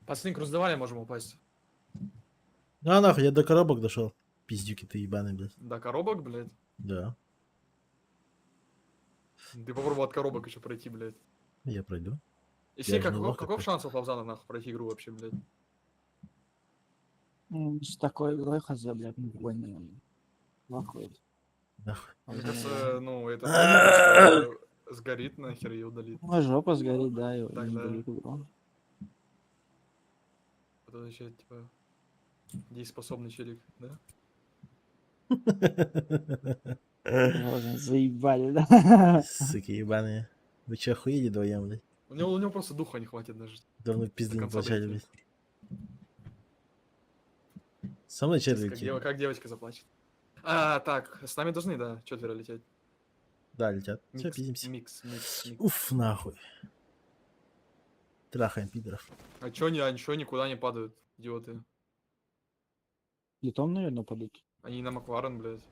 Пацаны, раздавали, можем упасть. А нахуй, я до коробок дошел. Пиздюки ты ебаный, блядь. До коробок, блядь. Да, Ты попробовал от коробок еще пройти, блядь. я пройду. И Я же не каков, лох каков какой. шанс у Фавзана нахуй пройти игру вообще, блядь? С такой игрой хз, блядь, не понял. Нахуй. Нахуй. Мне кажется, ну, это просто сгорит нахер и удалит. Ну, жопа сгорит, да, и Так, не да. будет игру. Это вообще, типа, дееспособный челик, да? Ладно, заебали, да? Суки ебаные. Вы че, охуели вдвоем, блядь? У него просто духа не хватит даже. Давно пизды До не конца получали, дойти. блядь. Со мной Чисто черви как, летит. как девочка заплачет. А, так, с нами должны, да, 4 лететь. Да, летят. Все, Микс, пиздимся. микс. Уф, нахуй. Трахаем пидоров. А чё они, ничего никуда не падают, идиоты? Летом, наверное, падут. Они на Макларен, блядь.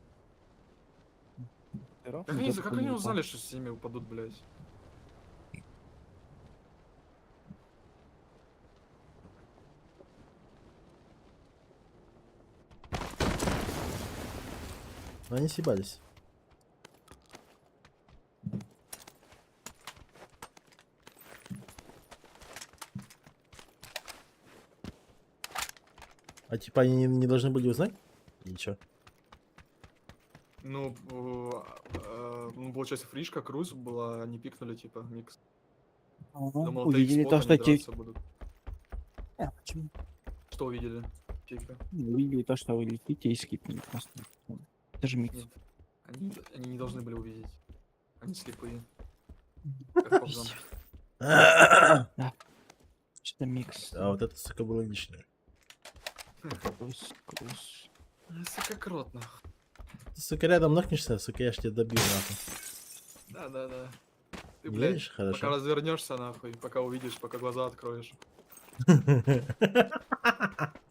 Ну, Как они, да, как они летом. узнали, что с ними упадут, блядь? Но они съебались. А типа они не должны были узнать? Или чё? Ну, ну, получается, фришка, круз была, они пикнули, типа, микс. Ага, Думал, увидели TX-спот, то, они что те... драться будут. Почему? Что увидели? Тихо. Увидели то, что вы летите и скипнули просто. Это же микс. Нет. Они не должны были увидеть. Они слепые. Как Фавзан. Что-то микс. А вот это, сука, было лишнее. Круз. Сука, крот, нахуй. Ты, сука, рядом нокнешься, сука, я ж тебя добью, нахуй. Да. Ты, Не блядь, видишь? Хорошо. пока развернешься, нахуй, пока увидишь, пока глаза откроешь.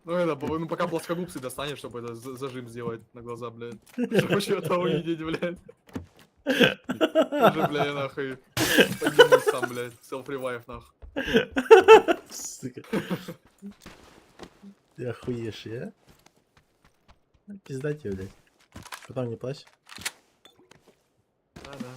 Ну, это, ну, пока плоскогубцы достанешь, чтобы это зажим сделать на глаза, блядь. Чтобы что-то увидеть, блядь. Уже, блядь, нахуй. Поднимусь сам, блядь. Self-revive, нахуй. Сука. Ты охуешь, я? Пизда тебе, блядь. Потом не плачь. Да.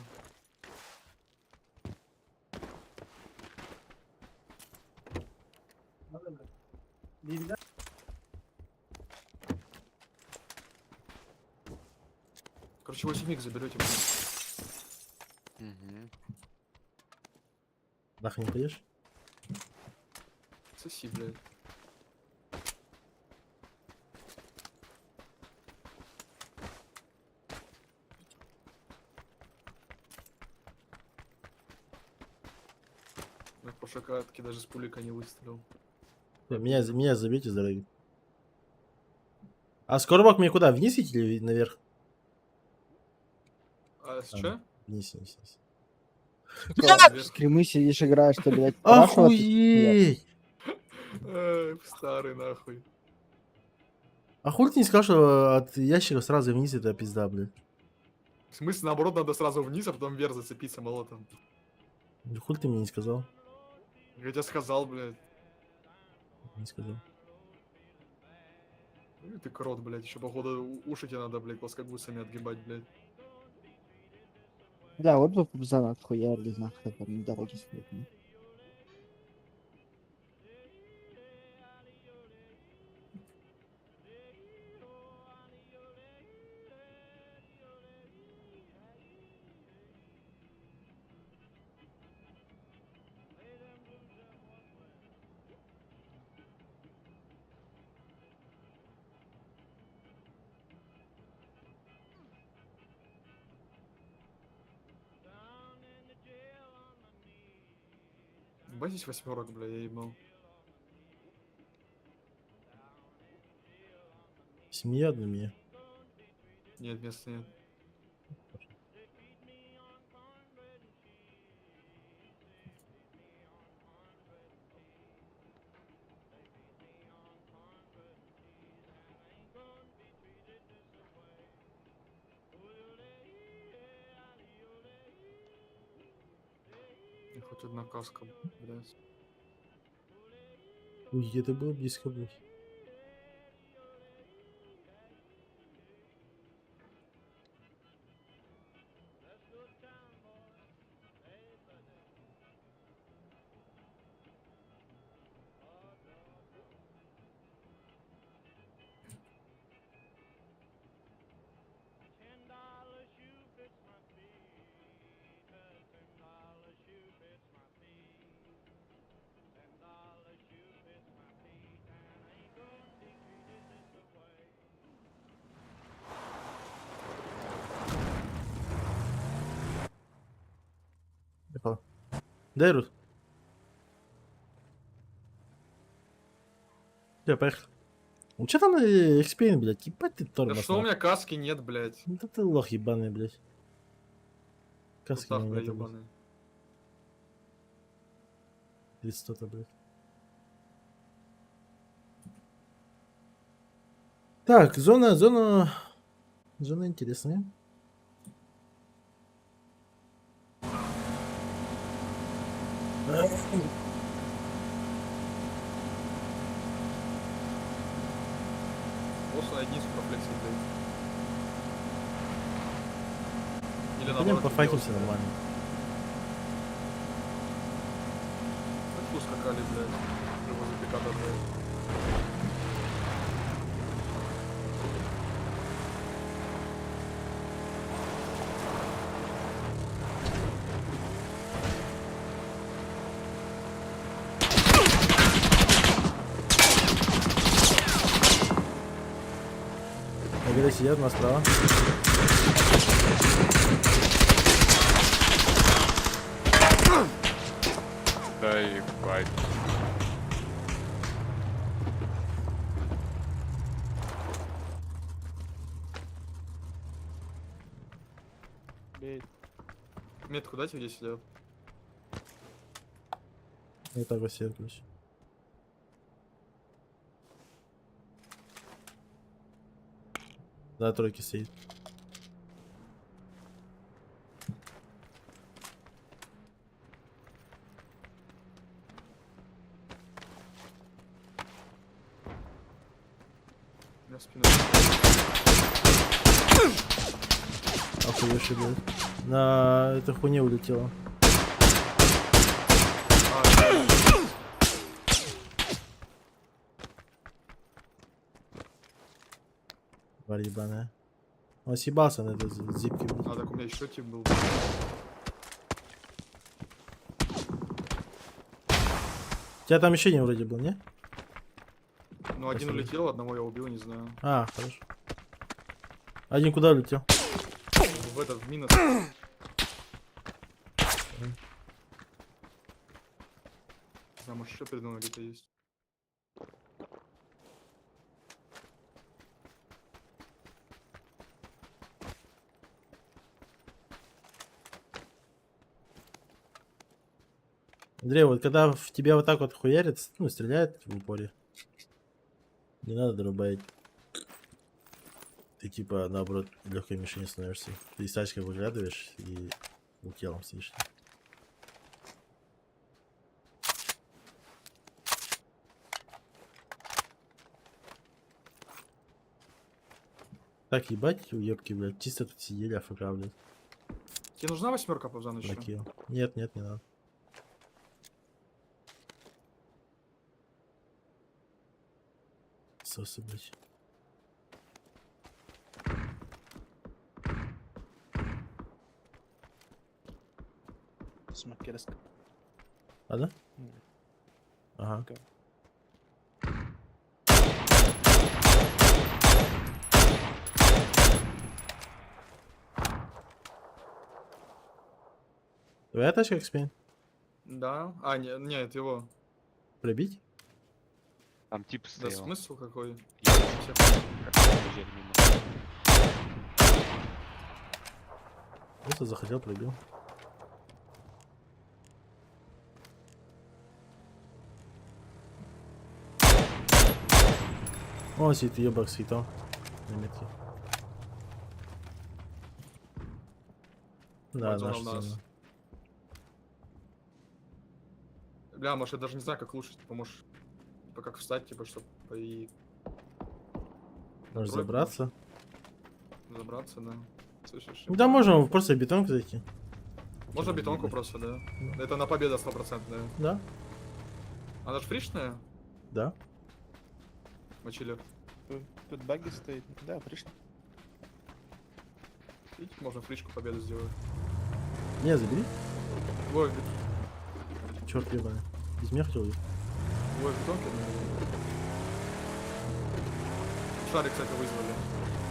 Короче, 8 миг заберете. Мгм. Нахуй не пойдешь? Соси, блядь. Я по шоколадке даже с пулика не выстрелил. Меня забейте здоровье. А с коробок мне куда? Вниз идти или наверх? А с чё? Вниз. Вверх. Стримы сидишь, играешь, ты, блядь, спрашивать? Охуеть! Старый нахуй. А хуй ты не сказал, что от ящика сразу вниз это пизда, блядь? В смысле, наоборот, надо сразу вниз, а потом вверх зацепиться молотом. Хуй ты мне не сказал? Я тебе сказал, блядь. Не сказал. Ну ты крот, блядь. Еще, походу, уши тебе надо, блядь, плоскогубцами отгибать, блядь. Да, вот бы Пупзан отхуярили, нахуй, там на дороге стоит. ну. Ебать здесь восьмерок, бля, я ебал. Семья одна мне. Нет, места нет. И хоть одна каска, блядь. Ой, это было близко, блядь. Ехал. Дай рут. Все, поехали. Ну что там экспейн, блядь? Ебать ты Да тормоз. что у нахуй. меня каски нет, блядь. Да ты лох ебаный, блядь. Каски у Устав, меня бля, нету, блядь. ебаный. 30 блядь. Так, зона интересная. Просто одни суперфлексы, блядь. Или Пойдем наоборот. пофайтимся делать, нормально. блядь. Хоть скакали, блядь. Его запеката, блядь. На горе сидят, у нас справа. Да ебать. Метку дайте, где сидят. Вот так вот сидят, короче. Да, тройки стоит. У меня спина. Охуевший, блядь. На этой хуйне улетела. Тварь ебаная. Он съебался на этой зипке, блядь. А, так у меня еще тип был. У тебя там еще не вроде был, не? Ну, один Спасибо. улетел, одного я убил, не знаю. А, хорошо. Один куда улетел? В этот, в минус. Не знаю, может еще передо мной где-то есть. Андрей, вот когда в тебя вот так вот хуярит, ну, стреляет в упоре, не надо дробить. Ты типа, наоборот, легкой мишени становишься. Ты из тачки выглядываешь и телом сидишь. Так, ебать, уебки, блядь, чисто тут сидели, АФК, блядь, Тебе нужна восьмерка, Павзан, еще? накил. Нет, нет, не надо. Сосы, блядь. А, да? Ага. Твоя тачка, Экспейн? Да. А, нет, его. Пробить? Там тип Да стоял. смысл какой? Я вообще как проезжали мимо. Просто захотел, пробил. О, сидит ебак светал на метке. Да, Пойдем наша у нас. зона. Бля, может, я даже не знаю, как лучше, типа, может, типа, как встать, типа, чтобы и Может Тройку. забраться? забраться, да. Слышишь? Да, можем просто в бетонку зайти. Можно бетонку просто, да. Это на победа 100%. Да, Она же фришная, да. мочилер. Тут баги стоит. Да, пришли. Видите, можно фришку победу сделать. Не, забери. Ой, Черт ебаный. Из меня хотел. ой, бетонки, наверное. Шарик, кстати, вызвали.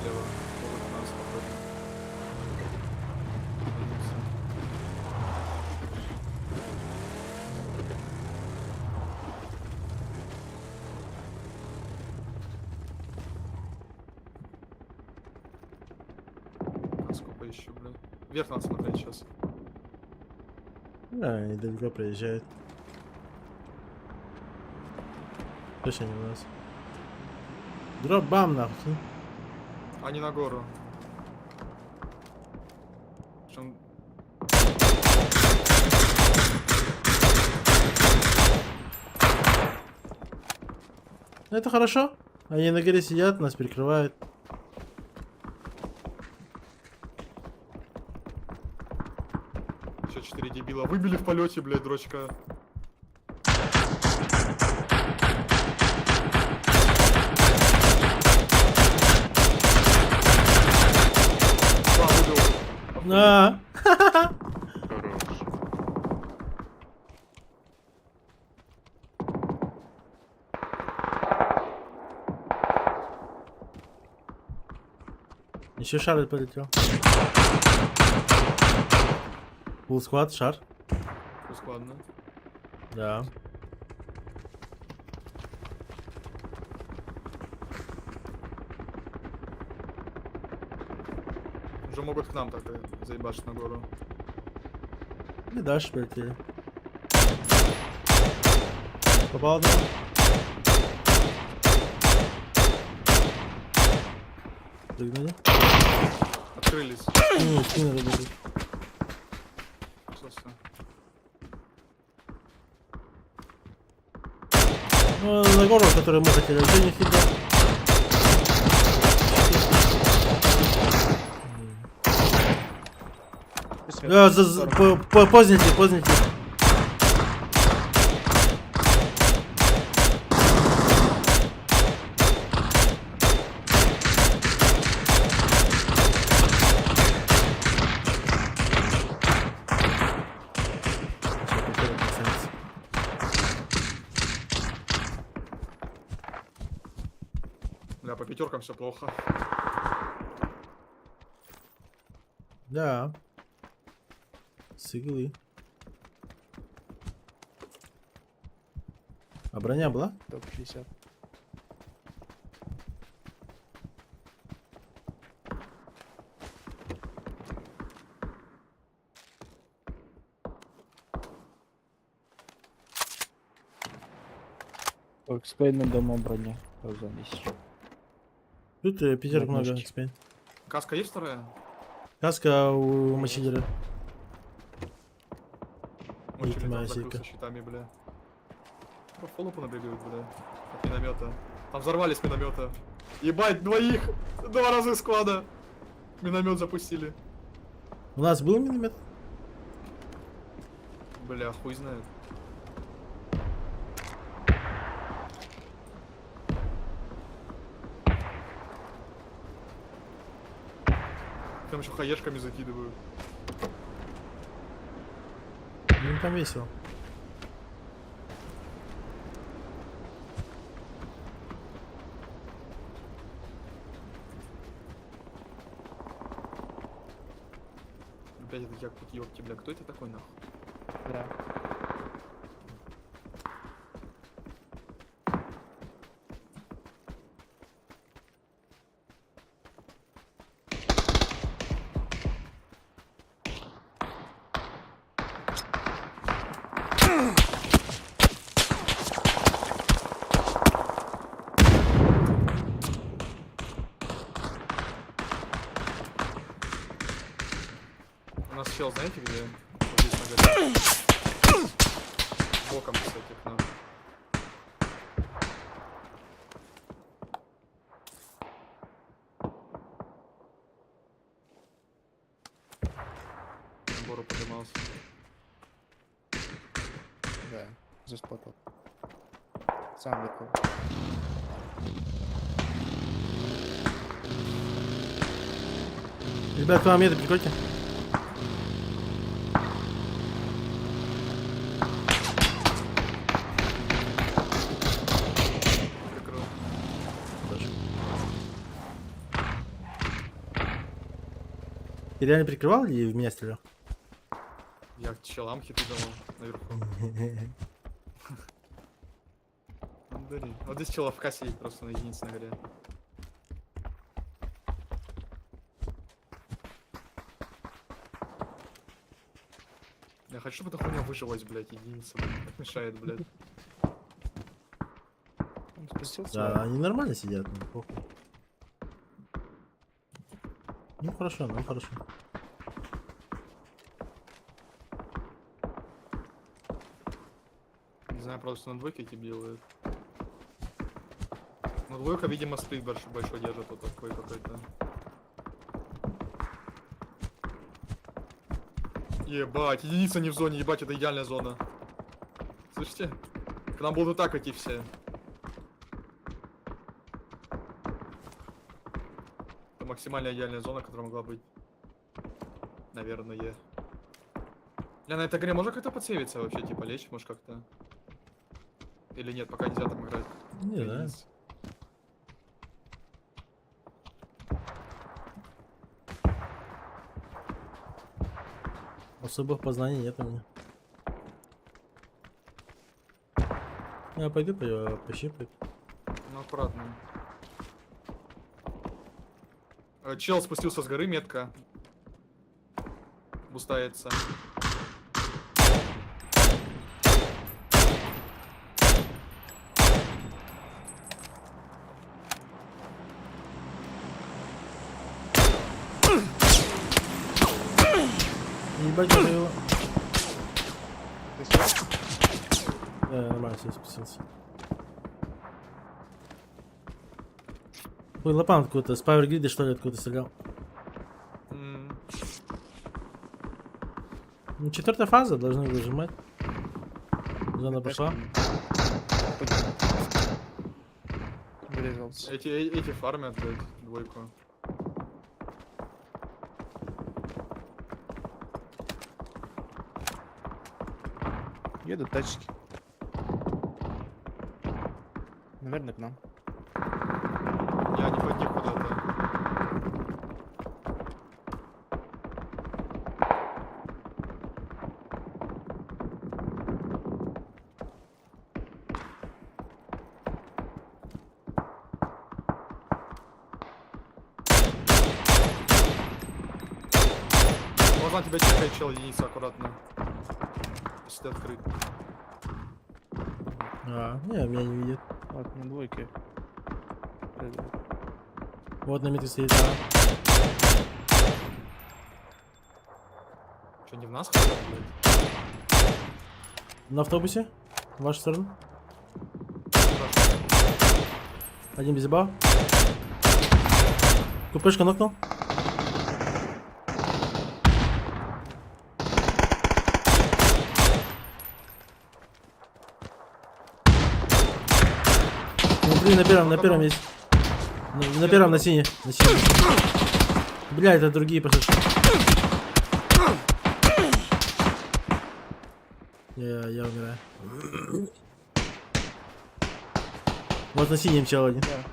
Лево. Могут нас попробовать. Сколько еще, блин? Вверх надо смотреть сейчас. Да, они далеко проезжают. Точно не у нас. Дроп бам нахуй. Они на гору. Причем Ну, это хорошо. Они на горе сидят, нас прикрывают. еще 4 дебила. Выбили в полете, блядь, дрочка. Два выбил. А, Хорош. еще шар полетел. Full склад, шар. Ну, складно. Да. Уже могут к нам так заебашить на гору. И дальше полетели. Попал одного. Прыгнули. Открылись. Ну, спину работает. Всё. Ну, на гору, которую мы хотели, уже не хитро. Поздните. Бля, по пятеркам все плохо. Да. С иглы. А броня была? Топ 60. Экспейн на домом броня. Разумеется. Тут пятерок много. Однушки. Экспейн. Каска есть вторая? Каска у мочилера. Мой И челик моя там закрылся сетка. щитами, бля. По лупу набегают, бля. От миномета. Там взорвались миномета. Ебать, двоих! 2 раза из склада. Миномет запустили. У нас был миномет? Бля, хуй знает. Там еще хаешками закидывают. Ну там весело. Опять это якут, ёпки, бля, кто это такой нахуй? Да. У нас чел, знаете где? Вот здесь на горе. Боком, кстати, к нам. Да, заспотал. Сам легко. Ребят, к вам это прикольте. Прикрыл. Ты реально прикрывал или в меня стрелял? Я к челам хиты давал наверху. Андрей. Вот здесь чел в сидит просто на единице на горе. Я хочу, чтобы эта хуйня выжилась, блядь, единица. Блядь. Так мешает, блядь. Он спустился. Да, они нормально сидят, ну, похуй. Ну хорошо, ну хорошо. Не знаю, просто на двойке эти делают. Но двойка, видимо, стык большой держит, вот такой какой-то. Ебать, единица не в зоне, ебать, это идеальная зона. Слышите? К нам будут так идти все. Это максимально идеальная зона, которая могла быть. Наверное. Бля, на этой игре можно как-то подсейвиться вообще, типа лечь, может как-то? Или нет, пока нельзя там играть? Не знаю. Единиц. Особых познаний нет у меня. Я пойду пощипать. Ну, аккуратно. Чел спустился с горы, метка. Бустается. Ебать, я его. Ты всё? Да, нормально, все спустился. Ой, лопан откуда-то, с пауэргрида что ли откуда-то стрелял. Ну, 4-я фаза, должны выжимать. Зона пошла. Вырезался. Эти фармят, блядь, двойку. Едут тачки. Наверное, к нам. Я не под них куда-то. Можно тебя чекать, чел, единица, аккуратно. Если ты открыт. А, не, меня не видит. Вот, на двойке. Прыгает. Вот на метке стоит. Да. Что, не в нас хотят, блядь? На автобусе? В вашу сторону. Хорошо. Один без баба. Купешка нокнул. Смотри, на первом есть. На первом, на сине. На сине. Бля, это другие пошли. Я умираю. Вот на синем чел один. Да.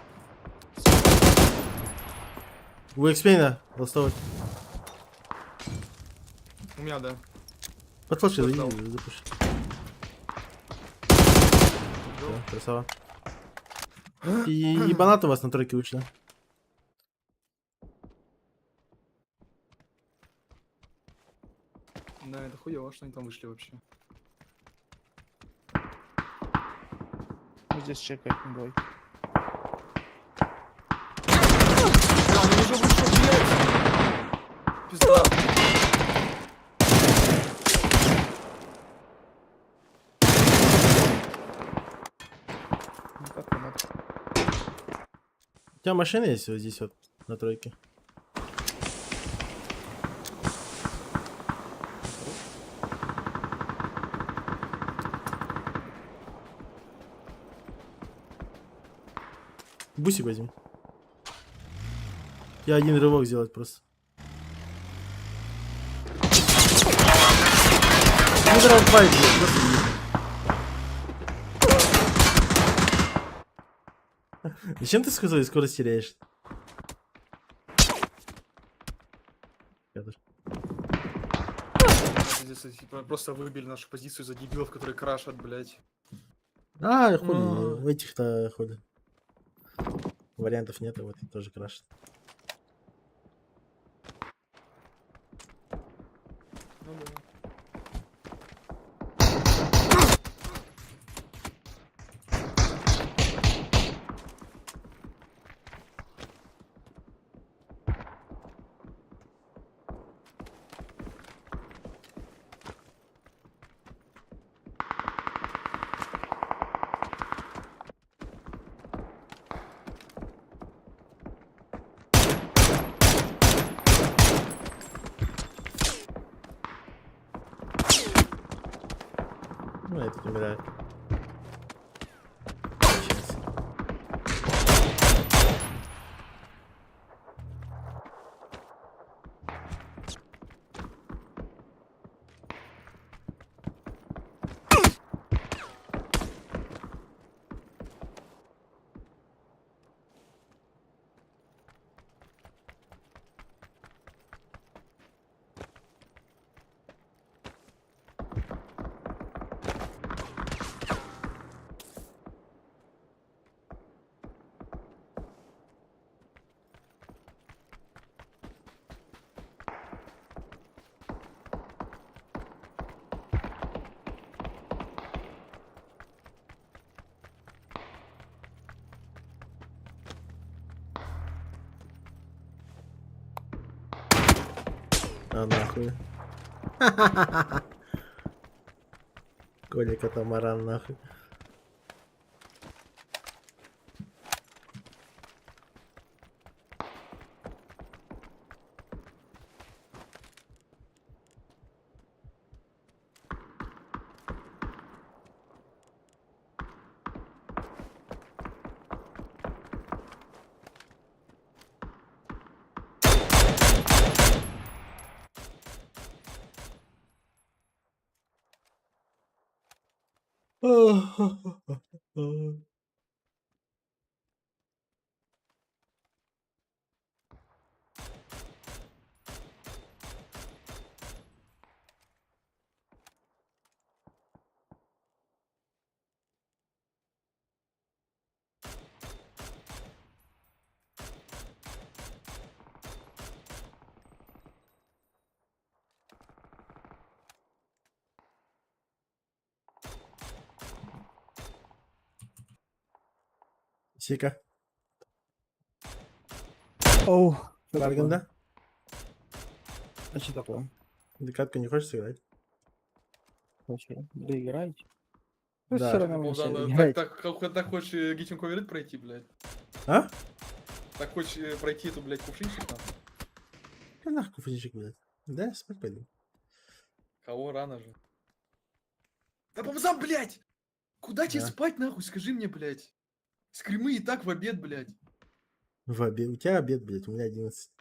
У Экспейна ластовый. У меня, да. Под флешкой Кто зайди, ждал? запуши. Да, красава. И ебанат у вас на тройке вышли. Да, это хуево, что они там вышли вообще. Ну, здесь чекать бой. Да, он уже вышел, блядь! Пизда. Ну, как надо. У тебя машина есть вот здесь вот, на тройке? Бусик возьми. Я один рывок сделать просто. Ну, дропбайт, блядь, просто иди. Зачем ты сказал, скорость теряешь? Я тоже. Здесь типа, просто выбили нашу позицию за дебилов, которые крашат, блядь. А, хули, в этих-то хули. Вариантов нет, вот и тоже крашит. Ну да. Ну, этот умирает. Сейчас. А нахуй. Коля катамаран нахуй. Сика. Оу. Что такое? Барганда? А что такое? Декатку не хочешь сыграть? Вообще, да играете? Ну, Да. все равно мы Богдан, все так, играете. так хочешь Гитин Коверит пройти, блядь? А? Так хочешь пройти эту, блядь, кувшинчик там? Да нахуй фунтик, блядь. Да, спать пойду. Кого рано же? Да попзам, блядь! Куда тебе Да. спать, нахуй, скажи мне, блядь? Скримы и так в обед, блядь. В обед. У тебя обед, блядь, у меня 11.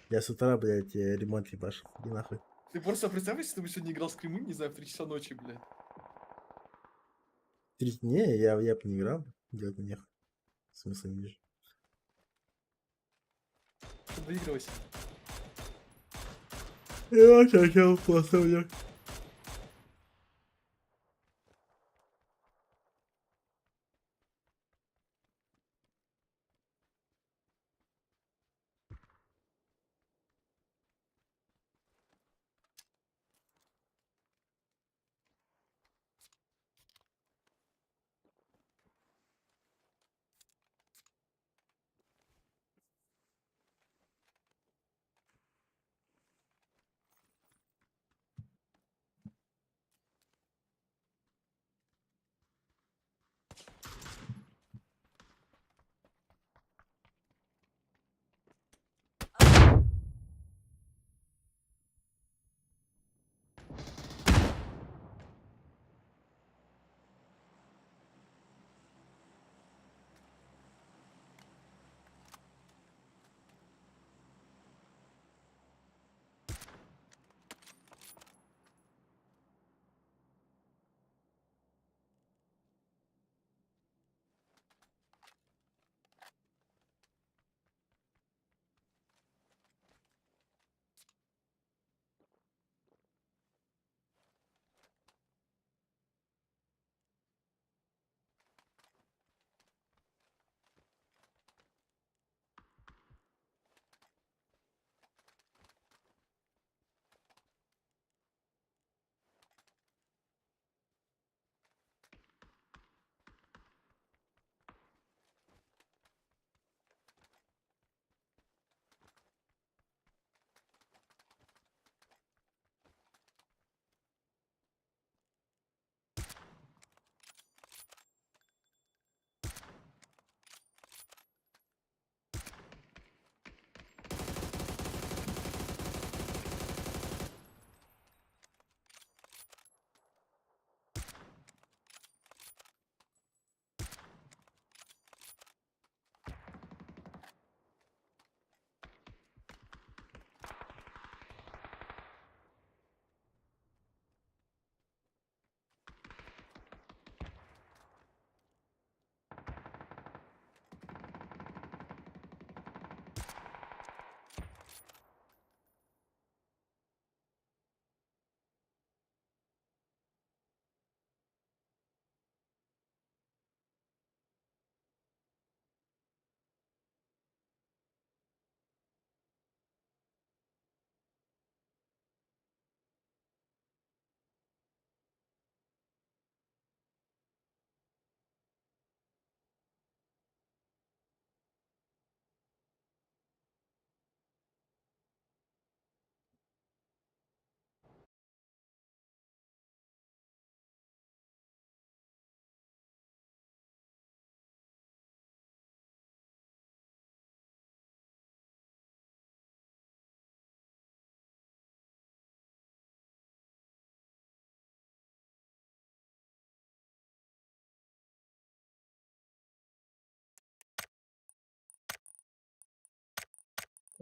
Я с утра, блядь, ремонт ебашил. Иди нахуй. Ты просто представь, если ты бы сегодня играл скримы, не знаю, в 3 часа ночи, блядь. Не, я бы не играл. Делать мне нехуй. Смысла не вижу. Что доигрывайся. Я хотел поставлю.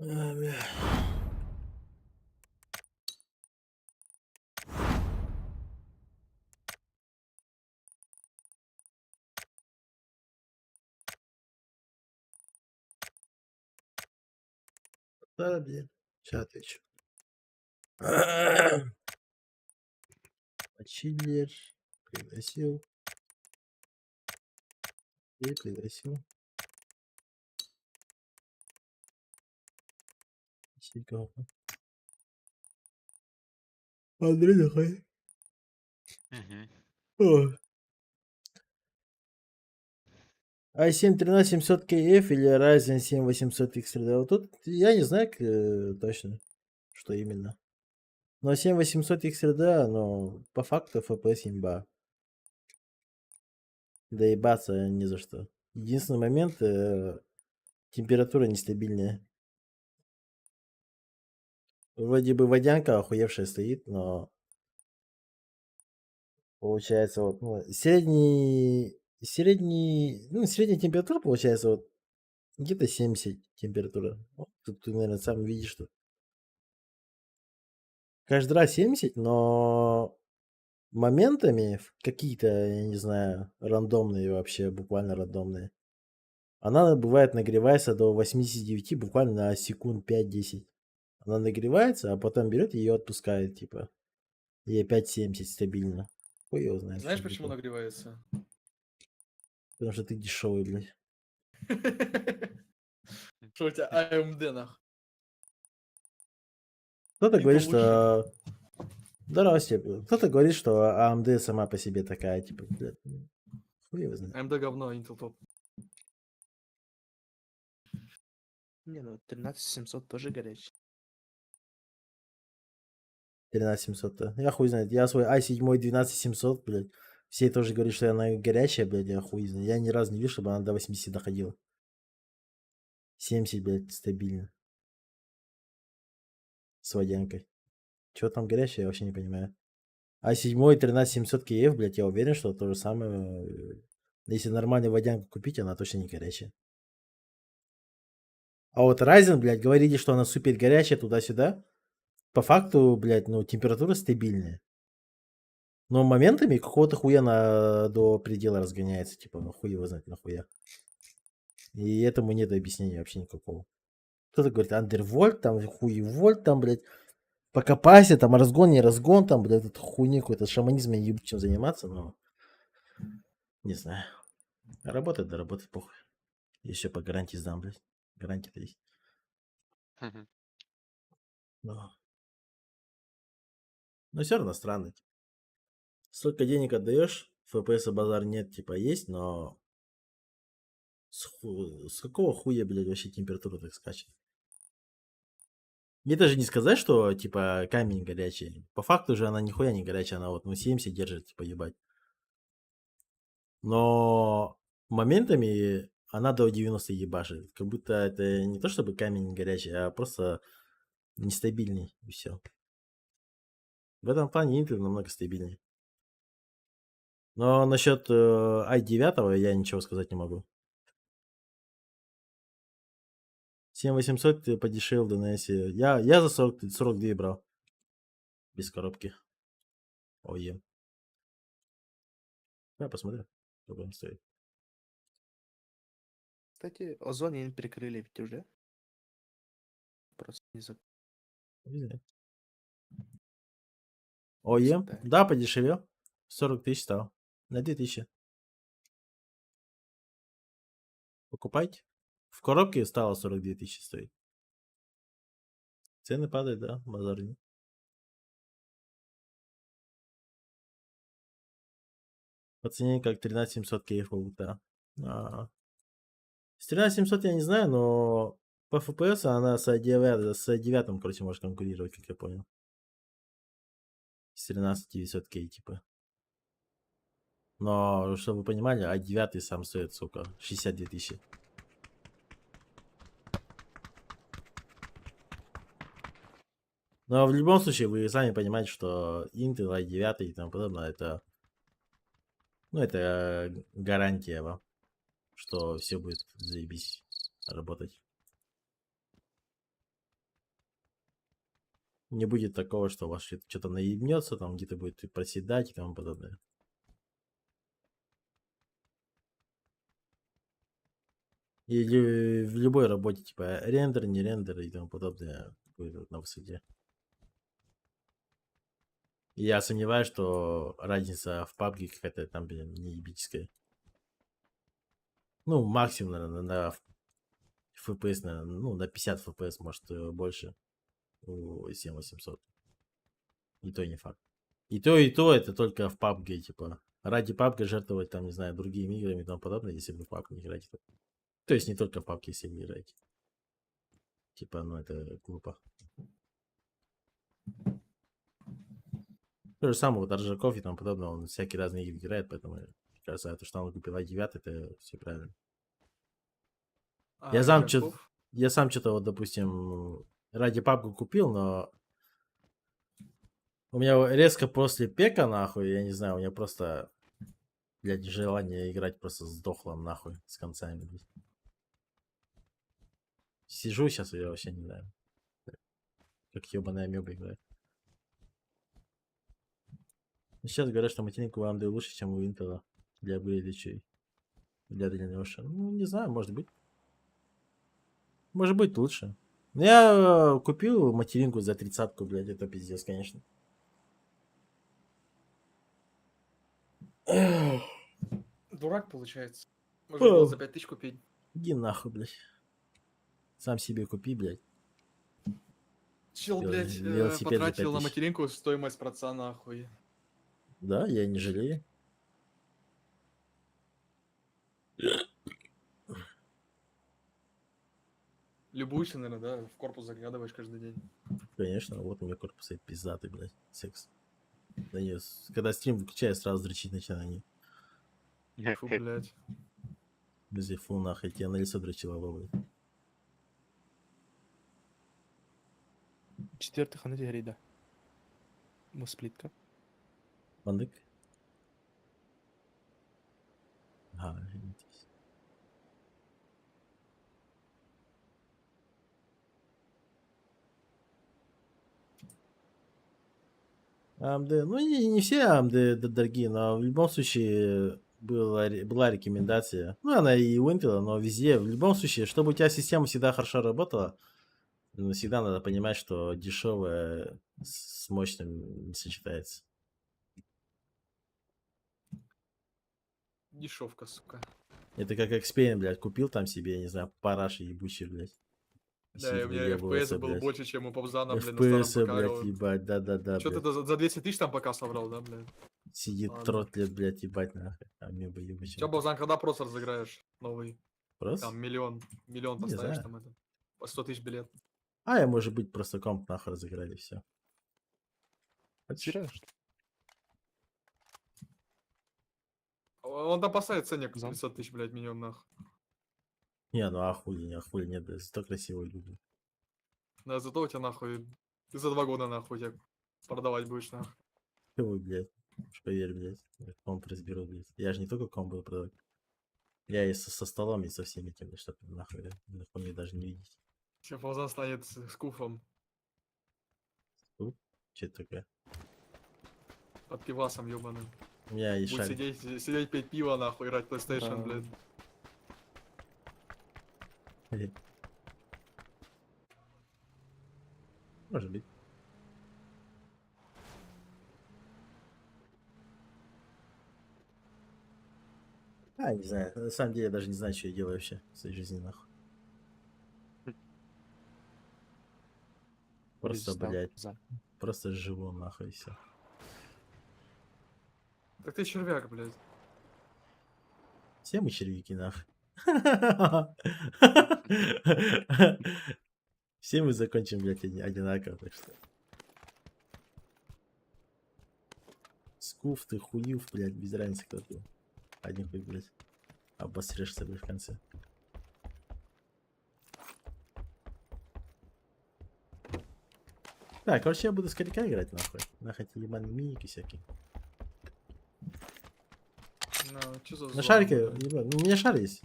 бля. Да, блин. Сейчас отвечу. Чиллер. Пригласил. И пригласил. Сикал. Андрей, заходи. Мгм. Ой. i7 13700 KF или Ryzen 7 800 XRD? Вот тут я не знаю точно, что именно. Но 7 800 XRD, но по факту FPS имба. Доебаться ни за что. Единственный момент, температура нестабильная. Вроде бы водянка охуевшая стоит, но получается вот ну, средняя температура получается вот где-то 70 температура. Вот тут ты, наверное, сам видишь, что каждый раз 70, но моментами какие-то, я не знаю, рандомные вообще, буквально рандомные. Она бывает нагревается до 89 буквально на секунд 5-10. Она нагревается, а потом берет и ее отпускает, типа. И опять 70 стабильно. Хуй его знает. Знаешь, что почему такое. нагревается? Потому что ты дешевый, блядь. Что у тебя AMD нах? Кто-то И говорит, получше. что... Здрасте. Кто-то говорит, что AMD сама по себе такая, типа, блядь. Хуй его знает. AMD говно, а Intel топ. Не, ну 13700 тоже горячий. 13700. Я хуй знает. Я свой i7 12700, блядь. Все тоже говорят, что она горячая, блядь, я хуй знает. Я ни разу не видел, чтобы она до 80 доходила. 70, блядь, стабильно. С водянкой. Чего там горячее, я вообще не понимаю. i7 13700 KF, блядь, я уверен, что то же самое. Если нормальную водянку купить, она точно не горячая. А вот Ryzen, блядь, говорили, что она супер горячая туда-сюда. По факту, блядь, ну, температура стабильная. Но моментами какого-то хуя до предела разгоняется. Типа, ну хуй его знает нахуя. И этому нет объяснения вообще никакого. Кто-то говорит, андервольт, там, хуй вольт, там, блядь, по капасе, там, разгон, не разгон, там, блядь, это хуйня какой-то, шаманизм я ебу чем заниматься, но не знаю. Работает, да работает, похуй. Еще по гарантии сдам, блядь. Гарантия-то есть. Мгм. Но все равно странно. Столько денег отдаешь, FPS базар нет, типа, есть, но с какого хуя, блядь, вообще температура так скачет? Мне даже не сказать, что, типа, камень горячий. По факту же она нихуя не горячая, она вот, ну, 70 держит, типа, ебать. Но моментами она до 90 ебашит. Как будто это не то, чтобы камень горячий, а просто нестабильный, и все. В этом плане Intel намного стабильнее. Но насчет i9 я ничего сказать не могу. 7800 подешевел в DNS. Я за 42 брал. Без коробки. Ой. Я посмотрю, сколько он стоит. Кстати, Озон они перекрыли ведь уже. Просто не за... Не знаю. ОЕ. Да. Да, подешевел. 40 тысяч стал. На 2000. Покупайте. В коробке стало 42 тысячи стоить. Цены падают, да, базар нет. По цене как 13700 кейфов, да. С 13700 я не знаю, но по FPS она с i9, короче, может конкурировать, как я понял. С 13900 кей, типа. Но, чтобы вы понимали, i9 сам стоит, сука, 62 тысячи. Но в любом случае, вы сами понимаете, что Intel, i9 и тому подобное, это, ну, это гарантия вам, что все будет заебись работать. Не будет такого, что у вас что-то наебнется, там где-то будет проседать и тому подобное. Или в любой работе, типа рендер, не рендер и тому подобное, будет вот на высоте. И я сомневаюсь, что разница в PUBG какая-то там, блин, не ебическая. Ну, максимум, наверное, на FPS, наверное, ну, на 50 FPS, может, больше. У 7800. И то не факт. И то это только в PUBG, типа. Ради PUBG жертвовать, там, не знаю, другими играми и тому подобное, если вы в PUBG не играете. То есть не только в PUBG, если вы играете. Типа, ну, это глупо. То же самое, вот Аржаков и тому подобное, он всякие разные игры играет, поэтому, мне кажется, то, что он купил i9, это все правильно. Я сам что-то, вот, допустим, ради PUBG купил, но у меня резко после пека, нахуй, я не знаю, у меня просто, блядь, желание играть просто сдохло, нахуй, с концами, блядь. Сижу сейчас, я вообще не знаю, как ебаная амеба играет. Сейчас говорят, что материнка у AMD лучше, чем у Intel для вылечей. Для Delineation. Ну, не знаю, может быть. Может быть лучше. Но я купил материнку за 30-ку, блядь, это пиздец, конечно. Дурак получается. Можно было за 5000 купить. Иди нахуй, блядь. Сам себе купи, блядь. Чел, блядь, велосипед за потратил на 5000. материнку стоимость проца нахуй. Да, я не жалею. Любуешься, наверное, да? В корпус заглядываешь каждый день. Конечно, вот у меня корпус стоит пиздатый, блядь. Секс. Да нет, когда стрим выключаю, сразу дрочить начинаю. Фу, блядь. Без фу нахуй, тебе на лицо дрочила, блядь. Четвертый ханати грейда. Мосплитка. Бандык? Ага, извините. AMD, ну не все AMD дорогие, но в любом случае была рекомендация. Ну, она и у Intel, но везде. В любом случае, чтобы у тебя система всегда хорошо работала, всегда надо понимать, что дешевое с мощным не сочетается. Дешевка, сука. Это как Xperia, блядь, купил там себе, я не знаю, параши ебучий, блядь. Да, и у меня FPS был больше, чем у Побзана, блядь, на FPS, старом ПК. блядь, ебать, да-да-да, Что ты блядь. за 200 тысяч там пока собрал, да, блядь? Сидит, Ладно. тротлет, блядь, ебать, нахуй. Амеба ебучий. Че, Побзан, когда просто разыграешь новый? Просто? Там миллион Не поставишь знаю. там это. По 100 тысяч билет. А я, может быть, просто комп нахуй разыграли, все. Серьезно, что ли? Он там поставит ценник Зам. 500 тысяч, блядь, минимум нахуй. Не, ну ахули, нет, блядь, зато красивые люди. Да, зато у тебя нахуй. Ты за 2 года нахуй тебя продавать будешь нахуй. Ой, блядь, уж поверь, блядь, комп разберу, блядь. Я же не только комп буду продавать. Я и со столом, и со всеми этими, чтобы нахуй, нахуй мне даже не видеть. Сейчас Побзан станет с куфом Че это такое? под пивасом ебаным. У меня есть Будет шарик. сидеть пить пиво нахуй, играть в PlayStation, Да. блядь. Может быть. Не знаю. На самом деле я даже не знаю, что я делаю вообще в своей жизни, нахуй. Просто, Везде блядь, за. просто живу, нахуй, и все. Так ты червяк, блядь. Все мы червяки, нахуй. Все мы закончим, блядь, одинаково, так что. Скуф ты, хуюв, блядь, без разницы, кто ты. Один хуй, блядь, обосрешься, блядь, в конце. Так, короче, я буду с коряка играть, нахуй. Нахуй эти ебаные миники всякие. Ну, чё за На зло, шарике, блядь? ебать, ну, у меня шар есть.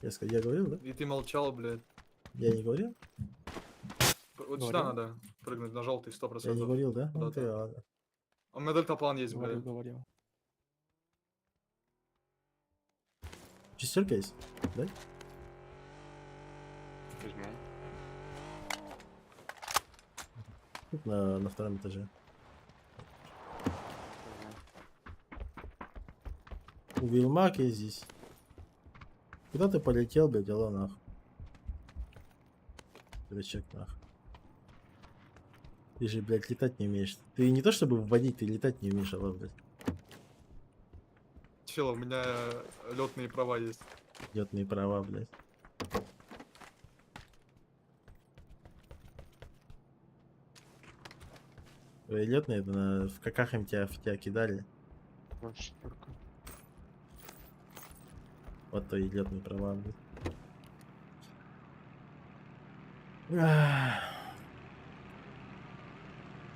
Я говорил, да? И ты молчал, блядь. Я не говорил? Вот сюда надо. Прыгнуть на желтый Я не 100%. говорил, да? Ну, Куда-то. ты ладно. У меня дельтаплан есть, Говорил, блядь. говорил. Шестерка есть? Да? Возьму. Тут на втором этаже. У Вилмаки здесь. Куда ты полетел, блядь, алло, нахуй. Дурачок, нахуй. Ты же, блядь, летать не умеешь. Ты не то чтобы вводить, ты летать не умеешь, алло, блядь. Чел, у меня летные права есть. Летные права, блядь. Летные, в каках им тебя кидали. Вот четверка. Вот то и летные права, блядь. Ах.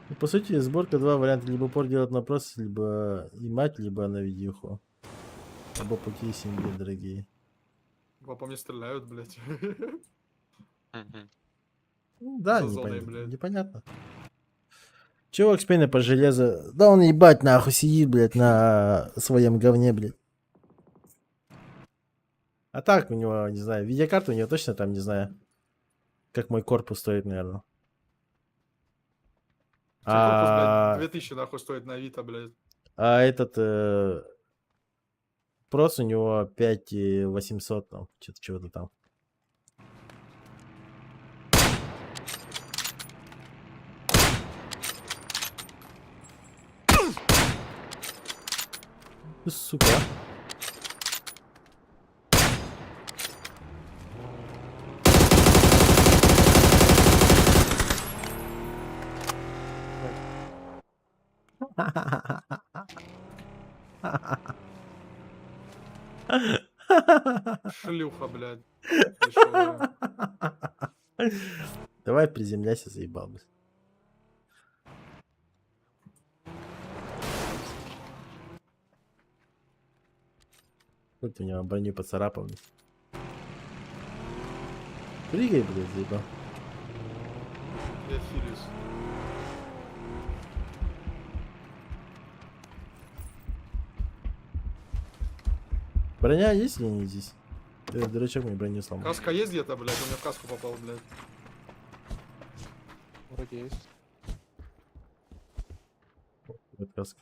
Ну, по сути, сборка два варианта. Либо пор делать на просто, либо и мать, либо на видюху. Оба пути семьи, дорогие. По мне стреляют, блядь. Мгм. Ну, да, За зоной, блядь. непонятно. Чувак спины по железу. Да он ебать нахуй сидит, блядь, на своем говне, блядь. А так у него, не знаю, видеокарта у него точно там, не знаю, как мой корпус стоит, наверное. Корпус, блядь, А 2000 нахуй стоит на Авито, блядь. этот прос у него 5800 там, что-то чего-то там. Ты, сука. Шлюха, блядь. Дешёвая. Давай приземляйся, заебал бы. Хоть у него броню поцарапал. блядь. Прыгай, блядь, заебал. Я филюсь. Броня есть или не здесь? Ты, дурачок, мне броню сломал. Каска есть где-то, блядь? У меня в каску попал, блядь. Вроде есть. Вот каска.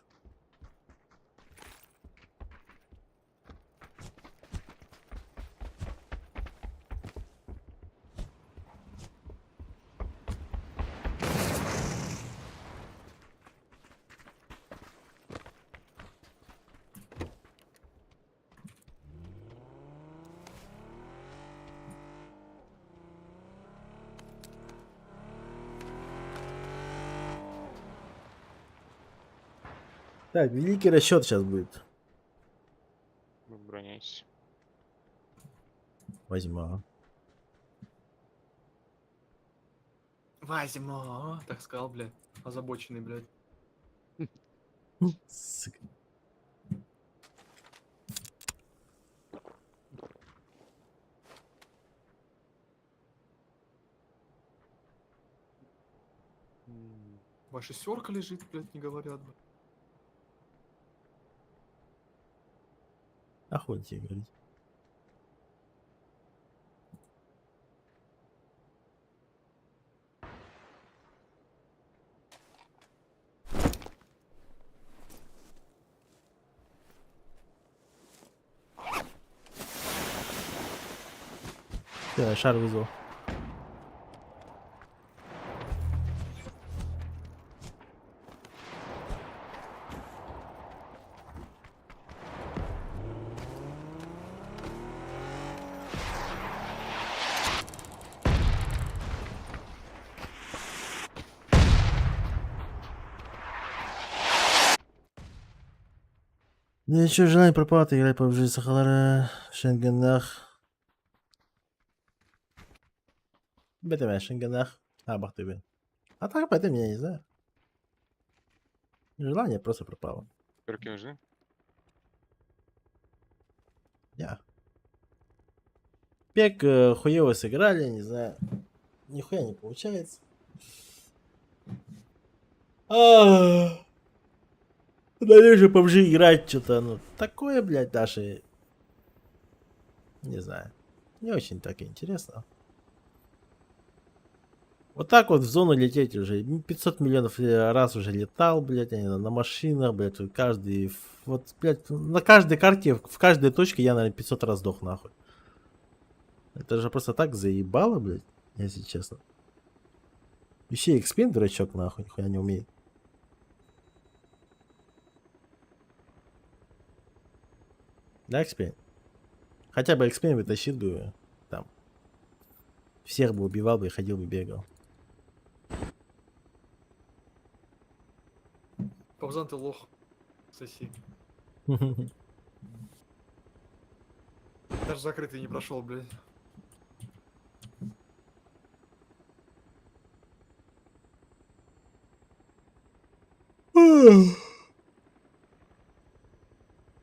Так, великий расчет сейчас будет. Броняйся. Возьму. Возьму. Так сказал, блядь. Озабоченный, блядь. Сука. Ваша шестерка лежит, блядь, не говорят, блядь. Охуй тебе говорить. Всё, шар вызвал. Ну что, желание пропало, ты играй по PUBG Сахалара, в Шенгенах. Бетаме, Шенгенах. А, бах ты, блин. А так, поэтому я не знаю. Желание просто пропало. Четверки нужны? Я. Пек хуево сыграли, не знаю. Нихуя не получается. Ненавижу PUBG играть что-то, ну, такое, блядь, даже... Не знаю. Не очень так интересно. Вот так вот в зону лететь уже. 500 миллионов раз уже летал, блядь, я не знаю, на машинах, блядь, вот каждый... Вот, блядь, на каждой карте, в каждой точке я, наверное, 500 раз сдох, нахуй. Это же просто так заебало, блядь, если честно. Еще экспин, дурачок, нахуй, нихуя не умеет. Да, экспин? Хотя бы экспин вытащил бы там. Всех бы убивал бы и ходил бы, бегал. Павзан, ты лох. Соси. Даже закрытый не прошел, блядь.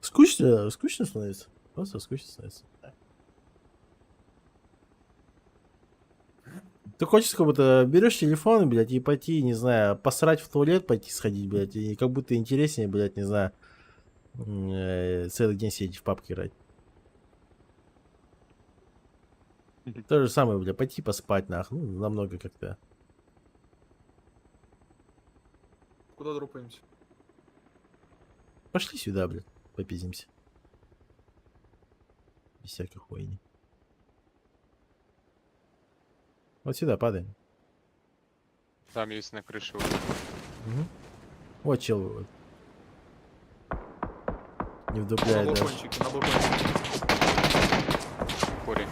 Скучно, скучно становится. Просто скучно становится. Ты хочешь, как будто берешь телефон, блядь, и пойти, не знаю, посрать в туалет, пойти сходить, блядь, и как будто интереснее, блядь, не знаю, целый день сидеть в папке играть. То же самое, блядь, пойти поспать, нахуй, ну, намного как-то. Куда дропаемся? Пошли сюда, блядь, попиздимся. Без всякой хуйни. Вот сюда падаем. Там есть на крыше. Мгм. Вот чел вот. Не На вдупляет даже. балкончике, на балкончике. Корень.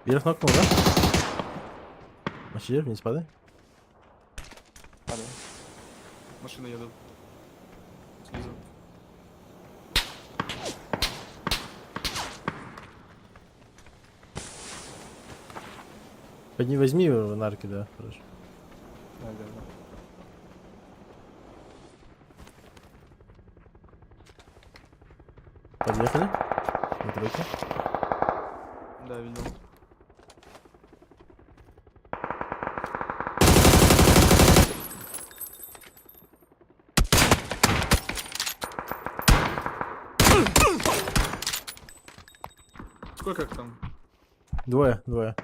Вверх нокнул, да? Мачидер, вниз падай. Падаю. Машины едут. Снизу. Подни, возьми его в нарке, да, хорошо. Да, да, да. Подъехали. На тройке. Да, видел. Сколько их там? Двое, двое.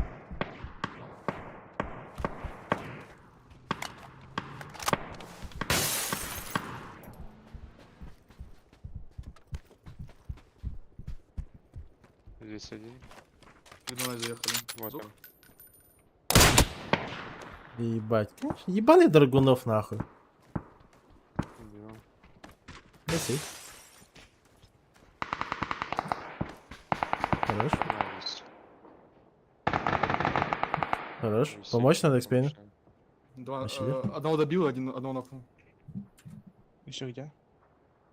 Здесь один. Передо мной заехали. Вот Звук? он. Ебать. Конечно, ебаный Драгунов, нахуй. Убил. Спасибо. Хорош. Найс. Хорош. Висит, Помочь надо, экспейну? конечно. Два, Вообще. одного добил, одного нокнул. Еще где?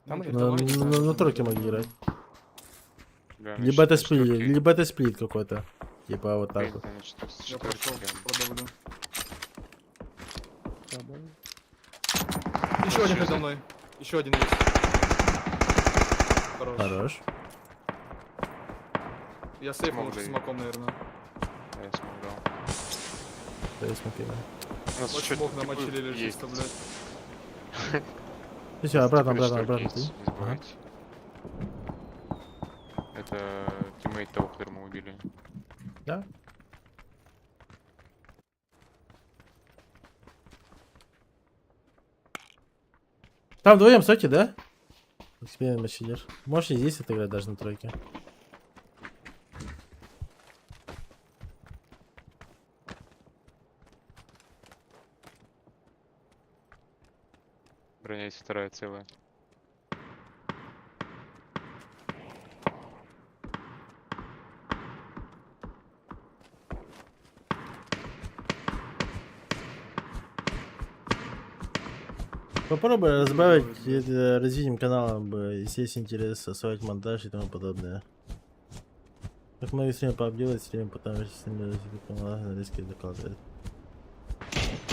Там или? На тройке могли играть. Бля, Либо это на сплит, четвёрке. либо это сплит какой-то. Типа вот так Блин, вот. да, на четвёрке Я прошел, прям. продавлю. Пробую. Еще один передо мной. Еще один есть. Хорош. Хорош. Я сейфнул Смог лучше даю. смоком, наверное. Да, я смог дал. То есть смотри. У нас Вот ещё смог типы намочили лежит, есть. блядь. Ну все, обратно, Типы на обратно, четвёрке обратно. есть, Ты. не забывайте. Это тиммейт того, которого мы убили. Да? Там вдвоем, стойте, да? Эксперимент мачидер. Можешь и здесь отыграть даже на тройке. Броня есть вторая целая. Попробуй разбавить это развитием канала, если есть интерес, создавать монтаж и тому подобное. Как много стримов пообделать, стрим, потом стримы развития канала, нарезки докладывает.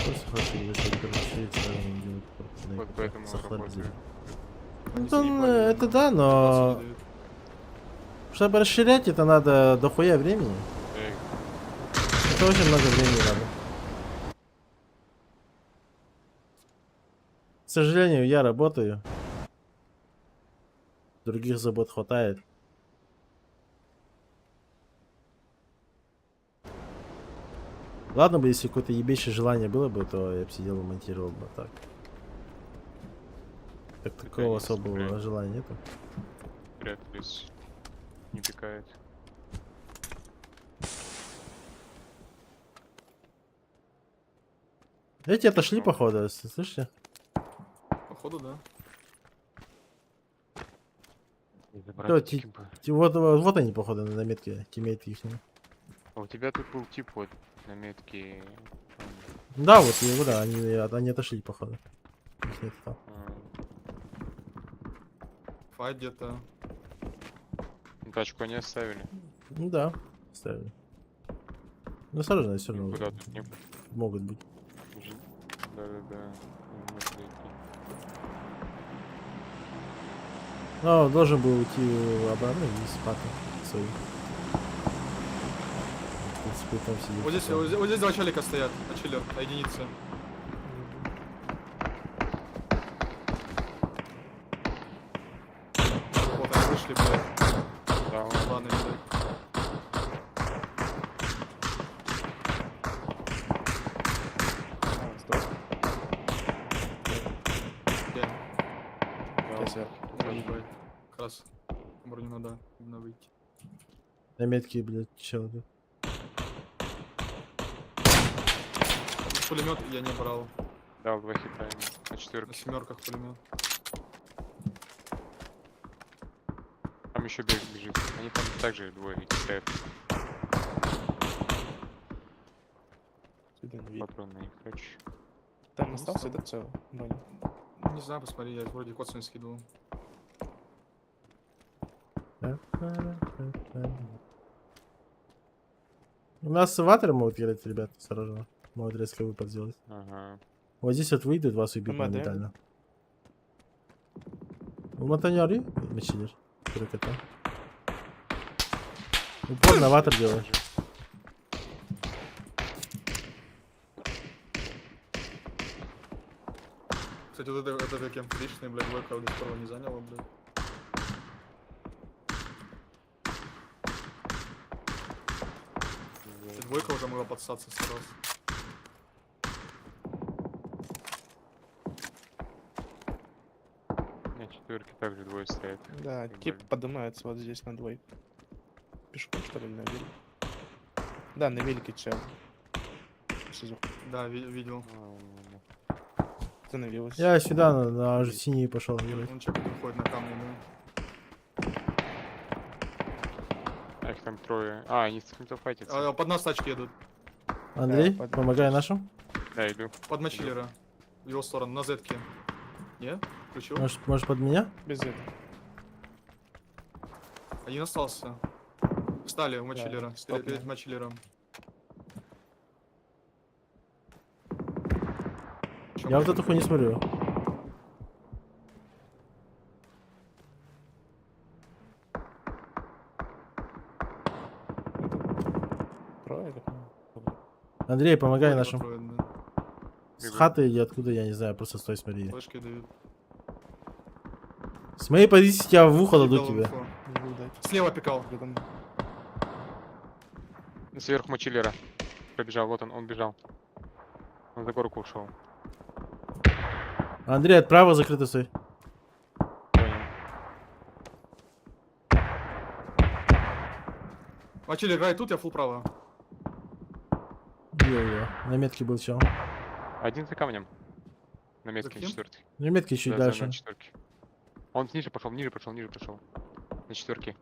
Просто хорошо, если это расширить, сразу не делать Вот поэтому сахар работаю. Ну, там, это да, но... Чтобы расширять, это надо дохуя времени. Эй, Это очень много времени надо. К сожалению, я работаю. Других забот хватает. Ладно бы, если какое-то ебейшее желание было бы, то я бы сидел и монтировал бы так. Так такого конечно, особого блядь. желания нету. прятались. Не пикает. Эти отошли, походу, слышите? Походу, да. Забрать бы. Вот они, походу, на метке, тиммейты их. А у тебя тут был тип вот на метке. Да, вот его, да, они отошли, походу. Их нет там. Файт где-то. Тачку они оставили. Ну да, ставили. Ну, осторожно, все равно Куда тут не могут быть. Да-да-да. Но должен был уйти обратно и спаты свои. В принципе, там сидит. Вот здесь два челика стоят. На чиллер, на единице. Вот они вышли, блядь. Да, Ладно, блядь. Я сверху. Ебать. Как раз броню надо именно выйти. На метке, блядь, чел. Пулемет я не брал. дал 2 хита ему. На На 4. семерках пулемет. Там еще бежит. Они там также двое стоят. Сюда не видно. Патрон на них, короче. Там остался этот целый. Броня. Не знаю, посмотри, я вроде код не скидывал. У нас ватеры могут играть, ребят, осторожно. Могут резко выпад сделать. Ага. Вот здесь вот выйдут, вас убьют МД. моментально. У монтанёры мечидер. Упор на ватер делаешь. Кстати, вот это кем личный, блядь, двойка до сих пор не заняла, блядь. Двойка уже могла подсаться сразу. На 4 также двое стоят. Да, Как тип бы. поднимается вот здесь на двойку. Пешком, что ли, или на велике? Да, на велике чел. Сизу. Да, видел. Остановилась. Я сюда на синий пошел играть. Он человек выходит на камни, да. А их там трое. А, они с кем-то файтятся. Под нас тачки едут. Андрей, Да, помогай нашим. Да, иду. Под мочилера. В его сторону, на зетке. Не? Включил? Может под меня? Без этого. Один остался. Встали у мочилера. Да, стоп, Перед да. мочилером. Я вот эту хуйню смотрю. Трое, как Андрей, помогай нашим. Да. С хаты или откуда, я не знаю, просто стой, смотри. Флешки дают. С моей позиции тебя в ухо дадут Дал тебе. инфо. не буду дать. Слева пикал. Рядом. Сверху мочилера. Пробежал, вот он бежал. Он за горку ушел. Андрей, отправо закрыто стой. Понял. Мочилер играет тут, я фул право. Ё-ё, на метке был чел. Один за камнем. На метке на кем? 4. На метке чуть Да, дальше. на 4. Он ниже пошел. На 4.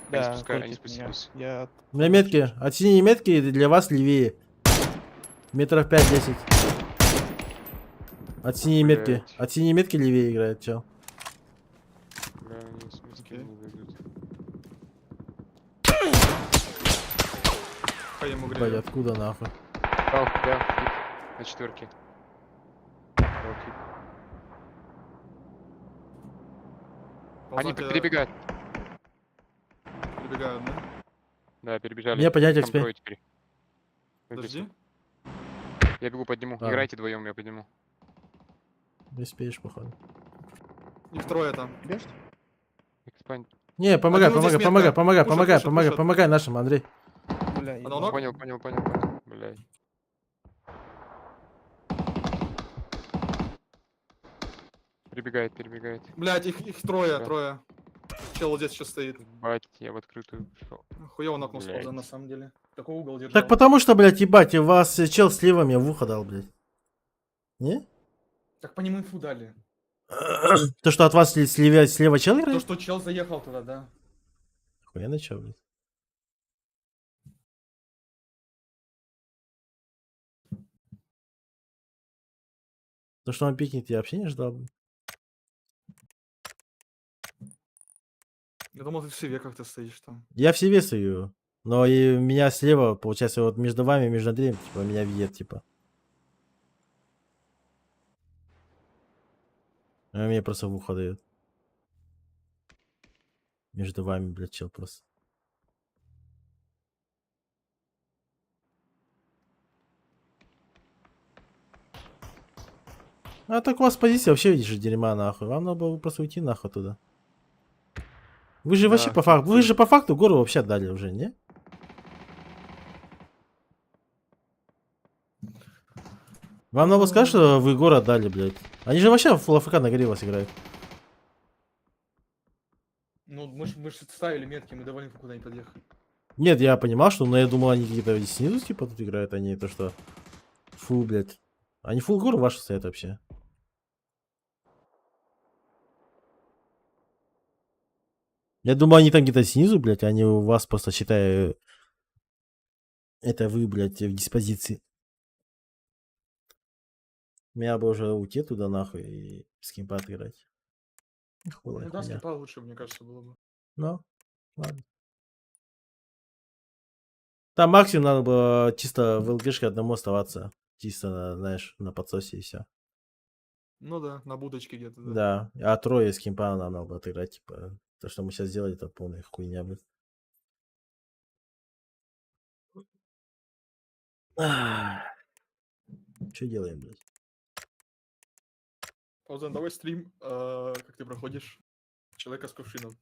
Да, они крутит меня. спустились. Я... На метке. От синей метки для вас левее. Метров 5-10. От синей метки. Блядь. От синей метки левее играет чел. Бля, они с метки Окей. не дойдут. Хай ему Блядь, грею. откуда нахуй? Да, хит. На 4. Они перебегают. перебегают, да? Да, перебежали. Мне поднять Там XP. трое теперь. Вот здесь Подожди. вот. Я бегу подниму. Ладно. Играйте вдвоем, я подниму. Не успеешь, походу. Их трое там. Бежит? Экспанд. Не, помогай, Один вот здесь помогай, метка. помогай, помогай, Пушат, помогай, пушат, помогай, пушат. помогай нашим, Андрей. Бля, Оно ног? Понял. Блядь. Перебегает. Блять, их трое, Да. трое. Чел вот здесь еще стоит. Бать, я в открытую пошел. Хуево нокнул с Блядь. полза, на самом деле. Такой угол держал. Так потому что, блядь, ебать, у вас чел слева мне в ухо дал, блядь. Не? Так по нему инфу дали. То, что от вас слева чел То, играет? что чел заехал туда, да. Хуя на чё, блядь. То, что он пикнет, я вообще не ждал, блядь. Я думал, ты в себе как-то стоишь там. Я в себе стою. Но и меня слева, получается, вот между вами, между Андреем, типа, меня видят, типа. А мне просто в ухо дает. Между вами, блядь, чел просто. А так у вас позиция вообще, видишь, дерьма, нахуй. Вам надо было просто уйти нахуй туда. Вы же Да, вообще по факту, вы же по факту гору вообще отдали уже, не? Вам надо сказать, что вы гору отдали, блядь. Они же вообще в Full AFK на горе вас играют. Ну, мы ж ставили метки, мы довольно куда не подъехали. Нет, я понимал, что, но я думал, они какие-то снизу, типа, тут играют, они то, что... Фу, блядь. Они фул гору вашу стоят вообще. Я думаю, они там где-то снизу, блядь, они у вас просто, считаю, это вы, блядь, в диспозиции. Меня бы уже уйти туда, нахуй, и с кем поотыграть. Ну да, скипа лучше, мне кажется, было бы. Ну, ладно. Там максимум надо было чисто в ЛГшке одному оставаться. Чисто, знаешь, на подсосе и все. Ну да, на будочке где-то, да. Да. А трое с кемпа нам надо было отыграть, типа. То, что мы сейчас сделали, это полная хуйня, блядь. Что делаем, блядь? Паузан, давай стрим, как ты проходишь человека с кувшином.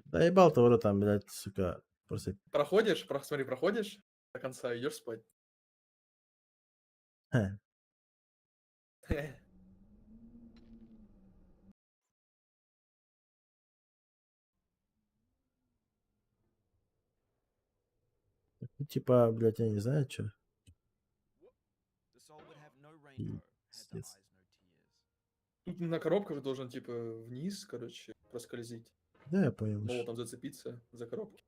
Да ебал того там, блядь, сука. Просто... Проходишь, смотри, проходишь до конца, идешь спать. Ха. Ну, типа, блядь, я не знаю, что. The soul would have no rainbow, had the Пиздец. eyes no tears. Тут на коробках должен, типа, вниз, короче, проскользить. Да, я понял. Мол, там зацепиться за коробки.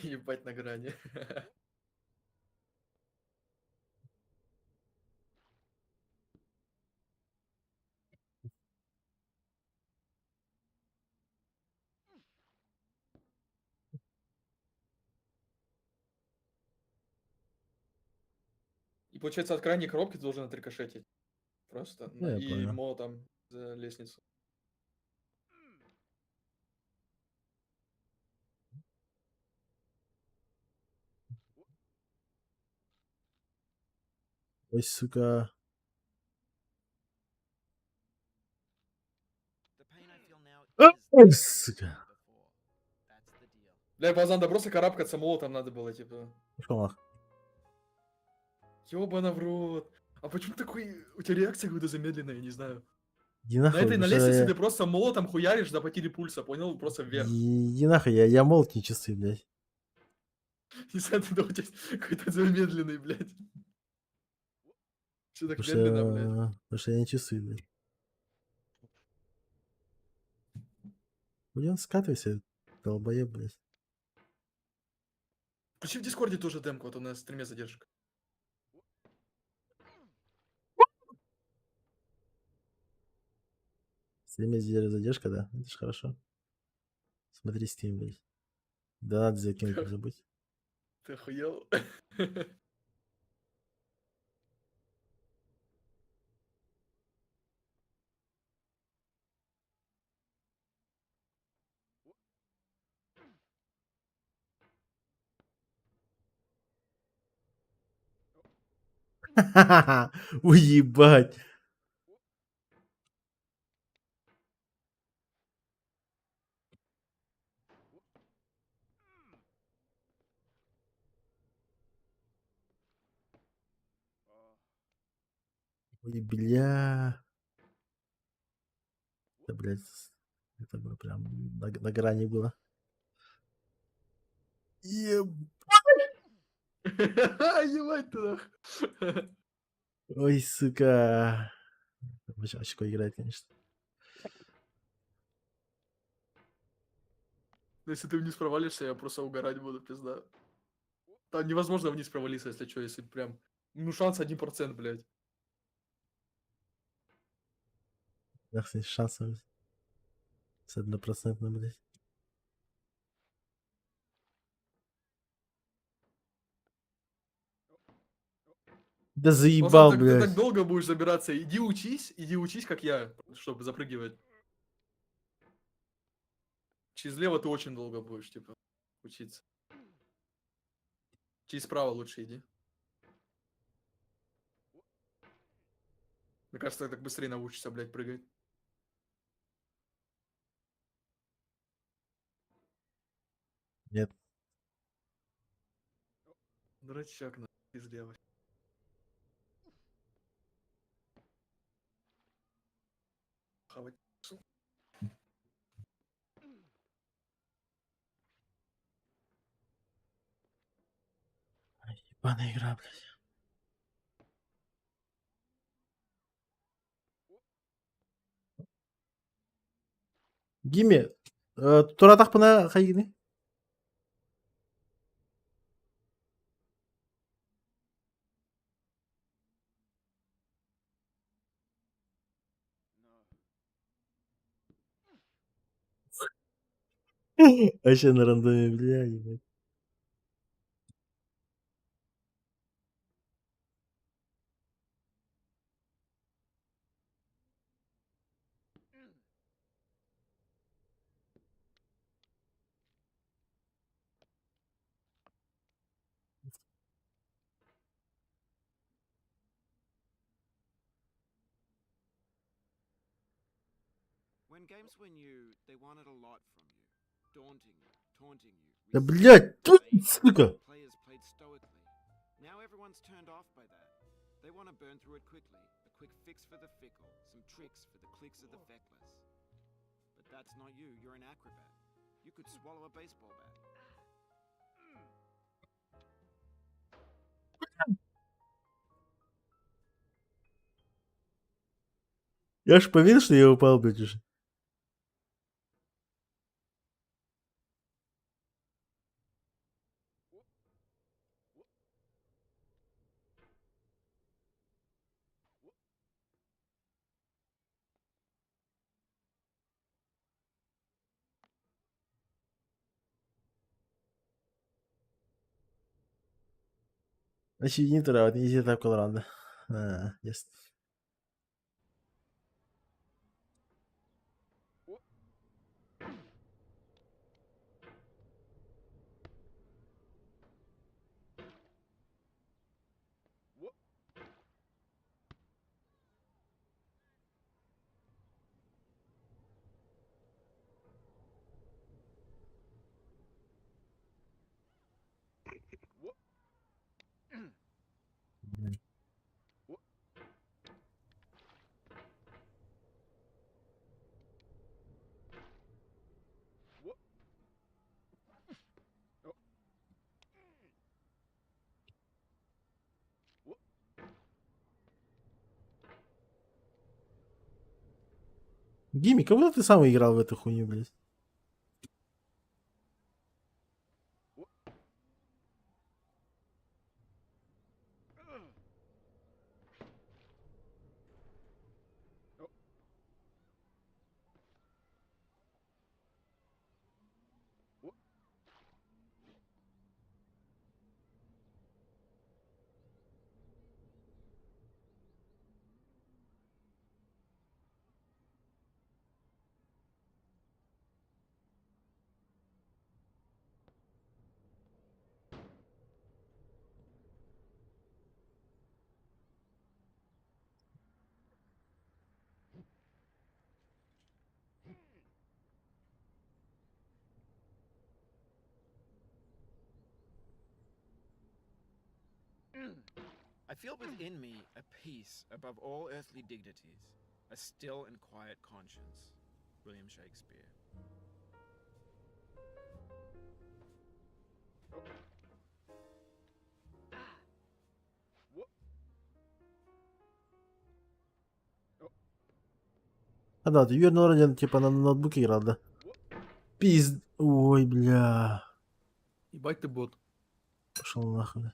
Ебать на грани. И получается, от крайней коробки ты должен отрикошетить. Просто. Да, я И понял. молотом за лестницу. Ой, сука. The pain I feel now Ой, is сука. before. That's the deal. Бля, Паузан, да просто карабкаться молотом надо было, типа. Пошел нахуй. Ёбана в рот. А почему такой... У тебя реакция какая-то замедленная, я не знаю. Иди На нахуй. этой, на потому что лестнице я- ты просто молотом хуяришь до потери пульса, понял? Просто вверх. Иди нахуй, я молот не чувствую, блядь. Не знаю, ты да, у тебя какой-то замедленный, блядь. Все так Потому медленно, блядь. что я не чувствую, блядь. Блин, скатывайся, долбоеб, блядь. Включи в Дискорде тоже демку, а то на стриме задержка. Стример задержка, да? Это ж хорошо. Смотри Steam, блядь. Донат закинуть не забудь. Ты охуел? Уебать. Ой, бля. Да, блядь. Это было прям на грани было. Еб... Ебать ты нахуй. Ой, сука. Вообще очко играет, конечно. Если ты вниз провалишься, я просто угорать буду, пизда. Там невозможно вниз провалиться, если что, если прям... Ну, шанс 1%, блядь. Нахуй с шансом. С 1%, блядь. Да Просто заебал, ты блядь. так долго будешь забираться. Иди учись, как я, чтобы запрыгивать. Через лево ты очень долго будешь, типа, учиться. Через право лучше иди. Мне кажется, ты так быстрее научишься, блядь, прыгать. Нет. Дурачок, на из лева. Хавать. Ебаная игра, блядь. Гимми, туратақ пына қай кіне? Вообще на рандоме, бля, ебать. When games were new, they wanted a lot from you. Daunting you, taunting you. Да, resenting блядь, you, тут, baiting you, сука. while players played stoically. Now everyone's turned off by that. They want to burn through it quickly. A quick fix for the fickle. Some tricks for the clicks of the feckless. But that's not you. You're an acrobat. You could swallow a baseball bat. Я ж поверил, что я упал, блядь, уже. Значит, не трава, не изи так колоранда. Yes. Гимми, как будто ты сам играл в эту хуйню, блядь. I feel within me a peace above all earthly dignities, a still and quiet conscience. William Shakespeare. А да, ты Юрий Родин типа на ноутбуке играл, да? Пизд... Ой, бля. Ебать ты бот. Пошел нахуй.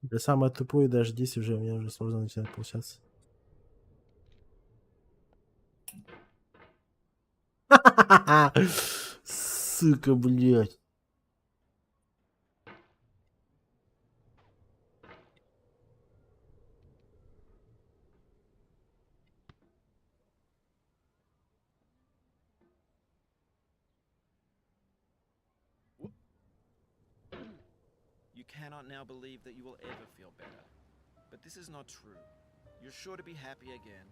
Бля, самое тупое, даже здесь уже у меня уже сложно начинает получаться. Сука, блядь. You cannot now believe that you will ever feel better. But this is not true. You're sure to be happy again.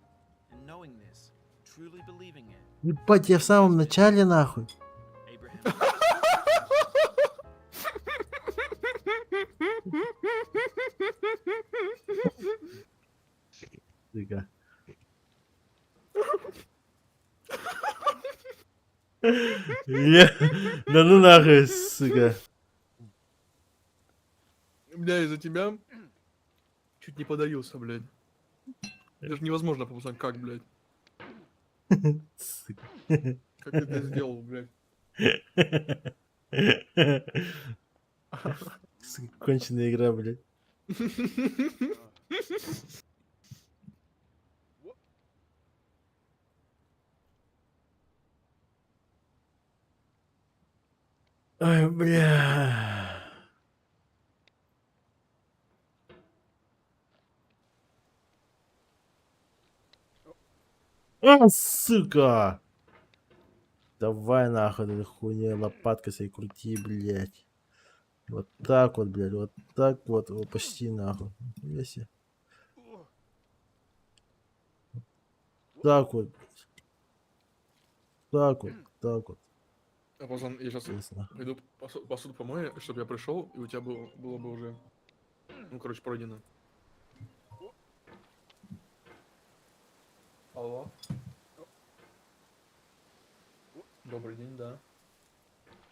And knowing this, truly believing it, Ебать, я в самом начале нахуй. Abraham. Сука. Да ну нахуй, сука. Бля, из-за тебя чуть не подавился, блядь. Даже невозможно узнать, как, блядь. Сука. Как ты это сделал, блядь. Сука, конченая игра, блядь. Ой, бля. А, сука! Давай нахуй эту хуйню лопаткой своей крути, блядь. Вот так вот, блядь, вот так вот, вот почти нахуй. Нихуя себе. Так вот, блядь. Так вот, так вот. А, пацан, я сейчас Ясно. пойду посуду помою, чтобы я пришел, и у тебя было бы уже, ну, короче, пройдено. Алло. Добрый день, да.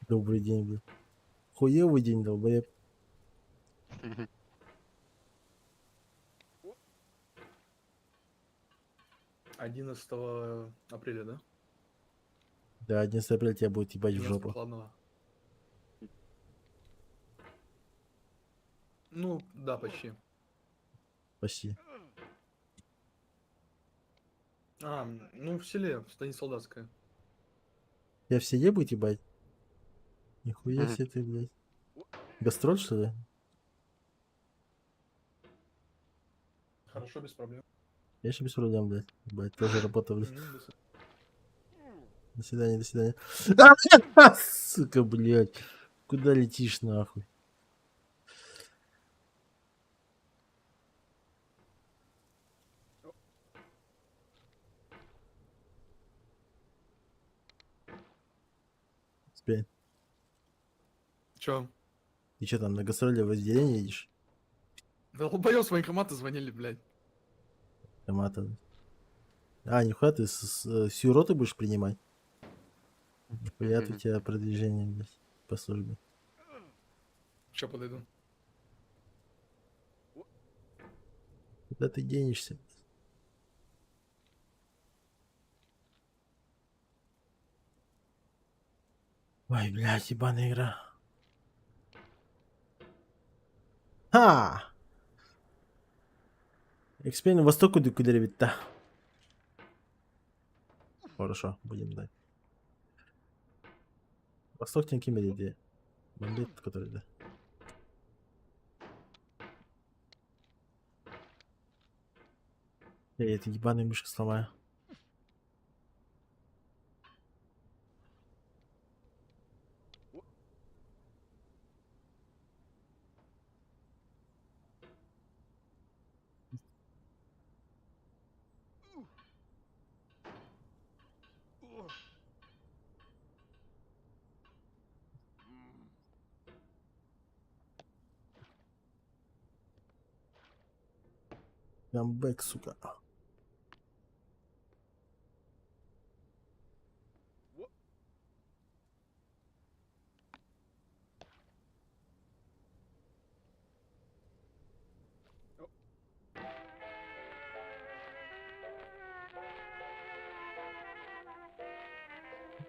Добрый день, блядь. Хуевый день, долбоеб. «11 апреля, да? Да, 11 апреля тебя будет ебать в 11 жопу. прохладного. Ну, да, почти. Почти. А, ну, в селе, в станице Солдатская. Я в селе будет ебать? Нихуя себе ты, блядь. Гастроль, что ли? Хорошо, без проблем. Я еще без проблем, блядь. Ебать, тоже работа, блядь. До свидания, до свидания. Сука, блядь. Куда летишь, нахуй? Спень. Чё? И что там, на гастроли в отделение едешь? Да долбоёб, с военкомата звонили, блядь. Томата. А, нихуя, ты всю роту будешь принимать? Нихуя у тебя продвижение, блядь, по службе. Чё, подойду? Куда ты денешься? Ой, блядь, ебаная игра. Ха! Эксперимент востоку декудеревита. Хорошо, будем дать. Восток тенки медиде. Бандит, который, да. Я эти ебаные мыши сломаю. Камбэк, сука.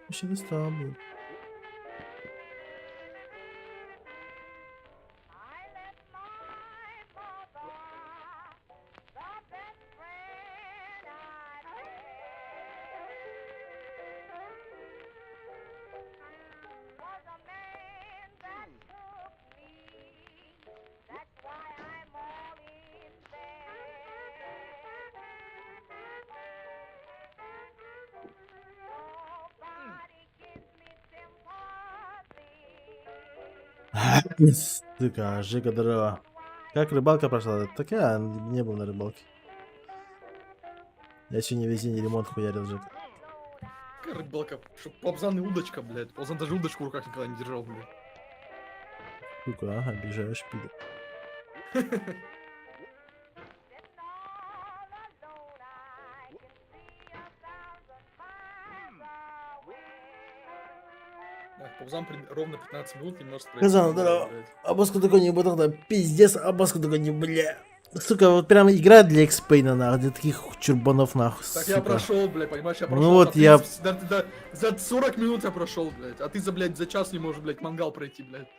Вообще не стал, блин. Сука, Жига дрова. Как рыбалка прошла? Так я не был на рыбалке. Я сегодня весь день ремонт хуярил, Жига. Какая рыбалка, чтоб Павзан и удочка, блядь. Павзан даже удочку в руках никогда не держал, блядь. Сука, обижаешь, пидор. Да, Павзан ровно 15 минут не может пройти. Казан, здорово. Абаску такой не буду, да, пиздец, Абаску такой не, бля. Сука, вот прям игра для экспейна, нахуй, для таких чурбанов, нахуй, Так сука. я прошел, блядь, понимаешь, я прошел. Ну вот а ты я... за 40 минут я прошел, блядь. А ты блядь, за час не можешь, блядь, мангал пройти, блядь.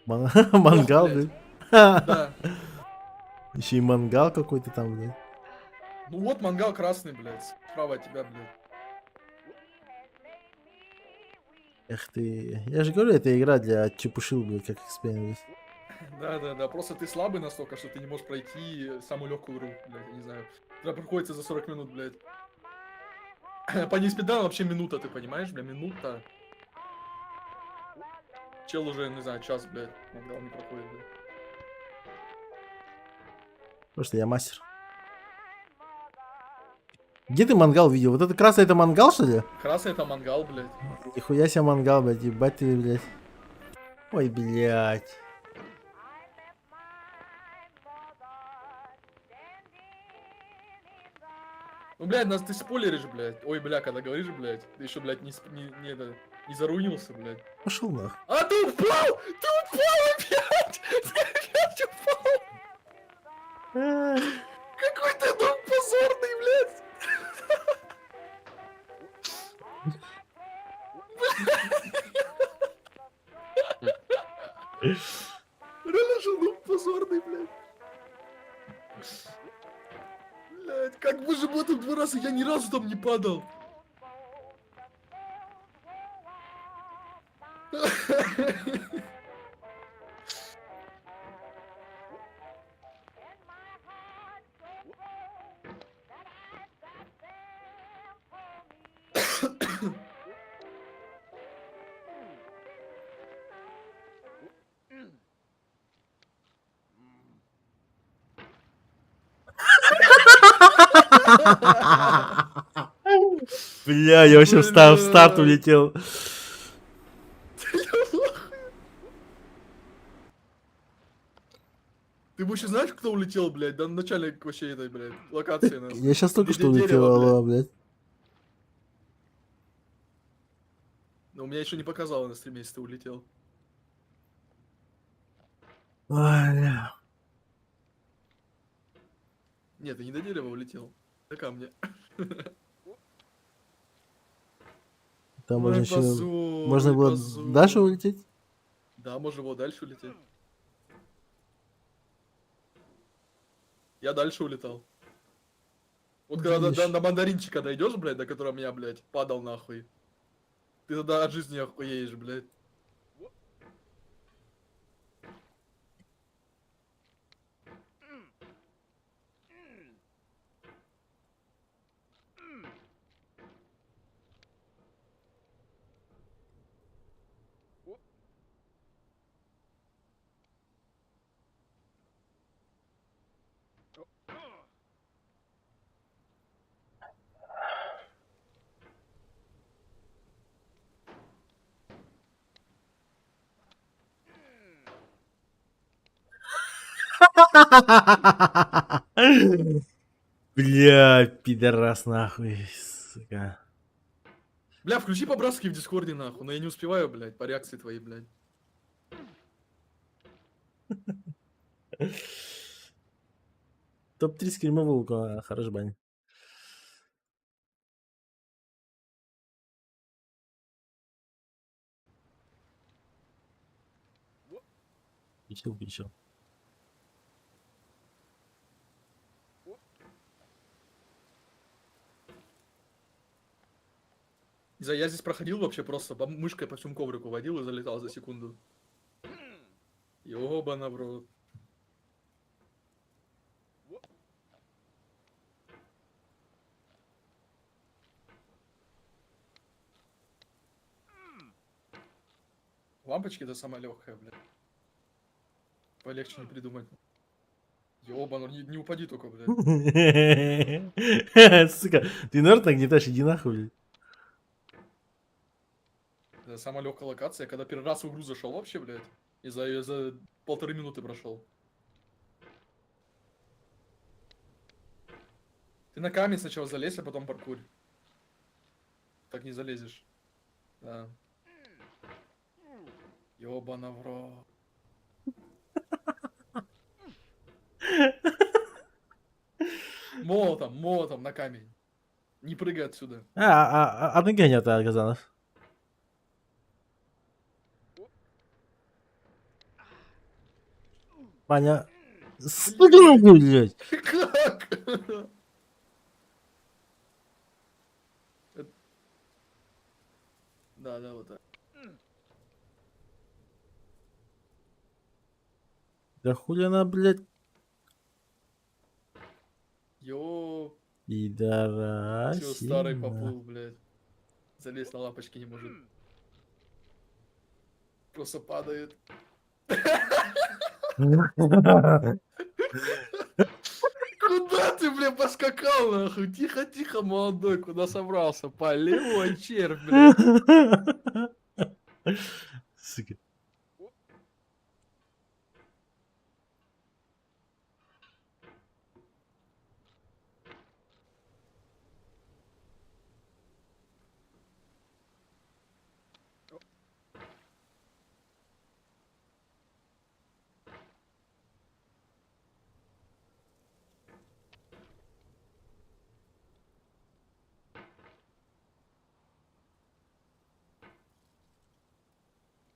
Мангал, блядь. блядь. Да. Еще и мангал какой-то там, блядь. Ну вот мангал красный, блядь. Справа от тебя, блядь. Эх ты. Я же говорю, это игра для чепушил, блядь, как экспейн. Да. Просто ты слабый настолько, что ты не можешь пройти самую легкую игру, блядь, я не знаю. Тебя приходится за 40 минут, блядь. По неспидану вообще минута, ты понимаешь, бля, минута. Чел уже, не знаю, час, блядь, мангал не проходит, блядь. Просто я мастер. Где ты мангал видел? Вот это красный, это мангал, что ли? Красный это мангал, блядь. Нихуя себе мангал, блядь, ебать ты, блядь. Ой, блядь. Ну, блядь, нас ты спойлеришь, блядь. Ой, бля, когда говоришь, блядь, ты еще, блядь, не заруинился, блядь. Пошел нахуй. А ты упал! Ты упал опять! Ты опять упал! Какой ты дом позорный, блядь! Реально же дом позорный, блядь. Блядь, как бы же было там 2 раза, я ни разу там не падал. Бля, я вообще в старт улетел. Ты вообще знаешь, кто улетел, блядь? Да начальник вообще этой, блядь, локации нас. Я сейчас только что Дерево, улетел, алло, блядь. Но у меня еще не показало на стриме, если ты улетел. Ой, бля. Нет, ты не до дерева улетел. До камня. Там Ой, можно еще... позор, Можно ой, было позор. дальше улететь? Да, можно было дальше улететь. Я дальше улетал. Вот когда Видишь. до мандаринчика дойдешь, блядь, до которого меня, блядь, падал нахуй. Ты тогда от жизни охуеешь, блядь. Бля, пидорас нахуй, сука. Бля, включи по-братски в Дискорде, нахуй. Но я не успеваю, блядь, по реакции твоей, блядь. Топ-3 скримового, хорош бань. Включил. Я здесь проходил вообще просто, мышкой по всему коврику водил и залетал за секунду. Ёбана в рот. Лампочки это самая легкая, блядь. Полегче не придумать. Ёбана, не упади только, блядь. Сука, ты норд нагнетаешь, иди нахуй, блядь. Это самая легкая локация, когда первый раз в игру зашел вообще, блядь. И за 1,5 минуты прошел. Ты на камень сначала залезь, а потом паркурь. Так не залезешь. Да. Ёбана в рот. Молотом на камень. Не прыгай отсюда. А ноги нет, Газанов. Ваня. Сука, блядь. Как? Да, вот так. Да хули она, блядь. Ё, Пидорасина. всё, старый поплыл, блядь. Залезть на лапочки не может. Просто падает. Куда ты, бля, поскакал, нахуй? Тихо, молодой, куда собрался? Полевой червь, блядь. Сука.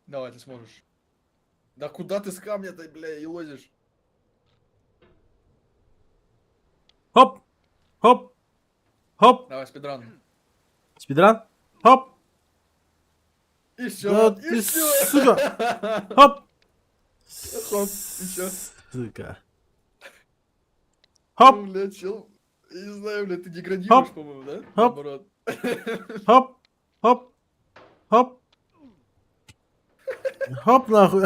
Давай, ты сможешь. Да куда ты с камня-то, бля, и лозишь? Хоп. Хоп. Хоп. Давай, спидран. Спидран. Хоп. И все, Да и ты, все. сука. Хоп. Хоп, и чё? Сука. Хоп. Бля, чел. Я не знаю, бля, ты деградируешь, по-моему, да? Хоп. Наоборот. Хоп. Хоп. Хоп. Хоп, нахуй.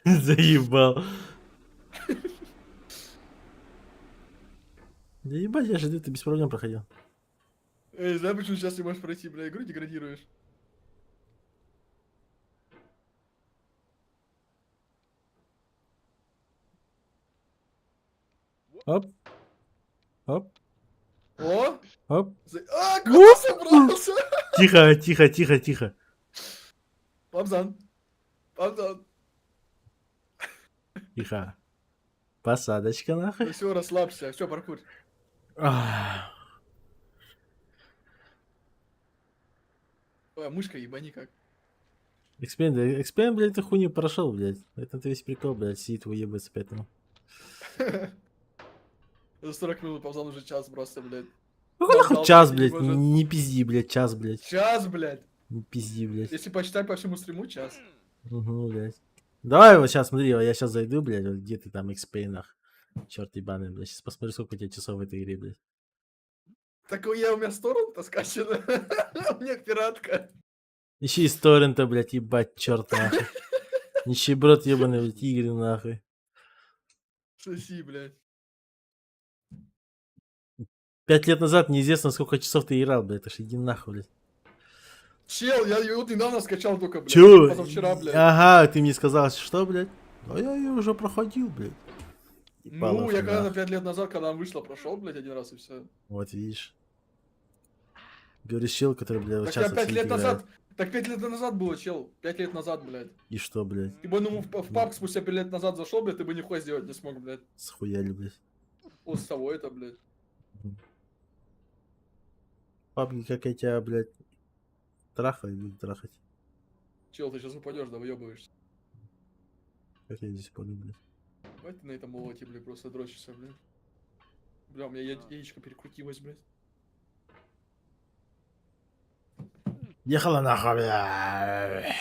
Заебал. Да ебать, я же ты без проблем проходил. Эй, знаешь, почему сейчас не можешь пройти, бля, игру деградируешь? Хоп. Хоп. О! Хоп. А, куда собрался? Тихо. Памзан. Тихо. Посадочка, нахуй. Все, расслабься. Все, паркур. Ах. Ой, мышка ебани как. Эксперимент, блядь, эту хуйню прошел, блядь. Это весь прикол, блядь, сидит выебывается поэтому. За 40 минут Памзан уже час просто, блядь. Ну нахуй Памзан час, не блядь, может. не пизди, блядь, час, блядь. Час, блядь. Не пизди, блядь. Если почитать по всему стриму, час. Угу, блядь. Давай вот сейчас, смотри, я сейчас зайду, блядь, вот где ты там, XP, нах. Черт ебаный, блядь. Сейчас посмотрю, сколько у тебя часов в этой игре, блядь. Так у меня сторону-то скачана. У меня пиратка. Ищи из торрента, блядь, ебать, черт, нахуй. Нищеброд ебаный, блядь, игры, нахуй. Соси, блядь. 5 лет назад неизвестно, сколько часов ты играл, блядь. Аж иди нахуй, блядь. Чел, я его вот недавно скачал только, блядь. Чё? Позавчера, блядь. Ага, ты мне сказал, что, блядь? А я ее уже проходил, блядь. Ебало Ну, я когда нахуй. на 5 лет назад, когда она вышла, прошел, блядь, один раз и все. Вот видишь. Говоришь, чел, который, блядь, вот Так сейчас я вот 5 сидит лет играет. назад. Так 5 лет назад было, чел. 5 лет назад, блядь. И что, блядь? Ты бы ну в папку спустя 5 лет назад зашел, блядь, ты бы нихуя сделать не смог, блядь. Схуяли, блядь. Вот с того это, блядь. Папки, как я тебя, блядь, трахаю, буду трахать. Чел, ты сейчас упадешь, да выебываешься. Как я здесь пойду, блядь. Давай ты на этом молоте, блядь, просто дрочишься, блядь. Бля, у меня яичко перекрутилось, блядь. Ехала нахуй, бля.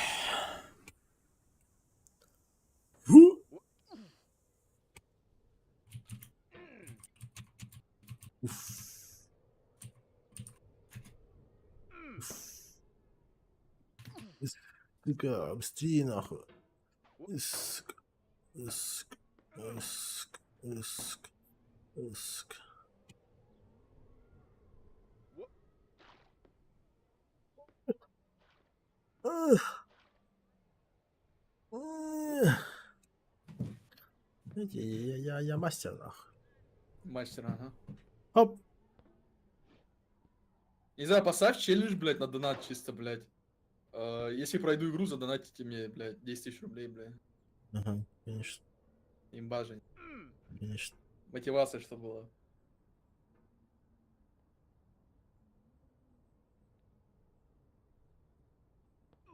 Фу. Уф. Сука, быстрее нахуй. Иск. Иск. Иск. Иск. Иск. Ах. Эх. Знаете, я мастер, нахуй. Мастер, ага. Оп. Не знаю, поставь челлендж, блядь, на донат чисто, блядь. Если пройду игру, задонатите мне, блядь, 10 тысяч рублей, блядь. Ага, конечно, Имба же. конечно. Мотивация, что была.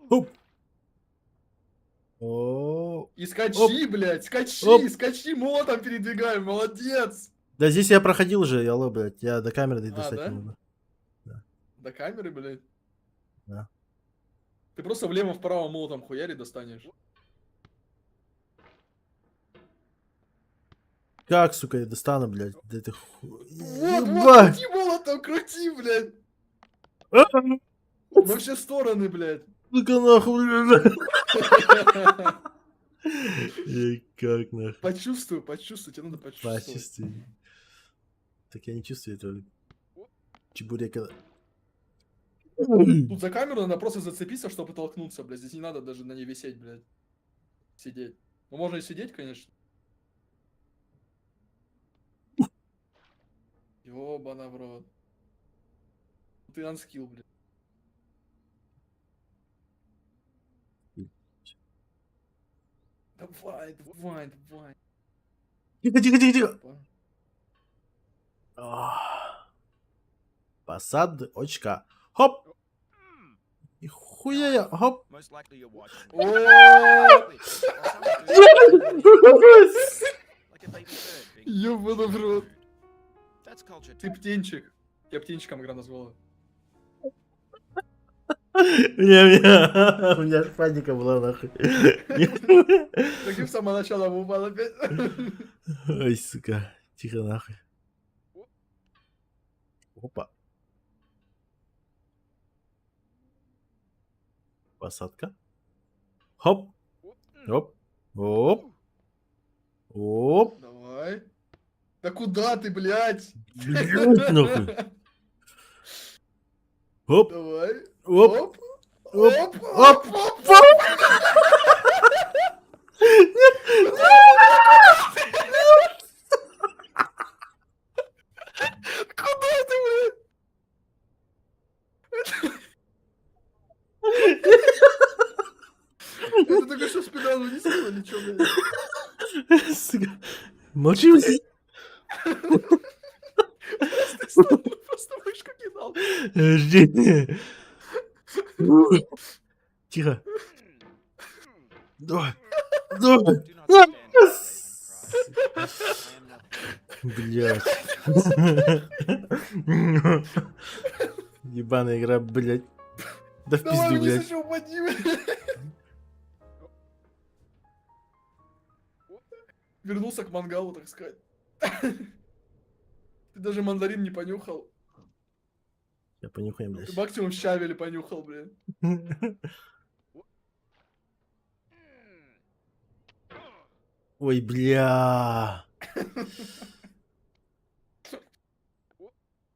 Оп. О. И скачи, блядь, скачи, Оп. скачи, молотом передвигаем, молодец. Да здесь я проходил уже, алло, блядь. Я до камеры достать да? не могу. До камеры, блядь. Да. Ты просто влево-вправо молотом хуяри достанешь. Как, сука, я достану, блядь? Да ты Вот, Ебать! крути молотом, крути, блядь. А, Во все стороны, блядь. сука, нахуй, блядь. Как нахуй? Почувствуй, почувствуй, тебе надо почувствовать. Почувствуй. Так я не чувствую этого чебурека. Тут за камеру надо просто зацепиться, чтобы толкнуться, блядь. Здесь не надо даже на ней висеть, блядь. Сидеть. Ну, можно и сидеть, конечно. Ёбана в рот. Ты анскилл, блядь. Давай, давай, давай. Тихо, тихо, тихо, тихо. Опа. Посадочка. Хоп. И хуя я. Хоп. Most likely you're watching. О, Like a baby bird being ёбана в рот. That's culture Ты птенчик. Я птенчиком игра назвала. У меня аж паника была, нахуй. Так и в самое начало упал опять. Ой, сука. Тихо, нахуй. Опа. Посадка. Хоп. Оп. Оп. Оп. Давай. Да куда ты, блядь? Блядь, нахуй. Оп. Давай. Оп. Оп. Оп. Оп. Оп. Оп. Куда ты, блядь? Это только что спидал не слила ничего, блядь. Сука. Молчи, блядь. Просто мышку кидал. Жди. Тихо. Давай. Давай. do not stand Блять. Ебаная игра, блять. Да в Давай, пизду, вниз блять. еще упади, блядь. Вернулся к мангалу, так сказать. Ты даже мандарин не понюхал. Я понюхаем, Ты блядь. максимум щавели понюхал, блядь. Ой, бля.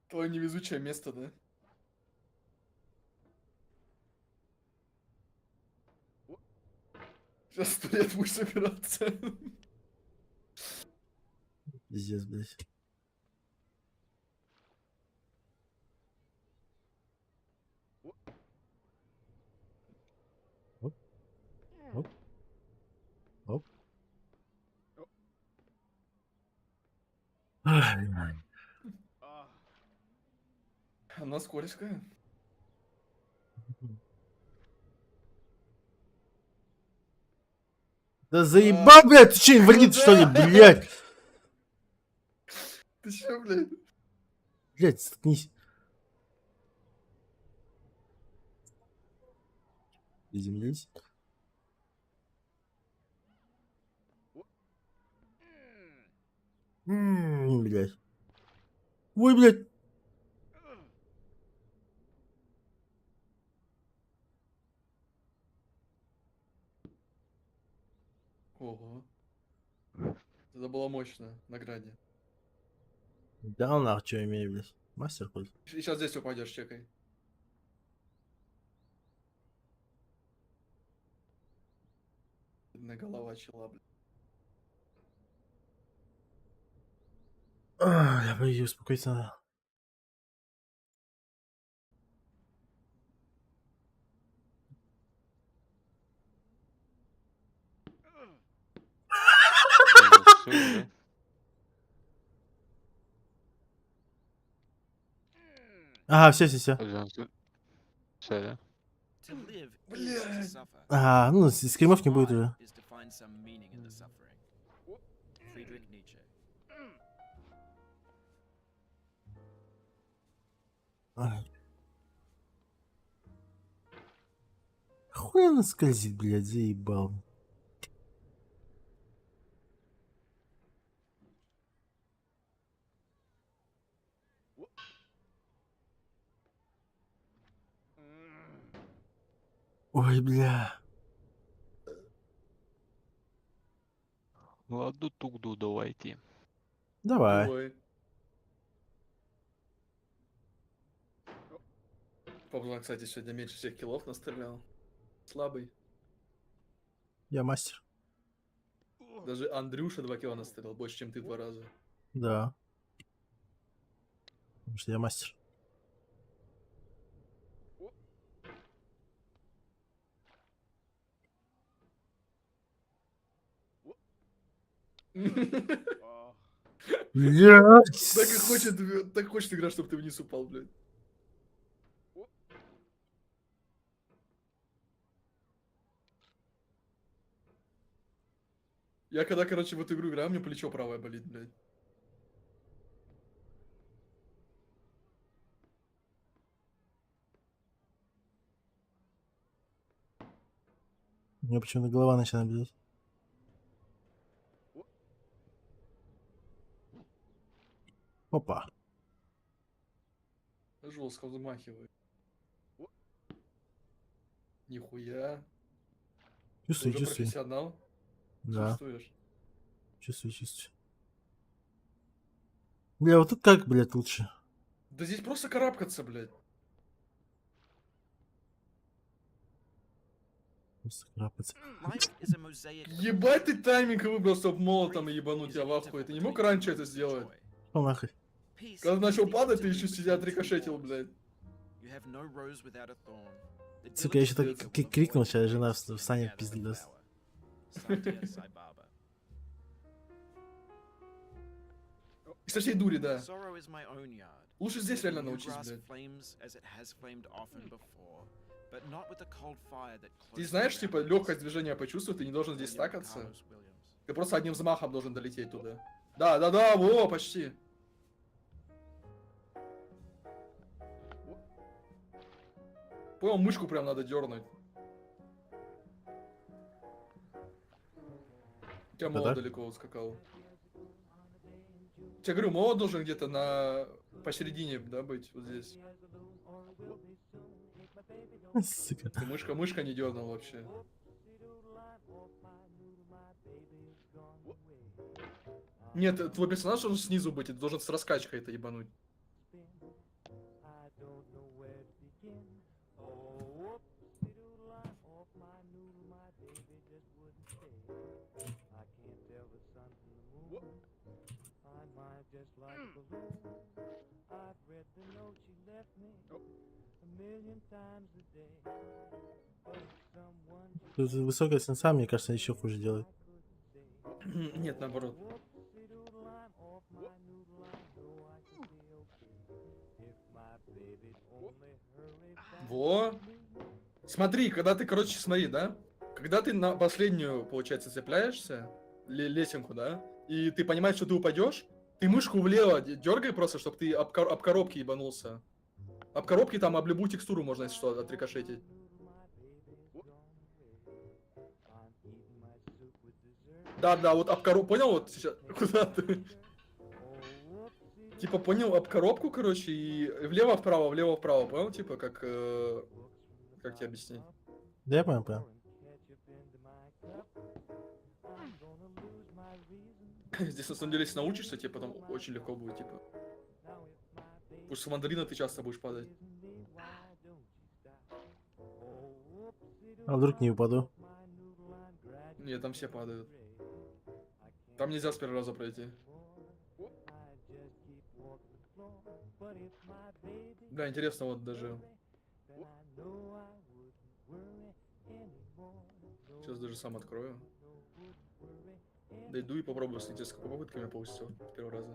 Твое невезучее место, да? Сейчас 100 лет будешь собираться. Пиздец, блядь. Оп. Оп. Оп. Ай, ай. Она скользкая. Да заебал, блядь, ты че, инвалид, что ли, блядь? Ты чё, блядь? Блядь, стукнись. Приземлись. Блядь. Ой, блядь. Ого. Это было мощно, награде. Да нахуй, что имею, блядь. Мастер хоть. И сейчас здесь упадешь, чекай. Бедная голова чела, блядь. Я боюсь, успокоиться надо. Всё, да? Ага, все. Всё, да? To live is to Блядь. suffer. Ага, ну, скримов не будет уже. Is to find some meaning in the suffering. Friedrich Nietzsche. Ай. Хуй она скользит, блядь, заебал. Ой, бля. Ладно, тугду давайте. Давай. Давай. Павла, кстати, сегодня меньше всех киллов настрелял. Слабый. Я мастер. Даже Андрюша 2 килла настрелял, больше, чем ты 2 раза. Да. Потому что я мастер. Блядь. Так хочет игра, чтобы ты вниз упал, блядь. Я когда, короче, в эту игру играю, у меня плечо правое болит, блядь. У меня почему-то голова начинает болеть. Опа. Жестко замахиваю. Нихуя. Ты Чувствую, уже чувствую. профессионал? Да, Чувствуешь? чувствую. Бля, вот тут как, блядь, лучше? Да здесь просто карабкаться, блядь. Просто крапаться. Life is a mosaic. Ебать ты тайминг выбрал, чтоб молотом и ебануть тебя в ахуе. Ты не мог раньше это сделать? Пошел нахуй. Когда начал падать, ты еще сидя отрикошетил, блядь. Сука, я еще так крикнул, сейчас жена встанет, пизды даст. И со всей дури, да. Лучше здесь реально научись, блядь. Ты знаешь, типа, легкость движения почувствуй, ты не должен здесь стакаться. Ты просто одним взмахом должен долететь туда. Да, во, почти. Понял, мышку прям надо дернуть. У тебя молот далеко ускакал. Я говорю, молот должен где-то посередине, да, быть, вот здесь. Сука. Ты мышка не дернул вообще. Нет, твой персонаж должен снизу быть, и ты должен с раскачкой это ебануть. Тут высокая сенса, мне кажется, еще хуже делает. Нет, наоборот. Во. Смотри, когда ты, короче, смотри, да? Когда ты на последнюю, получается, цепляешься, лесенку, да? И ты понимаешь, что ты упадешь, ты мышку влево дергай просто, чтобы ты об коробки ебанулся. Об коробки там об любую текстуру можно, если что, отрикошетить. Да, вот об коробку, понял? Вот сейчас, куда ты? Типа, понял, об коробку, короче, и влево-вправо, понял? Типа, как тебе объяснить? Да я понял. Здесь, на самом деле, если научишься, тебе потом очень легко будет, типа. Потому что с мандарина ты часто будешь падать. А вдруг не упаду? Нет, там все падают. Там нельзя с первого раза пройти. Да, интересно, вот даже... Сейчас даже сам открою. Дойду и попробую с несколько попытками получится с первого раза.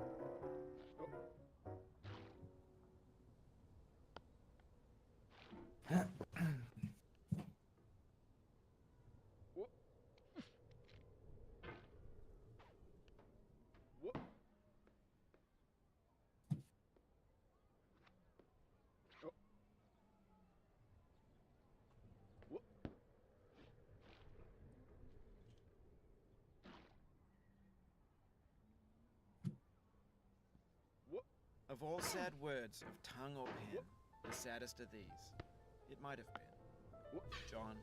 Of all sad words of tongue or pen, the saddest are these. It might have been. John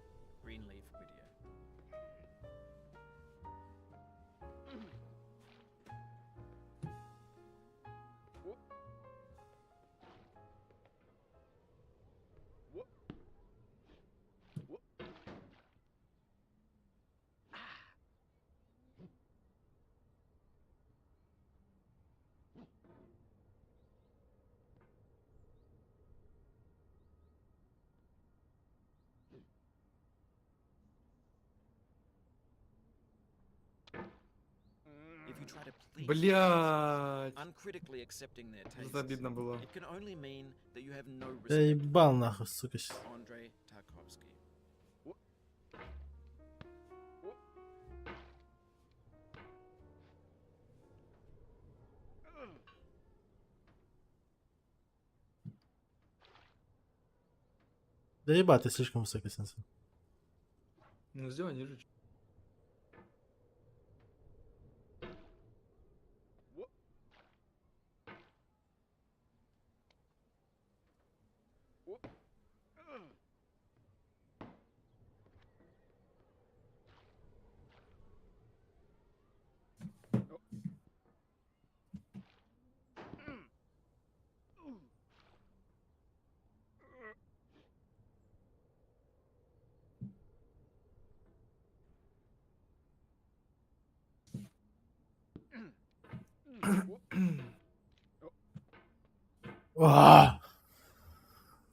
Greenleaf Whittier. If you try to please Блядь. uncritically accepting their tastes, Это обидно было. it can only mean that you have no Я respect ебал нахуй, сука. for Andrei Tarkovsky. Да ебать, ты слишком высокая сенса. Ну, сделай ниже.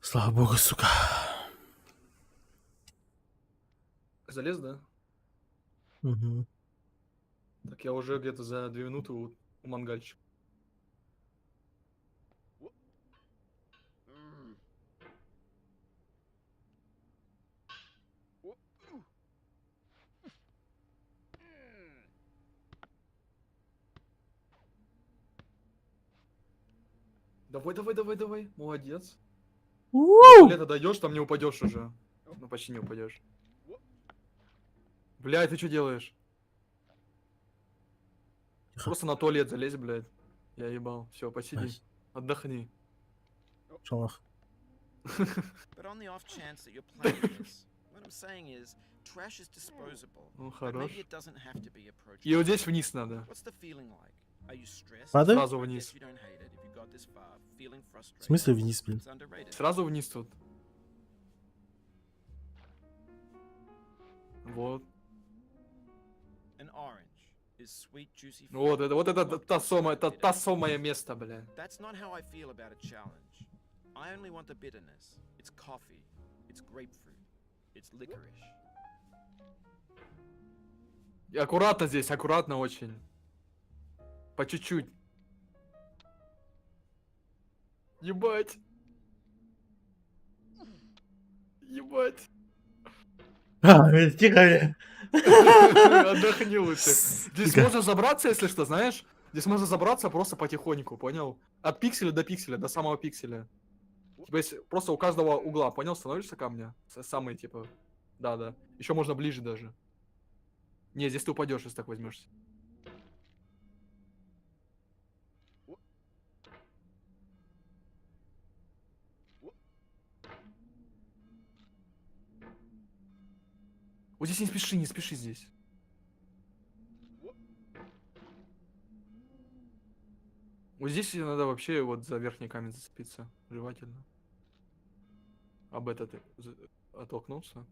Слава богу, сука. Залез, да? Угу. Так я уже где-то за 2 минуты у мангальчика. Давай. Молодец. Лето дойдешь, там не упадешь уже. Ну, почти не упадешь. Блядь, ты что делаешь? Просто на туалет залезь, блядь. Я ебал. Все, посиди. Ай. Отдохни. Шел нахуй. But on the off chance that you're playing this, what I'm saying is, trash is disposable. Ну, But хорош. maybe it doesn't have to be approached. И вот здесь вниз надо. What's the feeling like? Are you stressed? Падай. Сразу I вниз. guess you don't hate it if you got this far. Feeling frustrated. В смысле вниз, блин? It's underrated. Сразу вниз тут. Вот. An orange is sweet, juicy Вот fruit. это not та just самое, bitter. та самое место, бля. That's not how I feel about a challenge. I only want the bitterness. It's coffee. It's grapefruit. It's licorice. И аккуратно здесь, аккуратно очень. По чуть-чуть. Ебать. Ебать. Тихо, бля. Отдохни лучше. Здесь Сука. можно забраться, если что, знаешь? Здесь можно забраться просто потихоньку, понял? От пикселя, до самого пикселя. Типа, если просто у каждого угла, понял, становишься камня? Самый, типа, да. Еще можно ближе даже. Не, здесь ты упадешь, если так возьмешься. Вот здесь не спеши здесь. Вот здесь надо вообще вот за верхний камень зацепиться, желательно. Об этот оттолкнулся.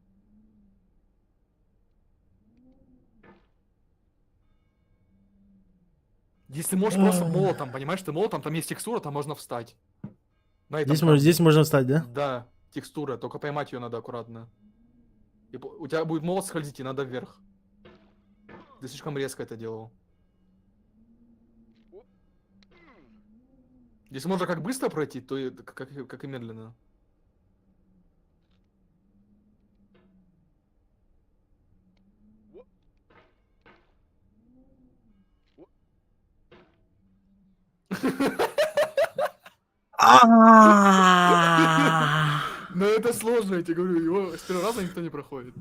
Если можешь просто молотом, понимаешь, ты молотом, там есть текстура, там можно встать. На этом камне. Здесь можно встать, да? Да, текстура, только поймать ее надо аккуратно. И у тебя будет молот скользить, и надо вверх. Ты слишком резко это делал. Если можно как быстро пройти, то и как и медленно. Но это сложно, я тебе говорю, его с первого раза никто не проходит.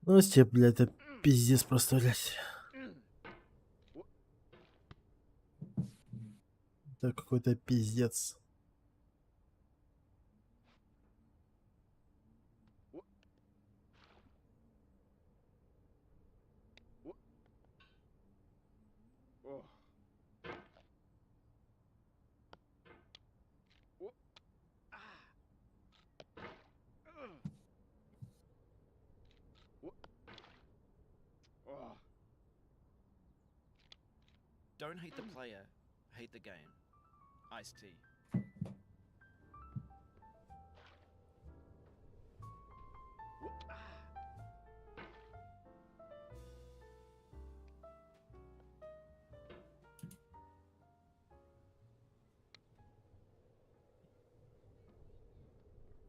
Ну, степ, блядь, это пиздец просто, блядь. Это какой-то пиздец. Don't hate the player, hate the game. Ice-T.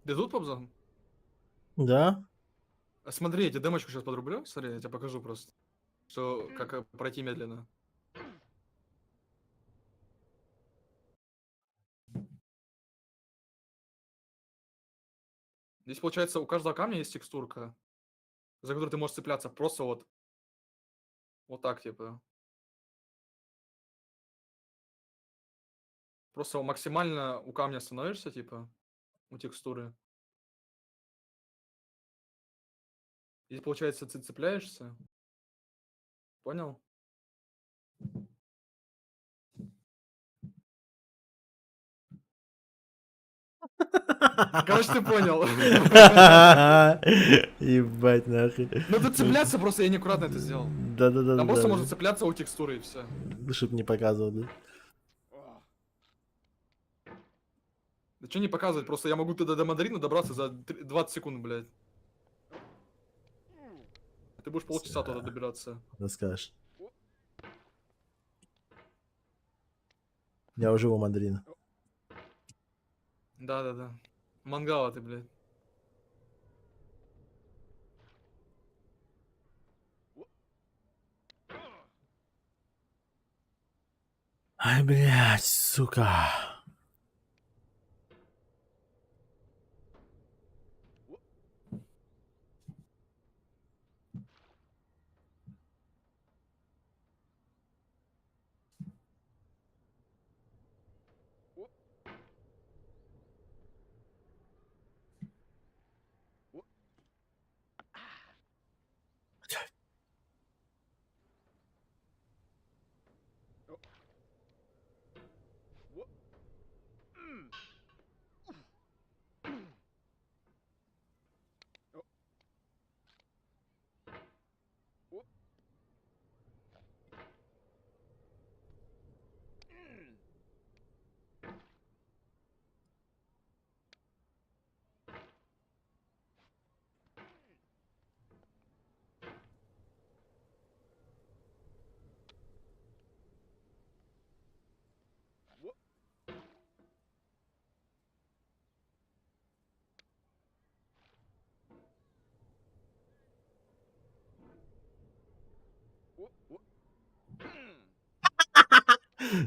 Ты тут, Пабзан? Да? Смотри, я тебе демочку сейчас подрублю. Смотри, я тебе покажу просто. Что, как пройти медленно. Здесь, получается, у каждого камня есть текстурка, за которую ты можешь цепляться. Просто вот. Вот так, типа. Просто максимально у камня становишься, типа, у текстуры. И, получается, ты цепляешься. Понял? Короче, ты понял. Ебать, нахуй. Ну, тут цепляться просто я неаккуратно это сделал. Да-да-да. Там просто можно цепляться у текстуры и все. Чтоб не показывал, да? Да что не показывать, просто я могу туда до мандарина добраться за 20 секунд, блядь. Ты будешь полчаса туда добираться. Расскажешь. Я уже у мандарина. Да. Мангала ты, блядь. Ай, блядь, сука.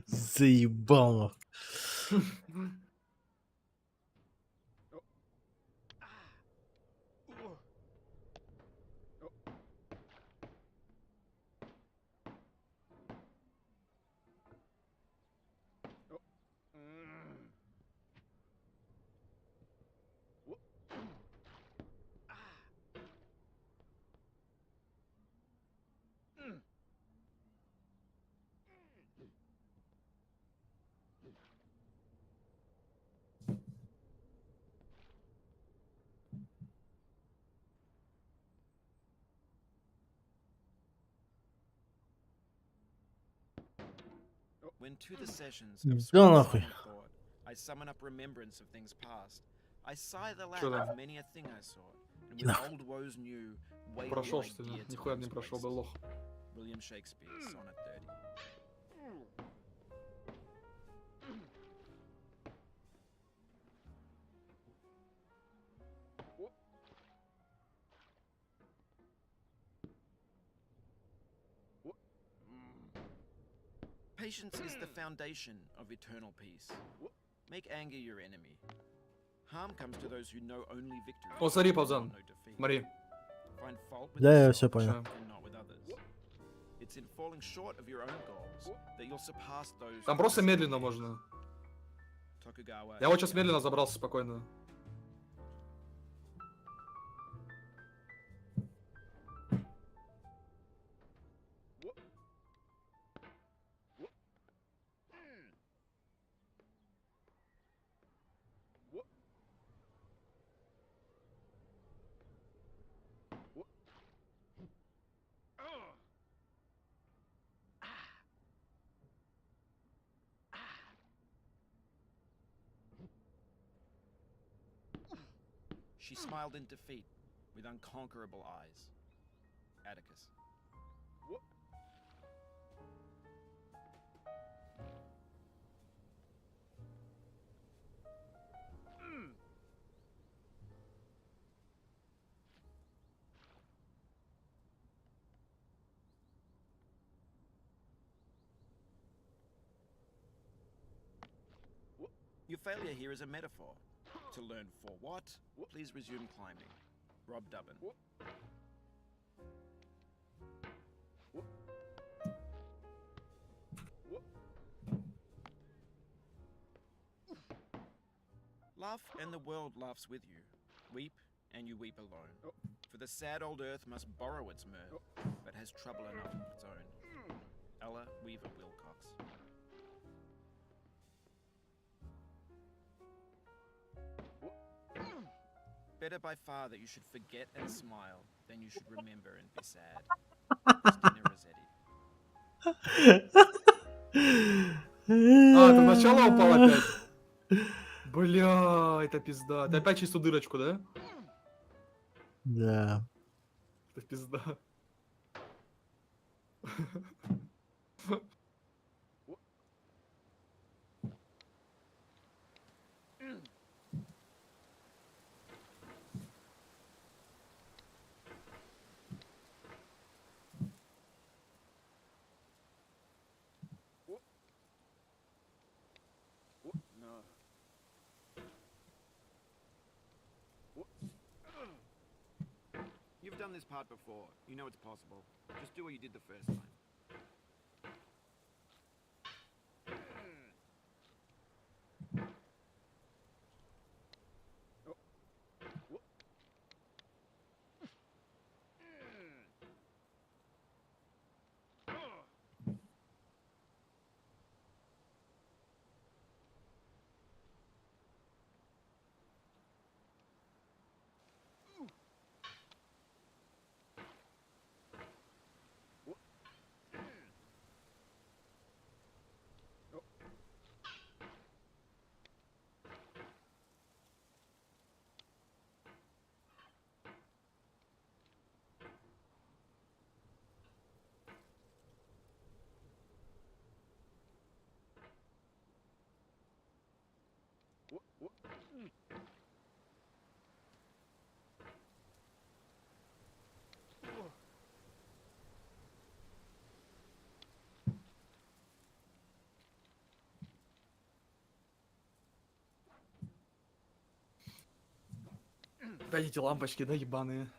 Заебал. When to the sessions Да of sweet нахуй. silent thought, I summon up remembrance of things past. I sigh the lack Чё там? of many a thing I sought, and with Нахуй. old woes new, wail Прошел, my что ли? gear Нихуя time's не прошел, waste. был лох. William Shakespeare, Sonnet 30. Patience is the foundation of eternal peace. Make anger your enemy. Harm comes to those who know only victory. О, смотри, and Павзан. no defeat. Смотри. Find fault with Да, я yourself все понял. Всё. and not with others. It's in falling short of your own goals that you'll surpass those. Там who просто succeed. медленно можно. Tokugawa Я вот сейчас Ieyasu. медленно забрался спокойно. She smiled in defeat with unconquerable eyes. Atticus. Your failure here is a metaphor. To learn for what, please resume climbing. Rob Dubbin. Laugh and the world laughs with you. Weep and you weep alone. For the sad old earth must borrow its mirth, but has trouble enough of its own. Ella Weaver Wilcox. Better by far that you should forget and smile than you should remember and be sad. Christina Rossetti. А, ты сначала упал опять? Бля, это пизда. Ты опять чистую дырочку, да? Да. Это пизда. No. You've done this part before. You know it's possible. Just do what you did the first time. Да эти лампочки, да, ебаные.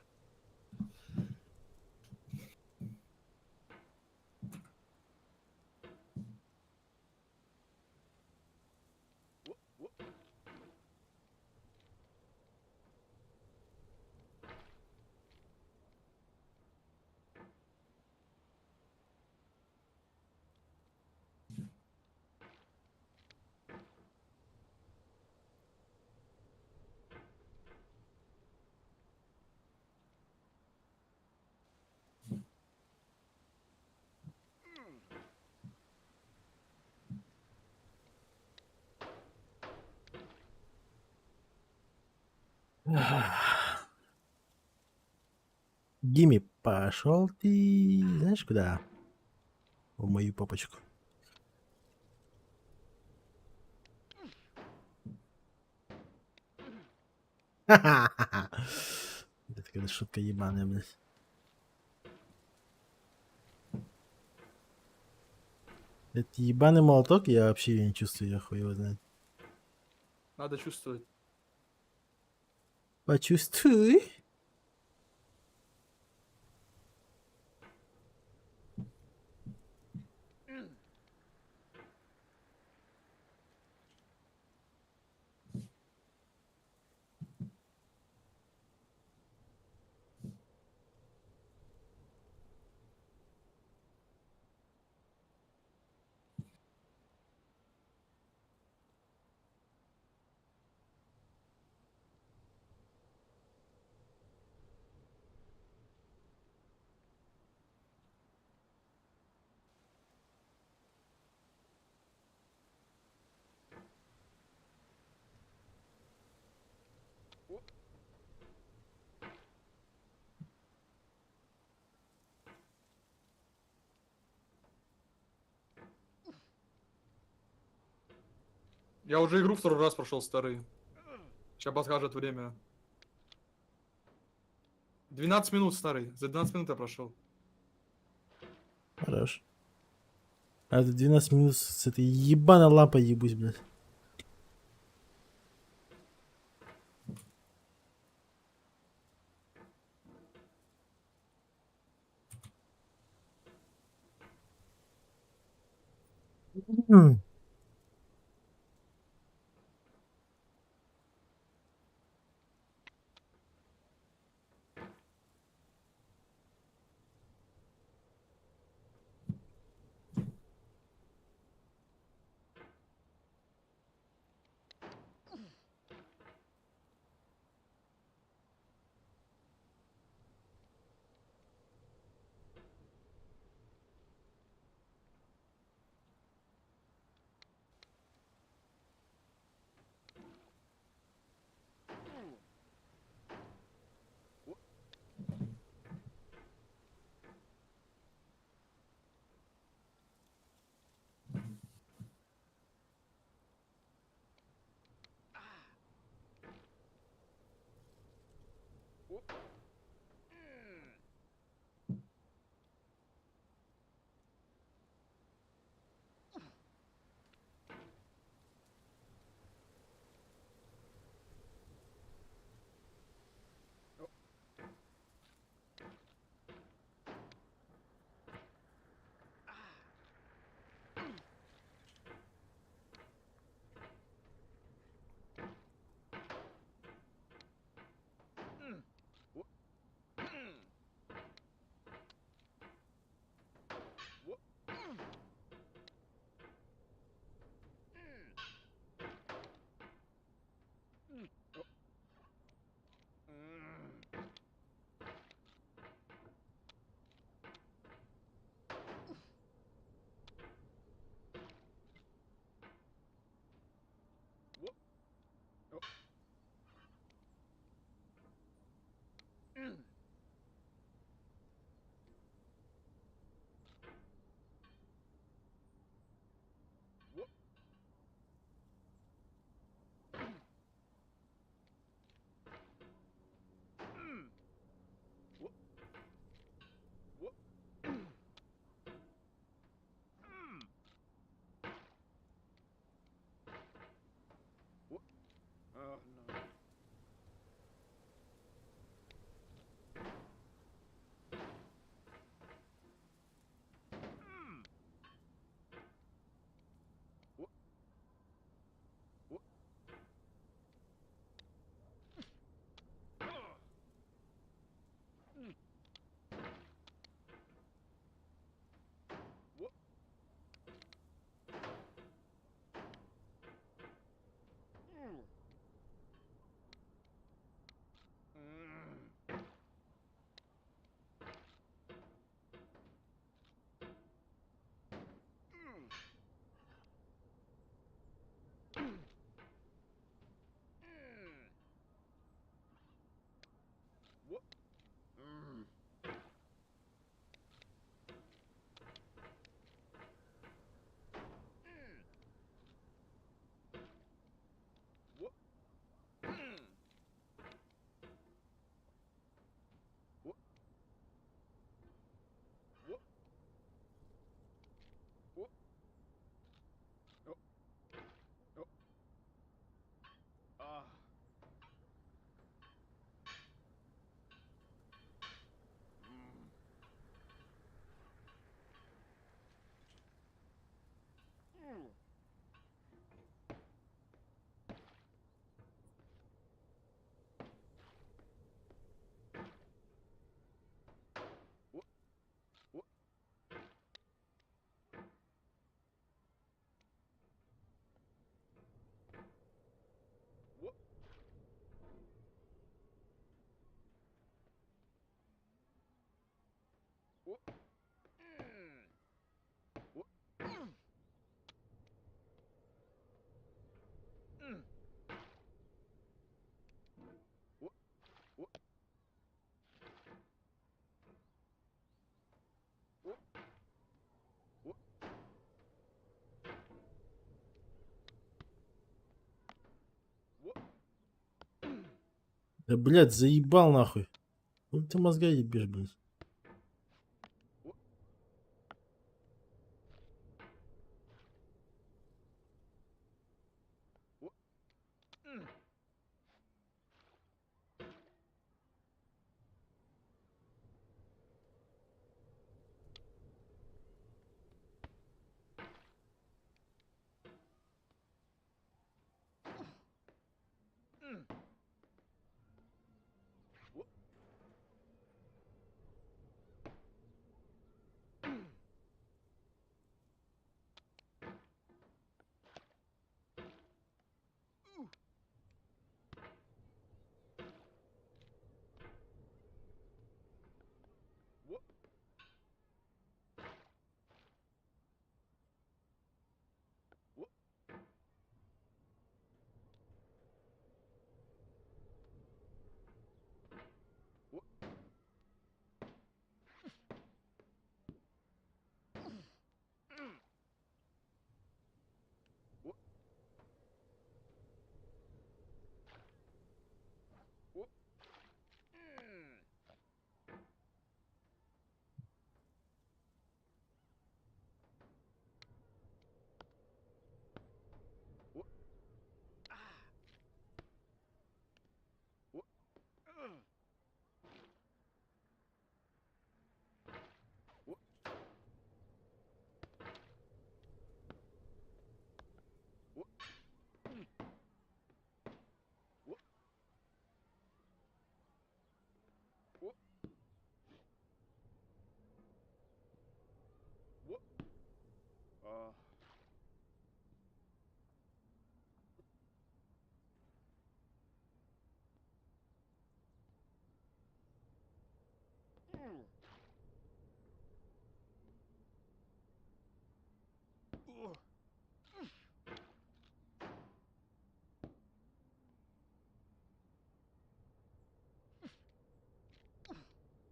Гимми, пошел ты знаешь куда? В мою попочку. Ха-ха-ха. Это какая-то шутка ебаная, блядь. Это ебаный молоток, я вообще её не чувствую, я хуй его знает. Надо чувствовать. Почувствуй. Я уже игру второй раз прошел, старый. Сейчас подскажет время. 12 минут, старый. За 12 минут я прошел. Хорош. А это 12 минут с этой ебаной лампой ебусь, блядь. М. Да, блядь, заебал нахуй. Ну ты мозга ебешь, блядь.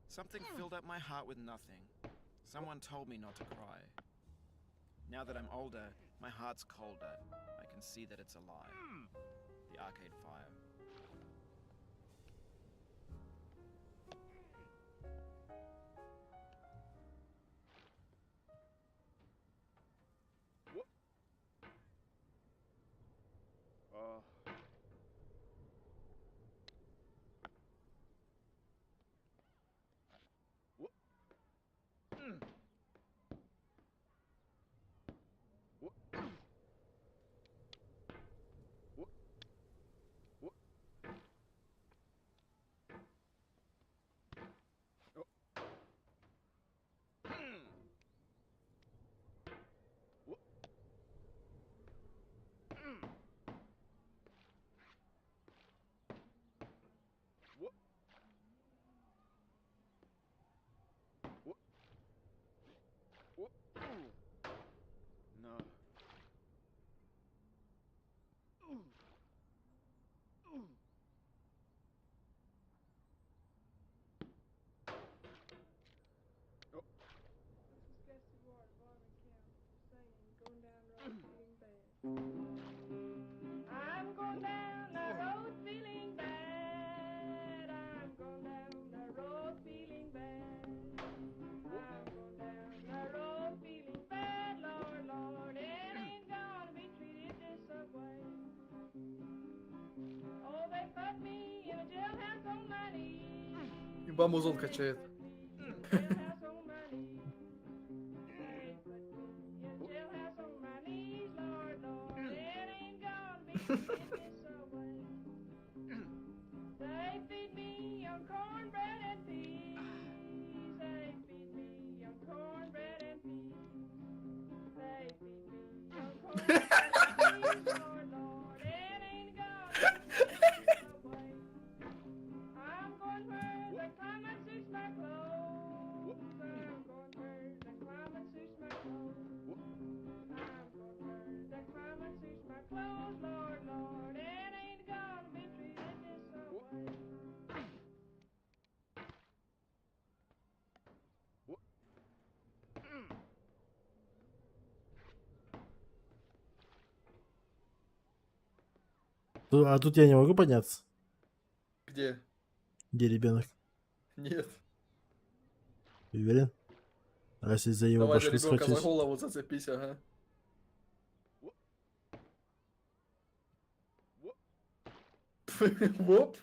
Something filled up my heart with nothing. Someone told me not to cry. Now that I'm older, my heart's colder. I can see that it's alive. The arcade fire. No. I'm going down the road feeling bad. I'm going down the road feeling bad. I'm going down the road feeling bad, Lord, Lord. It ain't gonna be treated this way. Oh, they put me in a jailhouse on my knees. Еба музон качает. Jailhouse on my knees. They put me in a jailhouse on my knees, Lord, Lord. It ain't gonna be treated this way. They feed me on cornbread and peas. They feed me on cornbread and peas. They feed me on cornbread and peas, Lord, Lord. It ain't gonna be treated this way. I'm going where the climate suits my clothes. I'm going where the climate suits my clothes. I'm going where the climate suits my clothes, Lord, Lord. It ain't gonna be treated this way. А тут я не могу подняться. Где? Где ребенок? Нет. Уверен? А если за его Давай за башку ребенка за схватить? голову зацепись, ага. Воп.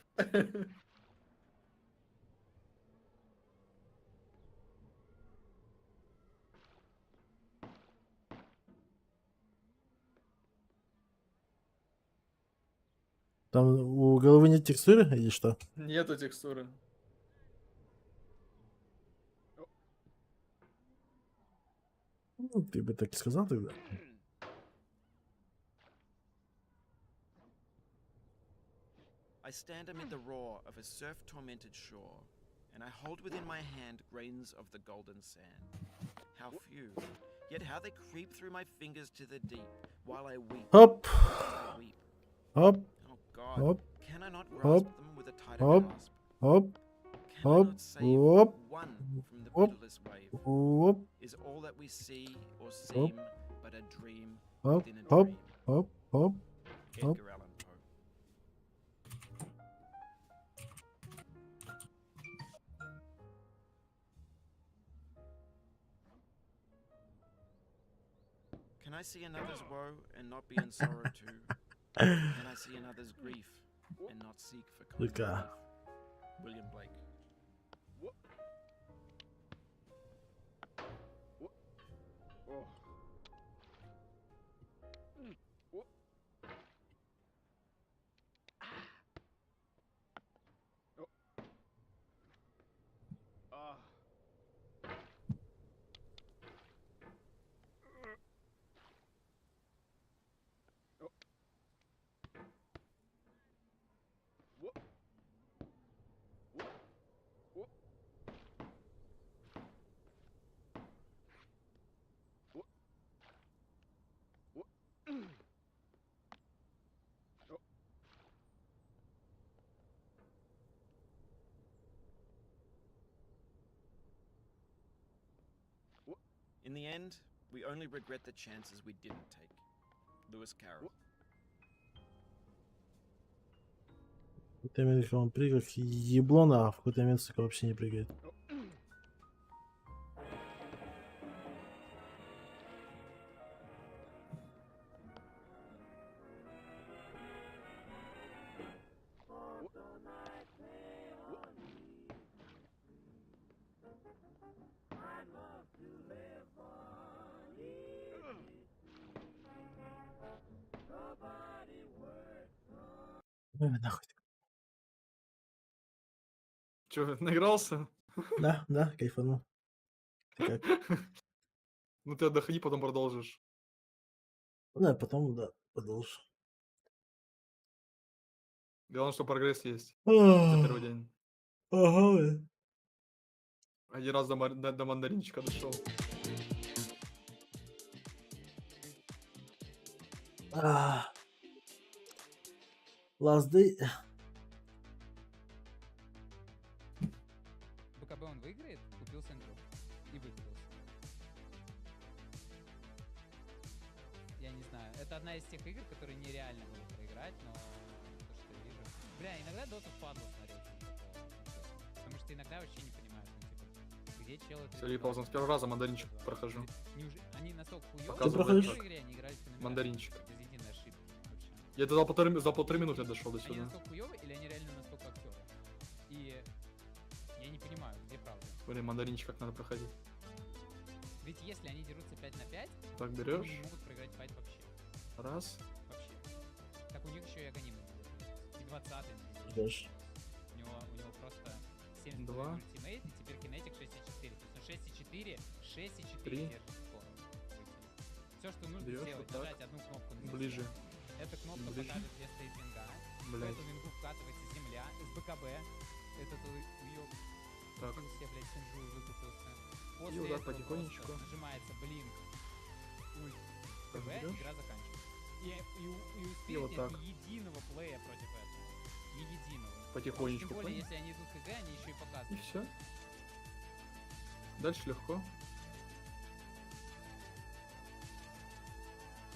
Там у головы нет текстуры или что? Нету текстуры. Ну, ты бы так и сказал тогда. I stand amid the roar of a surf-tormented shore, and I hold within my hand grains of the golden sand. How few, yet how they creep through my fingers to the deep, while I weep. Хоп, I weep. хоп, Oh God, хоп, can I not grasp hop, them with a tighter hop, grasp? хоп, Can I hop, not save hop, one from the hop, pitiless wave? хоп, Is all that we see or seem but a dream хоп, within a хоп, dream? хоп, хоп, hop. Edgar Allan Poe. Can I see another's woe and not be in sorrow too? Can I see another's grief and not seek for kind Look, relief? William Blake. In the end, we only regret the chances we didn't take. Lewis Carroll. В какой-то момент он прыгает как еблона, а в какой-то момент, сука, вообще не прыгает. Ой, нахуй. Че, наигрался? Да, да, кайфанул. Ты как? Ну ты отдохни, потом продолжишь. Да, потом, да, продолжу. Главное, что прогресс есть за первый день. Ага. Один раз до мандаринчика дошел. Last day. БКБ он выиграет, купил Сенджу и выкупился. Я не знаю. Это одна из тех игр, которые нереально было проиграть, но то, что я вижу. Бля, иногда Доту впадло смотреть. Потому что иногда вообще не понимаешь, ну, типа, где челы... Сергей Павлович, с первого раза мандаринчик прохожу. Они настолько хуёвые, Показывай. что в первой игре они играли феноменально. Мандаринчик. Без единой ошибки вообще. Я это за полторы минуты дошел до Они сюда. настолько хуёвые или они реально настолько актеры? И я не понимаю, где правда. Блин, мандаринчик как надо проходить. Ведь если они дерутся 5 на 5, Так, они берешь. не могут проиграть файт вообще. Раз. Вообще. Так у них еще и Аганим. И 20-й. Ждешь. У него просто 70 Два. ультимейт, и теперь кинетик 6,4. То есть он 6,4, 6,4 Три. держит скоро. Все, что нужно Берешь сделать, вот так. нажать одну кнопку на Ближе. виске. Эта кнопка Ближе. покажет, где стоит винга. В Блядь. эту вингу вкатывается земля из БКБ. Этот уёб Так. купил себе, блядь, синжу и выкупился. И После вот так этого потихонечку. просто нажимается блинк, ульт, Так, ТВ, берёшь. игра заканчивается. И успех И вот нет так. ни единого плея против этого. Ни единого. Потихонечку, Тем более, понял? если они идут КГ, они еще и И показывают. все. Дальше легко.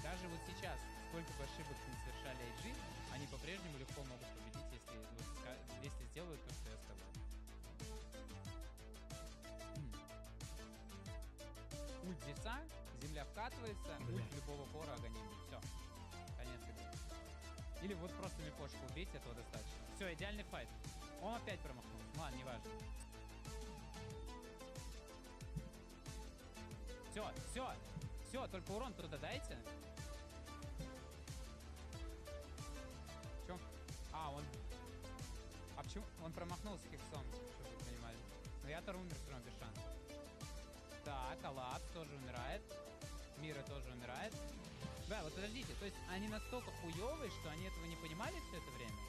Даже вот сейчас, сколько бы ошибок не совершали IG, они по-прежнему легко могут победить, если сделают то, что я сказал. Ульт Зевса, земля вкатывается, ульт любого пора агоним. Все. Конец игры. Или вот просто мипошку убить, этого достаточно. Все, идеальный файт. Он опять промахнулся. Ну ладно, неважно. Все, только урон туда дайте. Чё? А почему? Он промахнулся хексом, чтобы вы понимали. Но я-то умер все равно без шансов. Так, Аллапс тоже умирает. Мира тоже умирает. Да, вот подождите, то есть они настолько хуёвые, что они этого не понимали все это время?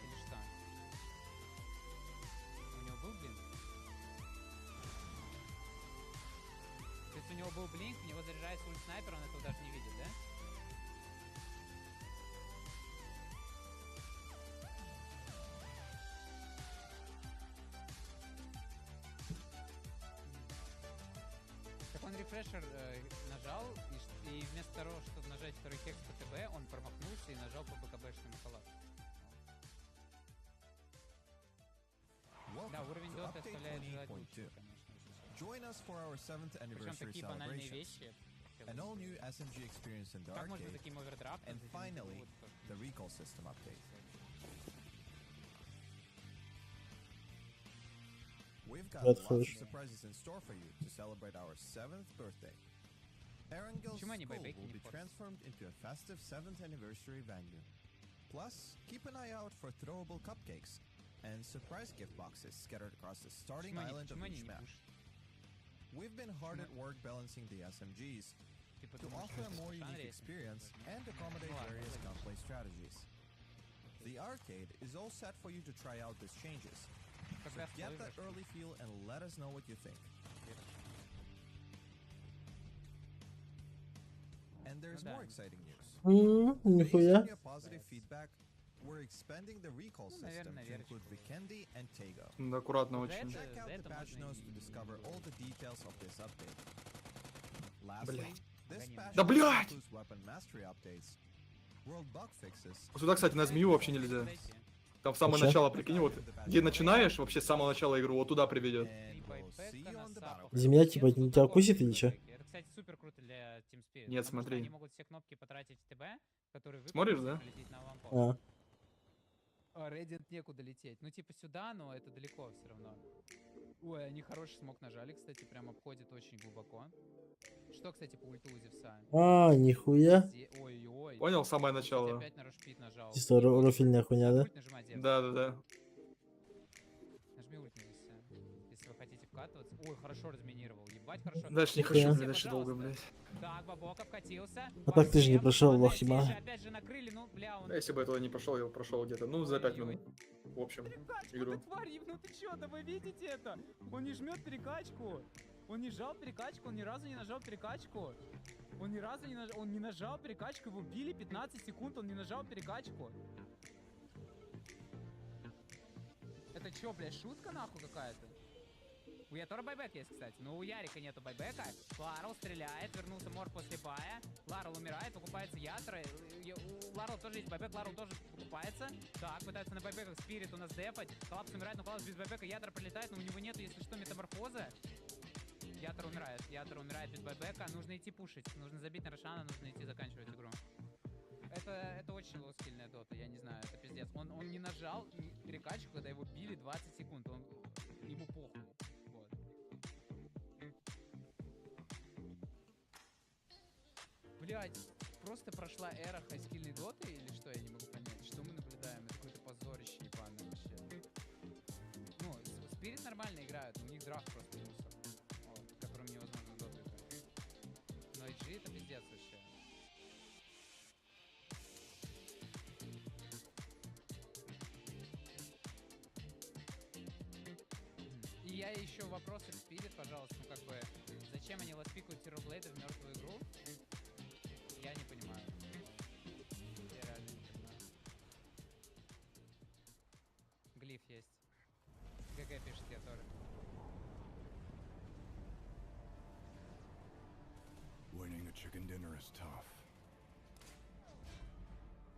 Или что? У него был блинк? То есть у него был блинк, у него заряжается ульт снайпер, он этого даже не видит, да? Так он рефрешер нажал, и вместо того, чтобы нажать второй хекс по ТБ, он промахнулся и нажал по БКБшному коллапсу. Да, уровень доты оставляет желать лучшего, конечно. Join us for our 7th Причем anniversary такие банальные celebrations. вещи. An all-new SMG experience in the Как можно arcade, таким овердрафтом? and finally, the recall system update. We've got Red lots of Fish. surprises in store for you to celebrate our 7th birthday. Erengel's Почему они school байбеки will не be портят? transformed into a festive 7th anniversary venue. Plus, keep an eye out for throwable cupcakes and surprise gift boxes scattered across the starting island of Почему они each не map. пушат? We've been hard at work balancing the SMGs Типа to думаешь, offer a что more в unique жанре experience возьму? and accommodate Ну ладно, various логично. gunplay strategies. The arcade is all set for you to try out these changes. Как So раз get выигрыш. that early feel and let us know what you think. And there's Ну more да. exciting news. Based Нихуя. on your positive feedback, we're expanding the recall Ну, system наверное, to наверчик. include Vikendi and Tego. Да, аккуратно Вот за очень. это- Check out за the это patch можно notes и- to discover all the details of this update. Lastly, Блядь. this Гоним. patch Да, also блядь! includes weapon mastery updates, world bug fixes, Вот сюда, кстати, на змею вообще нельзя. Дайте. Там в самое Зачем? начало, прикинь, вот где начинаешь, вообще с самого начала игру, вот туда приведет. and we'll see you on the battlefield. Змея типа Нету не тут тебя такого укусит или чё? байбеки. Это, кстати, супер круто для Team Spirit. Нет, потому что смотри. Они могут все кнопки потратить в ТБ, которые вы Смотришь, да? прилететь на лампу. А, А Radiant некуда лететь. Ну, типа сюда, но это далеко все равно. Ой, они хороший смог нажали, кстати, прям обходит очень глубоко. Что, кстати, по ульту у Зевса? нихуя. Ой-ой. Понял, самое Он, кстати, начало. опять на рашпит нажал. Чисто рофильная хуйня, да? Ульт нажимай, Зевс. Да. Нажми ульт на Зевса. Если вы хотите вкатываться. Ой, хорошо разминировал. Ебать, хорошо. Дальше не Нихуя. хочу, Все, дальше долго, пожалуйста. блядь. Так, Бабок обкатился. А так ты же не Всем прошел, молодец, лохима. здесь же опять же накрыли, ну, бля, он... Да, если бы я туда не пошел, я прошел где-то, ну, за 5 минут. В общем, Перекачку, игру. ты тварь, ну ты чё, да вы видите это? Он не жмет перекачку. Он не жал перекачку, он ни разу не нажал перекачку. Он ни разу не нажал перекачку, его били 15 секунд, он не нажал перекачку. Это чё, блядь, шутка нахуй какая-то? У Ятора байбек есть, кстати, но у Ярика нету байбека. Ларл стреляет, вернулся Мор после бая. Ларл умирает, покупается Ятора. У Ларл тоже есть байбек, Ларл тоже покупается. Так, пытается на байбеках Спирит у нас дефать. Коллапс умирает, но Коллапс без байбека. Ятор прилетает, но у него нету, если что, метаморфоза. Ятор умирает без байбека. Нужно идти пушить, нужно забить на Рошана, нужно идти заканчивать игру. Это очень лоу-скильная дота, я не знаю, это пиздец. Он не нажал перекачку, когда его били 20 секунд, ему похуй. Вот. Блять, просто прошла эра хайскильной доты или что, я не могу понять. Что мы наблюдаем? Это какое-то позорище ебаное вообще. Ну, Спирит нормально играют, у них драфт просто мусор, вот, которым невозможно доту играть. Но IG это пиздец вообще. И я еще вопросы к Спирит, пожалуйста, ну как бы, зачем они ласпикают Терроблейда в мертвую игру? Я не понимаю. Я реально не понимаю. Глиф есть. ГГ пишет я тоже. Winning a chicken dinner is tough.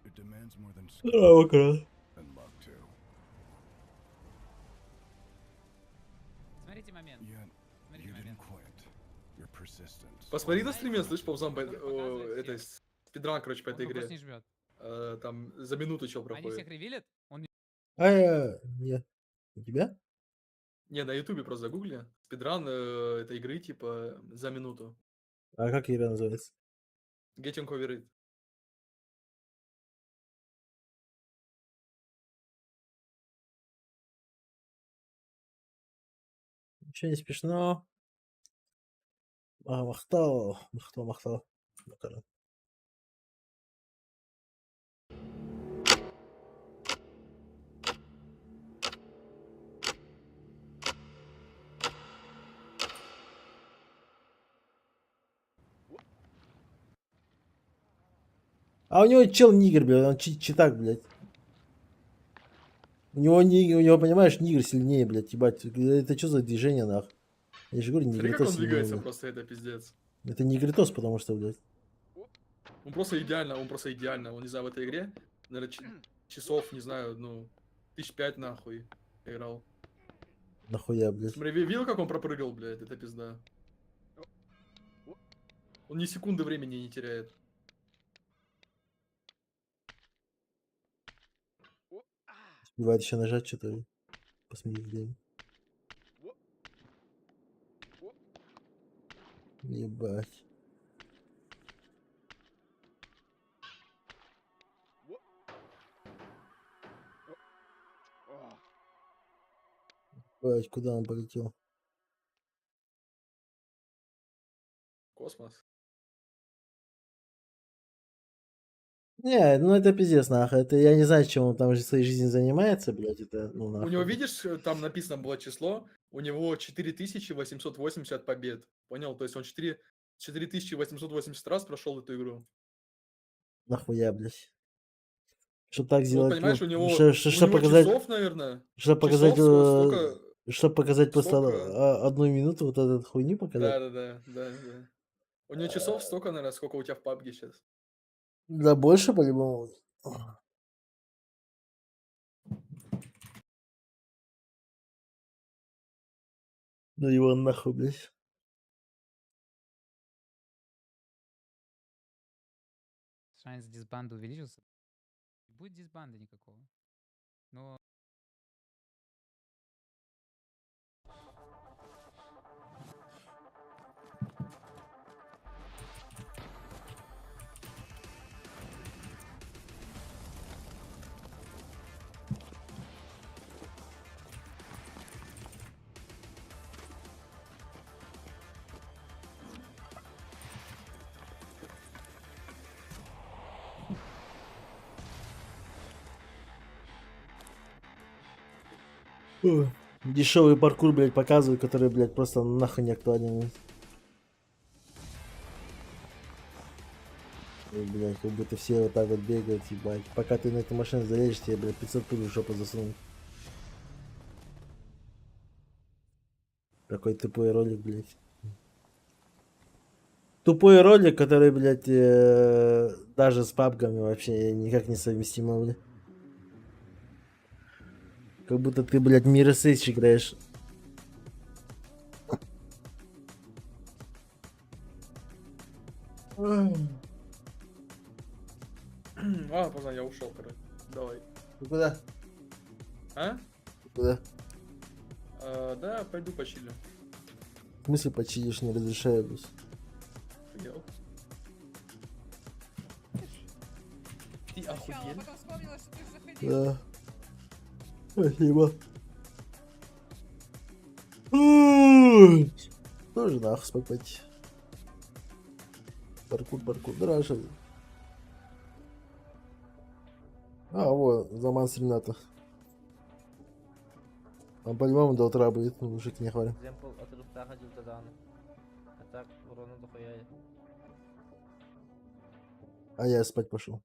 It demands more than Здорово, крас. and luck too. Смотрите момент. Yet Смотрите you didn't момент. quit. Your persistence. Посмотри на стриме, слышь, ползам, Показывает это, всех. спидран, короче, по Он этой его просто игре. не жмет. Там за минуту чел Они всех проходит. ревилят, он Нет. У тебя? Не, на ютубе просто загугли. Спидран этой игры, типа, за минуту. А как игра называется? Getting over it. Ничего не смешно. Махтал. Макарон. А у него чел нигер, блядь, он читак, блядь. У него, понимаешь, нигер сильнее, блядь, ебать. Это что за движение, нах? Я же говорю, Смотри, как нигритос он сильнее, двигается, блядь. просто это пиздец. Это нигритос, потому что, блядь. Он просто идеально. Он, не знаю, в этой игре, наверное, часов, не знаю, ну, 1005 нахуй играл. Нахуя, блядь. Смотри, видел, как он пропрыгал, блядь, это пизда. Он ни секунды времени не теряет. Успевает еще нажать что-то. Посмотри время. Ебать. Ебать, куда он полетел? Космос. Не, ну это пиздец, нахуй. Это я не знаю, чем он там же своей жизнью занимается, блядь. Это, ну, нахуй. У него, видишь, там написано было число, у него 4880 побед. Понял? То есть он 4880 раз прошел эту игру. Нахуя, блядь. Чтоб так Ну, вот, сделать, понимаешь, у него, у что него показать, часов, наверное, что показать, часов столько... чтобы показать просто столько- одну минуту вот этот хуйню показать. Да. У него часов столько, наверное, сколько у тебя в пабге сейчас. Да больше по-любому. Ну его нахуй, блядь. шанс дисбанда увеличился. Не будет дисбанда никакого. Но Дешевый паркур, блядь, показывают, который, блядь, просто нахуй не актуален. Ой, блядь, как будто все вот так вот бегают, ебать. Пока ты на эту машину залезешь, тебе, блядь, 500 пуль в жопу засунут. Какой тупой ролик, блядь. Тупой ролик, который, блядь, даже с пабгами вообще никак не совместимо, блядь. Как будто ты, блядь, Mirror's Edge играешь. А, поздно, я ушел, короче. Давай. Ты куда? А? Ты куда? Да, пойду почилю. В смысле почидишь, не разрешаю, блядь. Понял. Ты охуел? Да. Спасибо. Тоже нахуй спать. Паркур, дрожит. А, вот, заман с Рената. Он по-любому до утра будет, ну, мужик не хвалит. Экземпл отрыв ходил тогда. А так урона дохуя. А я спать пошел.